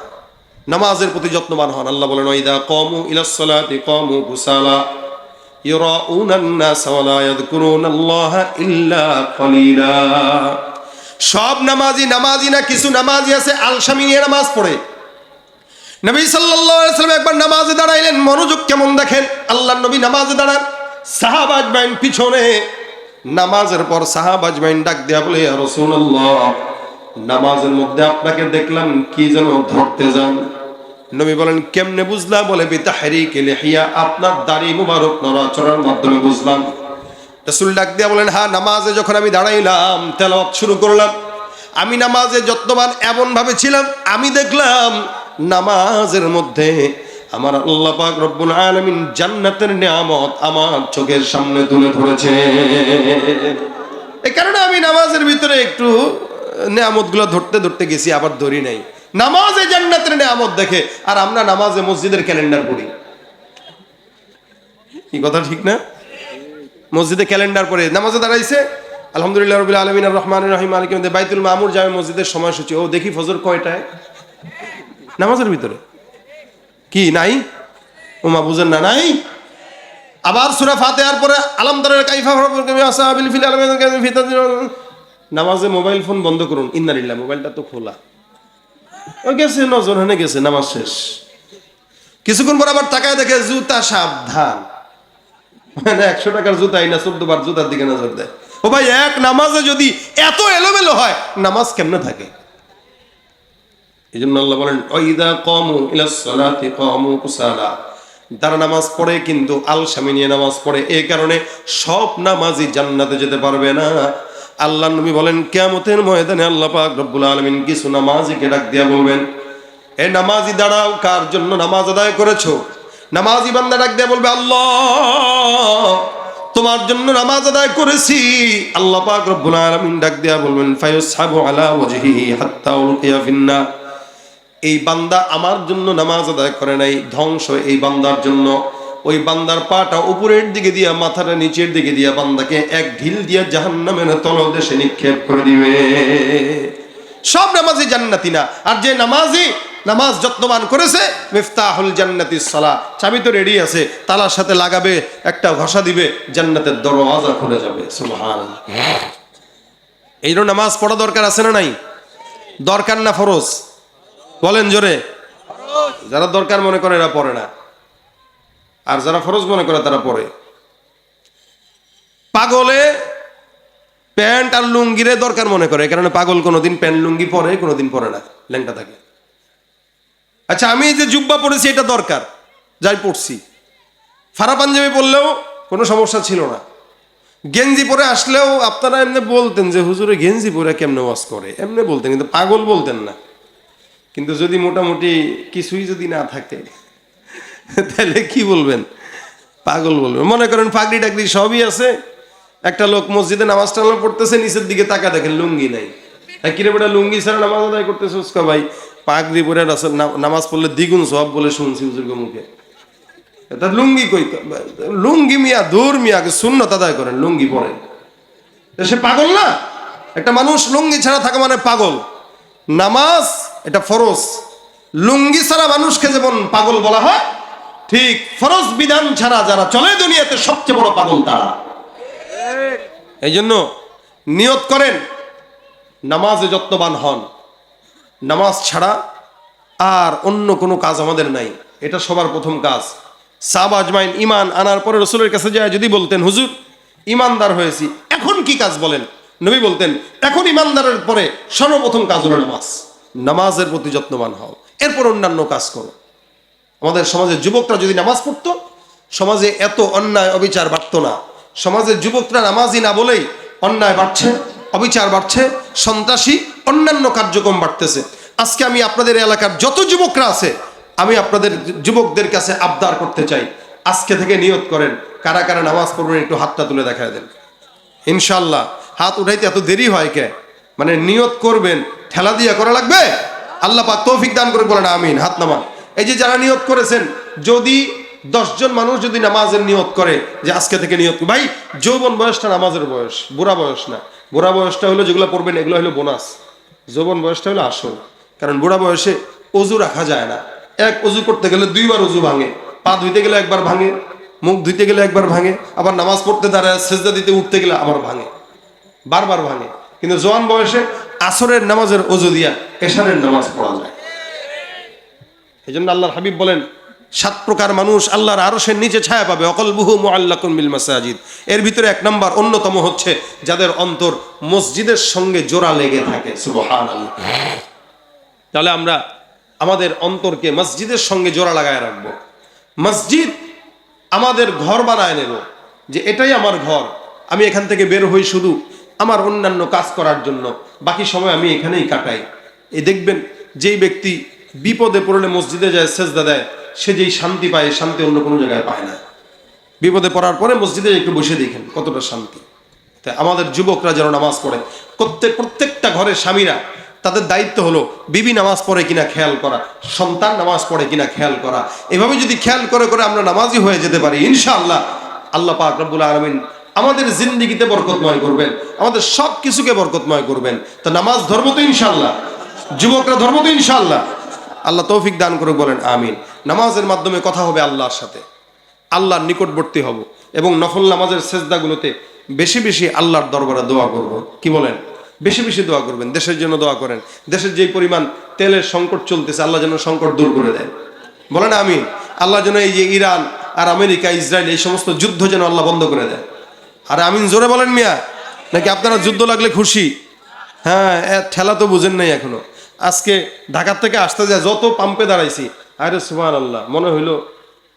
নামাজের প্রতি যত্নবান হন। আল্লাহ বলেন, ওয়াইদা কামু ইলাস সালাতি কামু কুসালা ইউরাউনান নাস ওয়া লা ইয়াযকুরুনাল্লাহা ইল্লা কলিলা। সব নামাজি নামাজি না, কিছু নামাজি আছে আলসামি নিয়ে নামাজ পড়ে। নবী সাল্লাল্লাহু আলাইহি ওয়াসাল্লাম একবার নামাজে দাঁড়াইলেন, মনোযোগ কেমন দেখেন। আল্লাহর নবী নামাজে দাঁড়ান, সাহাবা আজমাইন পিছনে। নামাজের পর সাহাবা আজমাইন ডাক দেয়া বলে, ইয়া রাসূলুল্লাহ, নামাজের মধ্যে আপনাকে দেখলাম কি যেন ধরতে যান। নবী বলেন, কেমনে বুঝলা? বলে, বিতাহরিকি লিহিয়া, আপনার দাড়ি মুবারক নড়াচড়ার মাধ্যমে বুঝলাম। রাসূল ডাক দিয়া বলেন, হ্যাঁ, নামাজে যখন আমি দাঁড়াইলাম, তেলাওয়াত শুরু করলাম, আমি নামাজে যত্নবান এমন ভাবে ছিলাম, আমি দেখলাম নামাজের মধ্যে আমার আল্লাহ পাক রব্বুল আলামিন জান্নাতের নিয়ামত আমার চোখের সামনে তুলে ধরেছে। এই কারণে আমি নামাজের ভিতরে একটু নিয়ামতগুলো ধরতে ধরতে গেছি, আবার ধরি নাই। নামাজে জান্নাতের নিয়ামত দেখে, আর আমরা নামাজে মসজিদের ক্যালেন্ডার পড়ি। কি কথা ঠিক না? মসজিদে ক্যালেন্ডার পড়ে নামাজে দাঁড়াইছে, আলহামদুলিল্লাহ রাব্বিল আলামিন আর রহমানির রহিম মালিক ইয়াউমিদ্দিন, বাইতুল মামুর জামে মসজিদের সময়সূচি, ও দেখি ফজর কয়টায়? নামাজের ভিতরে কি নাই? ওমা বুঝেন না? নাই। আবার সূরা ফাতিহার পরে আলাম তারা কাইফা আসহাবিল ফিল আলামিন, নামাজে মোবাইল ফোন বন্ধ করুন। ইন্নালিল্লাহ, মোবাইলটা তো খোলা, ও গেছে, নজর হেনে গেছে, নামাজ শেষ। কিছুক্ষণ পর আবার তাকায় দেখে জুতা, সাবধান, মানে 100 টাকার জুতা আইনা 14 বার জুতার দিকে নজর দেয়। ও ভাই, এক নামাজে যদি এত এলোমেলো হয়, নামাজ কেমনে থাকে? এই জন্য আল্লাহ বলেন, ওয়াইদা কামু ইলাস সালাতি কামু কুসালা, তারা নামাজ পড়ে কিন্তু আলসামি নিয়ে নামাজ পড়ে। এই কারণে সব নামাজি জান্নাতে যেতে পারবে না। আল্লাহ নবী বলেন, কিয়ামতের ময়দানে আল্লাহ পাক রব্বুল আলামিন কিছু নামাজিকে ডাক দিয়া বলবেন, এ নামাজি দাঁড়াও, কার জন্য নামাজ আদায় করেছো? নামাজি বান্দা ডাক দিয়া বলবে, আল্লাহ, তোমার জন্য নামাজ আদায় করেছি। আল্লাহ পাক রব্বুল আলামিন ডাক দিয়া বলবেন, ফায়ুসহাবু আলা ওয়াজহিহি হাত্তা উলকিয়া ফিন্নার, এই বান্দা আমার জন্য নামাজ আদায় করে নাই, ধ্বংস এই বান্দার জন্য। ওই বান্দার পাটা উপরের দিকে দিয়া, মাথাটা নিচের দিকে দিয়া, বান্দাকে এক ঢিল দিয়া জাহান্নামের তলদেশে নিক্ষেপ করে দিবে। সব নামাজি জান্নাতি না। আর যে নামাজি নামাজ যত্নবান করেছে, মিফতাহুল জান্নাতিস সালাহ, চাবি তো রেডি আছে, তালার সাথে লাগাবে, একটা ঘষা দিবে, জান্নাতের দরওয়াজা খুলে যাবে। সুবহানাল্লাহ। এই জন্য নামাজ পড়া দরকার আছে না নাই? দরকার না ফরজ? বলেন জোরে। যারা দরকার মনে করে এরা পড়ে না, আর যারা ফরজ মনে করে তারা পড়ে। পাগলে প্যান্ট আর লুঙ্গিরে দরকার মনে করে, কারণ পাগল কোনোদিন প্যান্ট লুঙ্গি পরে, কোনোদিন পরে না, ল্যাংটা থাকে। আচ্ছা, আমি যে জুব্বা পরেছি এটা দরকার, যাই পড়ছি। ফারা পাঞ্জাবি পরলেও কোনো সমস্যা ছিল না। গেঞ্জি পরে আসলেও আপনারা এমনি বলতেন যে হুজুরে গেঞ্জি পরে কেমনে ওয়াজ করে, এমনি বলতেন, কিন্তু পাগল বলতেন না। কিন্তু যদি মোটামুটি কিছুই যদি না থাকে, তাহলে কি বলবেন? পাগল বলবেন। মনে করেন পাগড়ি টাগড়ি সবই আছে, একটা লোক মসজিদে নামাজ টামাজ পড়তেছে, নিচের দিকে তাকা দেখেন লুঙ্গি নাই। কিরে বেটা, লুঙ্গি ছাড়া নামাজ আদায় করতেছে? উস্কা ভাই, পাগড়ি পরে নামাজ পড়লে দ্বিগুণ সওয়াব বলে শুনছি হুজুরের মুখে। তার লুঙ্গি কই? লুঙ্গি মিয়া, দূর মিয়াকে সুন্নত আদায় করেন, লুঙ্গি পরেন। সে পাগল না? একটা মানুষ লুঙ্গি ছাড়া থাকা মানে পাগল। নামাজ এটা ফরজ, লুঙ্গি ছাড়া মানুষকে যেমন পাগল বলা হয়, ঠিক ফরজ বিধান ছাড়া যারা চলে দুনিয়াতে সবচেয়ে বড় পাগল তারা। এই জন্য নিয়ত করেন, নামাজে যত্নবান হন। নামাজ ছাড়া আর অন্য কোনো কাজ আমাদের নাই, এটা সবার প্রথম কাজ। সাহাবা আজমাইন ইমান আনার পরে রাসূলের কাছে যায় যদি বলতেন, হুজুর ইমানদার হয়েছি, এখন কি কাজ বলেন? নবী বলতেন এখন ইমানদারের পরে সর্বপ্রথম কাজ হলো নামাজ। নামাজের প্রতি যত্নবান হও, এরপর অন্যান্য কাজ করো। আমাদের সমাজের যুবকরা যদি নামাজ পড়তো, সমাজে এত অন্যায় অবিচার বাড়তো না। সমাজের যুবকরা নামাজই না বলেই অন্যায় বাড়ছে, অবিচার বাড়ছে, সন্ত্রাসী অন্যান্য কার্যক্রম বাড়তেছে। আজকে আমি আপনাদের এলাকার যত যুবকরা আছে, আমি আপনাদের যুবকদের কাছে আবদার করতে চাই, আজকে থেকে নিয়ত করেন কারা কারা নামাজ পড়বেন, একটু হাতটা তুলে দেখা দেন। ইনশাল্লাহ। হাত উঠাইতে এত দেরি হয় কে? মানে নিয়ত করবেন, ঠেলা দিয়ে করা লাগবে। আল্লাহ পাক তৌফিক দান করে, বলেন আমিন। হাত নামান। এই যে যারা নিয়ত করেছেন, যদি 10 জন মানুষ যদি নামাজের নিয়ত করে যে আজকে থেকে নিয়ত, ভাই যৌবন বয়সটা নামাজের বয়স, বুড়া বয়স না। বুড়া বয়সটা হলো যেগুলো পড়বেন এগুলো হলো বোনাস, যৌবন বয়সটা হলো আসল। কারণ বুড়া বয়সে অজু রাখা যায় না। এক অজু করতে গেলে 2 বার অজু ভাঙে, পা ধুইতে গেলে একবার ভাঙে, মুখ ধুইতে গেলে একবার ভাঙে, আবার নামাজ পড়তে দাঁড়ায় সেজদা দিতে উঠতে গেলে আবার ভাঙে, বারবার ভাঙে। কিন্তু জওয়ান বয়সে আসরের নামাজের অজু দিয়া এশারের নামাজ পড়া যায়। এই জন্য আল্লাহর হাবিব বলেন 7 প্রকার মানুষ আল্লাহর আরশের নিচে ছায়া পাবে, অকলবুহু মুআল্লাকুন বিল মাসাজিদ। এর ভিতরে 1 নম্বর অন্যতম হচ্ছে যাদের অন্তর মসজিদের সঙ্গে জোড়া লেগে থাকে। সুবহানাল্লাহ। তাহলে আমরা আমাদের অন্তরকে মসজিদের সঙ্গে জোড়া লাগায় রাখবো। মসজিদ আমাদের ঘর বানায় নেব, যে এটাই আমার ঘর, আমি এখান থেকে বের হই শুধু আমার অন্যান্য কাজ করার জন্য, বাকি সময় আমি এখানেই কাটাই। এই দেখবেন যেই ব্যক্তি বিপদে পড়লে মসজিদে যায়, সেজদা দেয়, সে যেই শান্তি পায়, শান্তি অন্য কোনো জায়গায় পায় না। বিপদে পড়ার পরে মসজিদে একটু বসে দেখেন কতটা শান্তি। তাই আমাদের যুবকরা যেন নামাজ পড়ে। প্রত্যেকটা ঘরের স্বামীরা, তাদের দায়িত্ব হলো বিবি নামাজ পড়ে কিনা খেয়াল করা, সন্তান নামাজ পড়ে কিনা খেয়াল করা। এভাবে যদি খেয়াল করে করে আমরা নামাজি হয়ে যেতে পারি, ইনশাআল্লাহ আল্লাহ পাক রব্বুল আলামিন আমাদের জিন্দেগিতে বরকতময় করবেন, আমাদের সব কিছুকে বরকতময় করবেন। তো নামাজ ধর্ম তো ইনশাআল্লাহ, যুবকরা ধর্ম তো ইনশাআল্লাহ। আল্লাহ তৌফিক দান করে, বলেন আমিন। নামাজের মাধ্যমে কথা হবে আল্লাহর সাথে, আল্লাহর নিকটবর্তী হব, এবং নফল নামাজের সেজদাগুলোতে বেশি বেশি আল্লাহর দরবারে দোয়া করব। কি বলেন? বেশি বেশি দোয়া করবেন। দেশের জন্য দোয়া করেন। দেশের যেই পরিমাণ তেলের সংকট চলতেছে, আল্লাহ যেন সংকট দূর করে দেয়। বলেন আমিন। আল্লাহ যেন এই যে ইরান আর আমেরিকা, ইসরায়েল, এই সমস্ত যুদ্ধ যেন আল্লাহ বন্ধ করে দেয়। আর আমিন জোরে বলেন মিয়া, নাকি আপনারা যুদ্ধ লাগলে খুশি? হ্যাঁ, ঠেলা তো বুঝেন নাই এখনো। আজকে ঢাকার থেকে আসতে যায় যত পাম্পে দাঁড়াইছি, আরে সুবহানাল্লাহ, মনে হইলো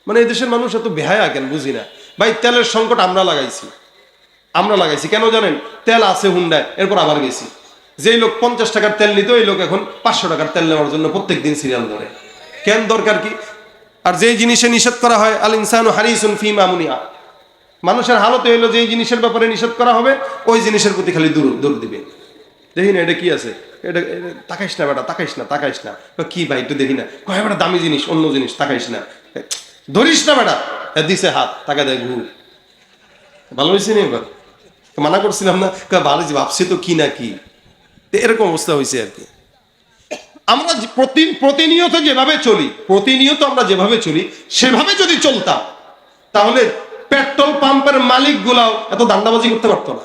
মানে এই দেশের মানুষ এত বেহায়া কেন বুঝি না। ভাই তেলের সংকট আমরা লাগাইছি কেন জানেন? তেল আছে হুন্ডায়, এরপর আবার গেছি। যেই লোক 50 টাকার তেল নিত, এই লোক এখন 500 টাকার তেল নেওয়ার জন্য প্রত্যেক দিন সিরিয়াল ধরে। কেন? দরকার কি? আর যেই জিনিসে নিষেধ করা হয়, আল ইনসানু হারিসুন ফিমা মুনিয়া, মানুষের হালত হইলো যেই জিনিসের ব্যাপারে নিষেধ করা হবে ওই জিনিসের প্রতি খালি দূর দিবে। দেখি না এটা কি আছে, এটা তাকাইস না বেটা, তাকাইস না। কি ভাই একটু দেখি না, কয় বেটা দামি জিনিস, অন্য জিনিস তাকাইস না, ধরিস না বেটা, দিছে হাত, তাকা দেয় ঘুর। ভালো হয়েছে না? এবার মানা করছিলাম না, ভালো ভাবছি তো কি না কি, এরকম অবস্থা হয়েছে আর কি। আমরা প্রতিনিয়ত আমরা যেভাবে চলি সেভাবে যদি চলতাম, তাহলে পেট্রোল পাম্পের মালিক গুলাও এত দান্দাবাজি করতে পারতো না।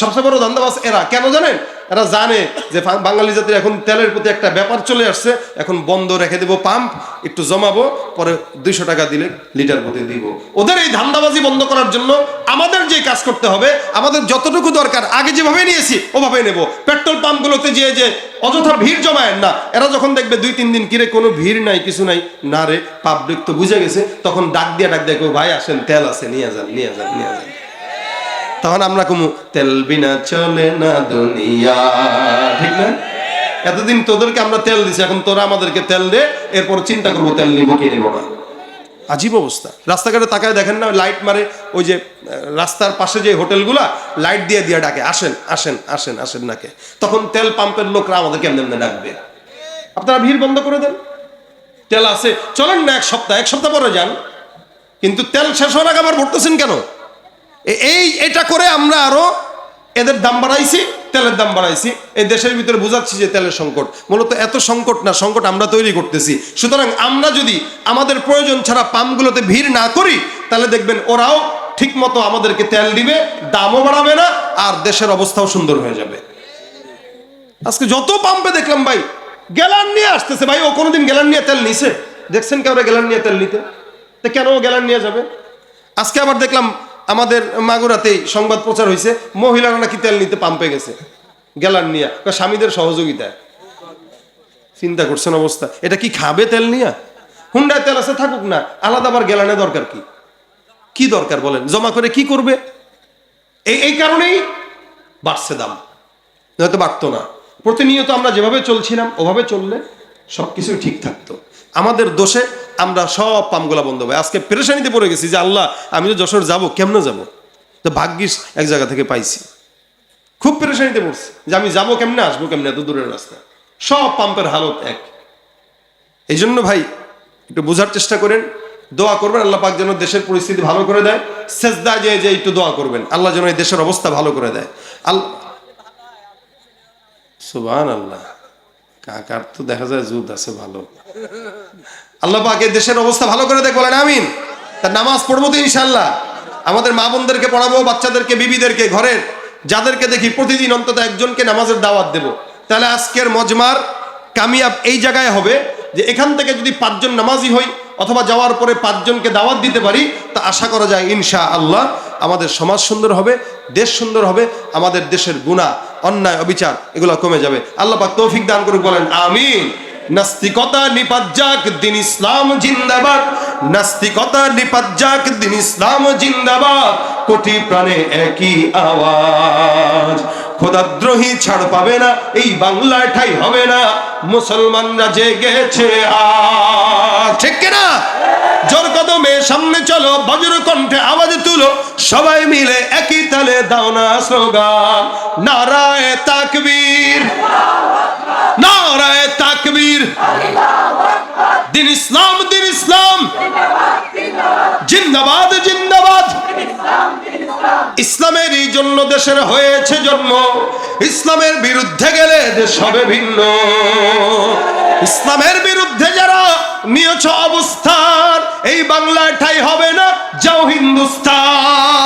সবচেয়ে বড় দান্দাবাজ এরা। কেন জানেন? এরা জানে যে বাঙালি জাতির এখন তেলের প্রতি একটা ব্যাপার চলে আসছে, এখন বন্ধ রেখে দেবো পাম্প, একটু জমাবো, পরে 200 টাকা দিলে লিটার প্রতি দিব। ওদের এই ধান্দাবাজি বন্ধ করার জন্য আমাদের যে কাজ করতে হবে, আমাদের যতটুকু দরকার আগে যেভাবে নিয়েছি ওভাবে নেব। পেট্রোল পাম্পগুলোতে যে অযথা ভিড় জমায়েন না। এরা যখন দেখবে 2-3 দিন কিরে কোনো ভিড় নাই, কিছু নাই, না রে পাবলিক তো বুঝে গেছে, তখন ডাক দিয়ে ভাই আসেন, তেল আছে, নিয়ে যান। তখন আমরা কমু তেল বিনা চলে না দুনিয়া, ঠিক না? এতদিন তোদেরকে আমরা তেল দিছি, এখন তোরা আমাদেরকে তেল দে, এরপর চিন্তা করবো তেল নিব কি নেব না। আজীব অবস্থা। রাস্তাঘাটে তাকায় দেখেন না, লাইট মারে, ওই যে রাস্তার পাশে যে হোটেলগুলা লাইট দিয়ে ডাকে, আসেন নাকে। তখন তেল পাম্পের লোকরা আমাদেরকে এমনি ডাকবে। আপনারা ভিড় বন্ধ করে দেন। তেল আছে, চলেন না এক সপ্তাহ পরে যান, কিন্তু তেল শেষ হওয়ার আগে আবার ভরতেছেন কেন? এটা করে আমরা আরো এদের দাম বাড়াইছি, তেলের দাম বাড়াইছি। এই দেশের ভিতরে বুঝাচ্ছি যে তেলের সংকট, মূলত এত সংকট না, সংকট আমরা তৈরি করতেছি। সুতরাং আমরা যদি আমাদের প্রয়োজন ছাড়া পাম্পগুলোতে ভিড় না করি, তাহলে দেখবেন ওরাও ঠিক মতো আমাদেরকে তেল দিবে, দামও বাড়াবে না, আর দেশের অবস্থাও সুন্দর হয়ে যাবে। আজকে যত পাম্পে দেখলাম ভাই গ্যালান নিয়ে আসতেছে। ভাই ও কোনোদিন গ্যালান নিয়ে তেল নিছে? দেখছেন কেউ গ্যালান নিয়ে তেল নিতে? কেন ও গ্যালান নিয়ে যাবে? আজকে আবার দেখলাম আমাদের মাগুরাতেই সংবাদ প্রচার হয়েছে, মহিলারা নাকি তেল নিতে পাম্পে গেছে গ্যালান নিয়ে, স্বামীদের সহযোগিতায়। চিন্তা করছেন অবস্থা, এটা কি খাবে তেল নিয়ে? হুন্ডায় তেল আছে থাকুক না, আলাদা আবার গ্যালানে দরকার কি? কি দরকার বলেন? জমা করে কি করবে? এই কারণেই বাড়ছে দাম, হয়তো বাড়তো না। প্রতিনিয়ত আমরা যেভাবে চলছিলাম ওভাবে চললে সবকিছু ঠিক থাকতো। আমাদের দোষে আমরা সব পামগুলা বন্ধ হবে। আজকে পেরেশানিতে পড়ে গেছি যে আল্লাহ আমি তো যশোর যাবো, কেমনে যাব? তো ভাগ্যিস এক জায়গা থেকে পাইছি। খুব পেরেশানিতে পড়ছি যে আমি যাবো কেমনে, আসবো কেমনে, এত দূরের রাস্তা। সব পাম্পের হালত এক। এই জন্য ভাই একটু বোঝার চেষ্টা করেন, দোয়া করবেন আল্লাহ পাক যেন দেশের পরিস্থিতি ভালো করে দেয়। সেজদায় যে একটু দোয়া করবেন আল্লাহ যেন এই দেশের অবস্থা ভালো করে দেয়। সুবহানাল্লাহ, কাকার তো দেখা যায় জুদ আছে ভালো। আল্লাহ পাক এই দেশের অবস্থা ভালো করে দেয়, বলেন আমিন। তার নামাজ পড়বো তো ইনশাল্লাহ, আমাদের মা বোনদেরকে পড়াবো, বাচ্চাদেরকে, বিবিদেরকে, ঘরের যাদেরকে দেখি প্রতিদিন অন্তত একজনকে নামাজের দাওয়াত দেব। তাহলে আজকের মজমার কামিয়াব এই জায়গায় হবে যে এখান থেকে যদি 5 জন নামাজি হই অথবা যাওয়ার পরে 5 জনকে দাওয়াত দিতে পারি, তা আশা করা যায় ইনশাআল্লাহ আমাদের সমাজ সুন্দর হবে, দেশ সুন্দর হবে, আমাদের দেশের গুনাহ, অন্যায়, অবিচার এগুলো কমে যাবে। আল্লাহ পাক তৌফিক দান করুক, বলেন আমিন। নাস্তিকতা নিপাত যাক, দিন ইসলাম জিন্দাবাদ। নাস্তিকতা নিপাত যাক, দিন ইসলাম জিন্দাবাদ। কোটি প্রাণে একই আওয়াজ, খোদাদ্রোহী ছাড় পাবে না, এই বাংলায় ঠাই হবে না, মুসলমানরা জেগেছে আজ। ঠিক কিনা? জোর কদমে সামনে চলো, বজ্র কণ্ঠে আওয়াজ তুলো, সবাই মিলে একই তালে দাও না স্লোগান, নারায়ে তাকবীর, নারায়ে তাকবীর। দিন ইসলাম, দিন ইসলাম জিন্দাবাদ, জিন্দাবাদ। ইসলামেরই জন্য দেশের হয়েছে জন্ম, ইসলামের বিরুদ্ধে গেলে দেশ হবে ভিন্ন। ইসলামের বিরুদ্ধে যারা নিয়েছ অবস্থান, এই বাংলায় ঠাই হবে না, যাও হিন্দুস্তান।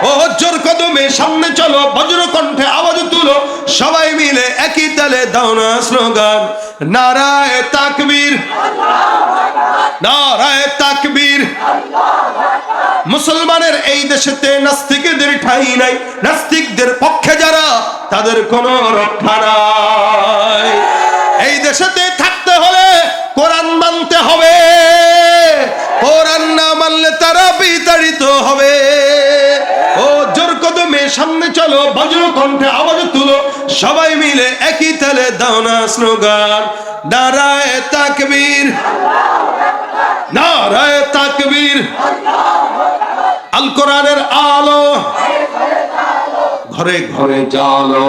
ও জোর কদমে সামনে চলো, বজ্র কণ্ঠে আওয়াজ তুলো, সবাই মিলে একই তালে দাও না স্লোগান, নারায়ে তাকবীর, নারায়ে তাকবীর। মুসলমানের এই দেশেতে নাস্তিকদের ঠাঁই নাই, নাস্তিকদের পক্ষে যারা তাদের কোনো রক্ষা নাই। এই দেশেতে থাকতে হলে কোরআন মানতে হবে, কোরআন না মানলে তারা বিতাড়িত হবে। ও জোর কদমে সামনে চলো, বজ্র কণ্ঠে আওয়াজ তুলো, সবাই মিলে একই তালে দাও না স্লোগান, নারায়ে তাকবীর, নারায়ে তাকবীর। আল কোরআনের আলো ঘরে ঘরে জালো।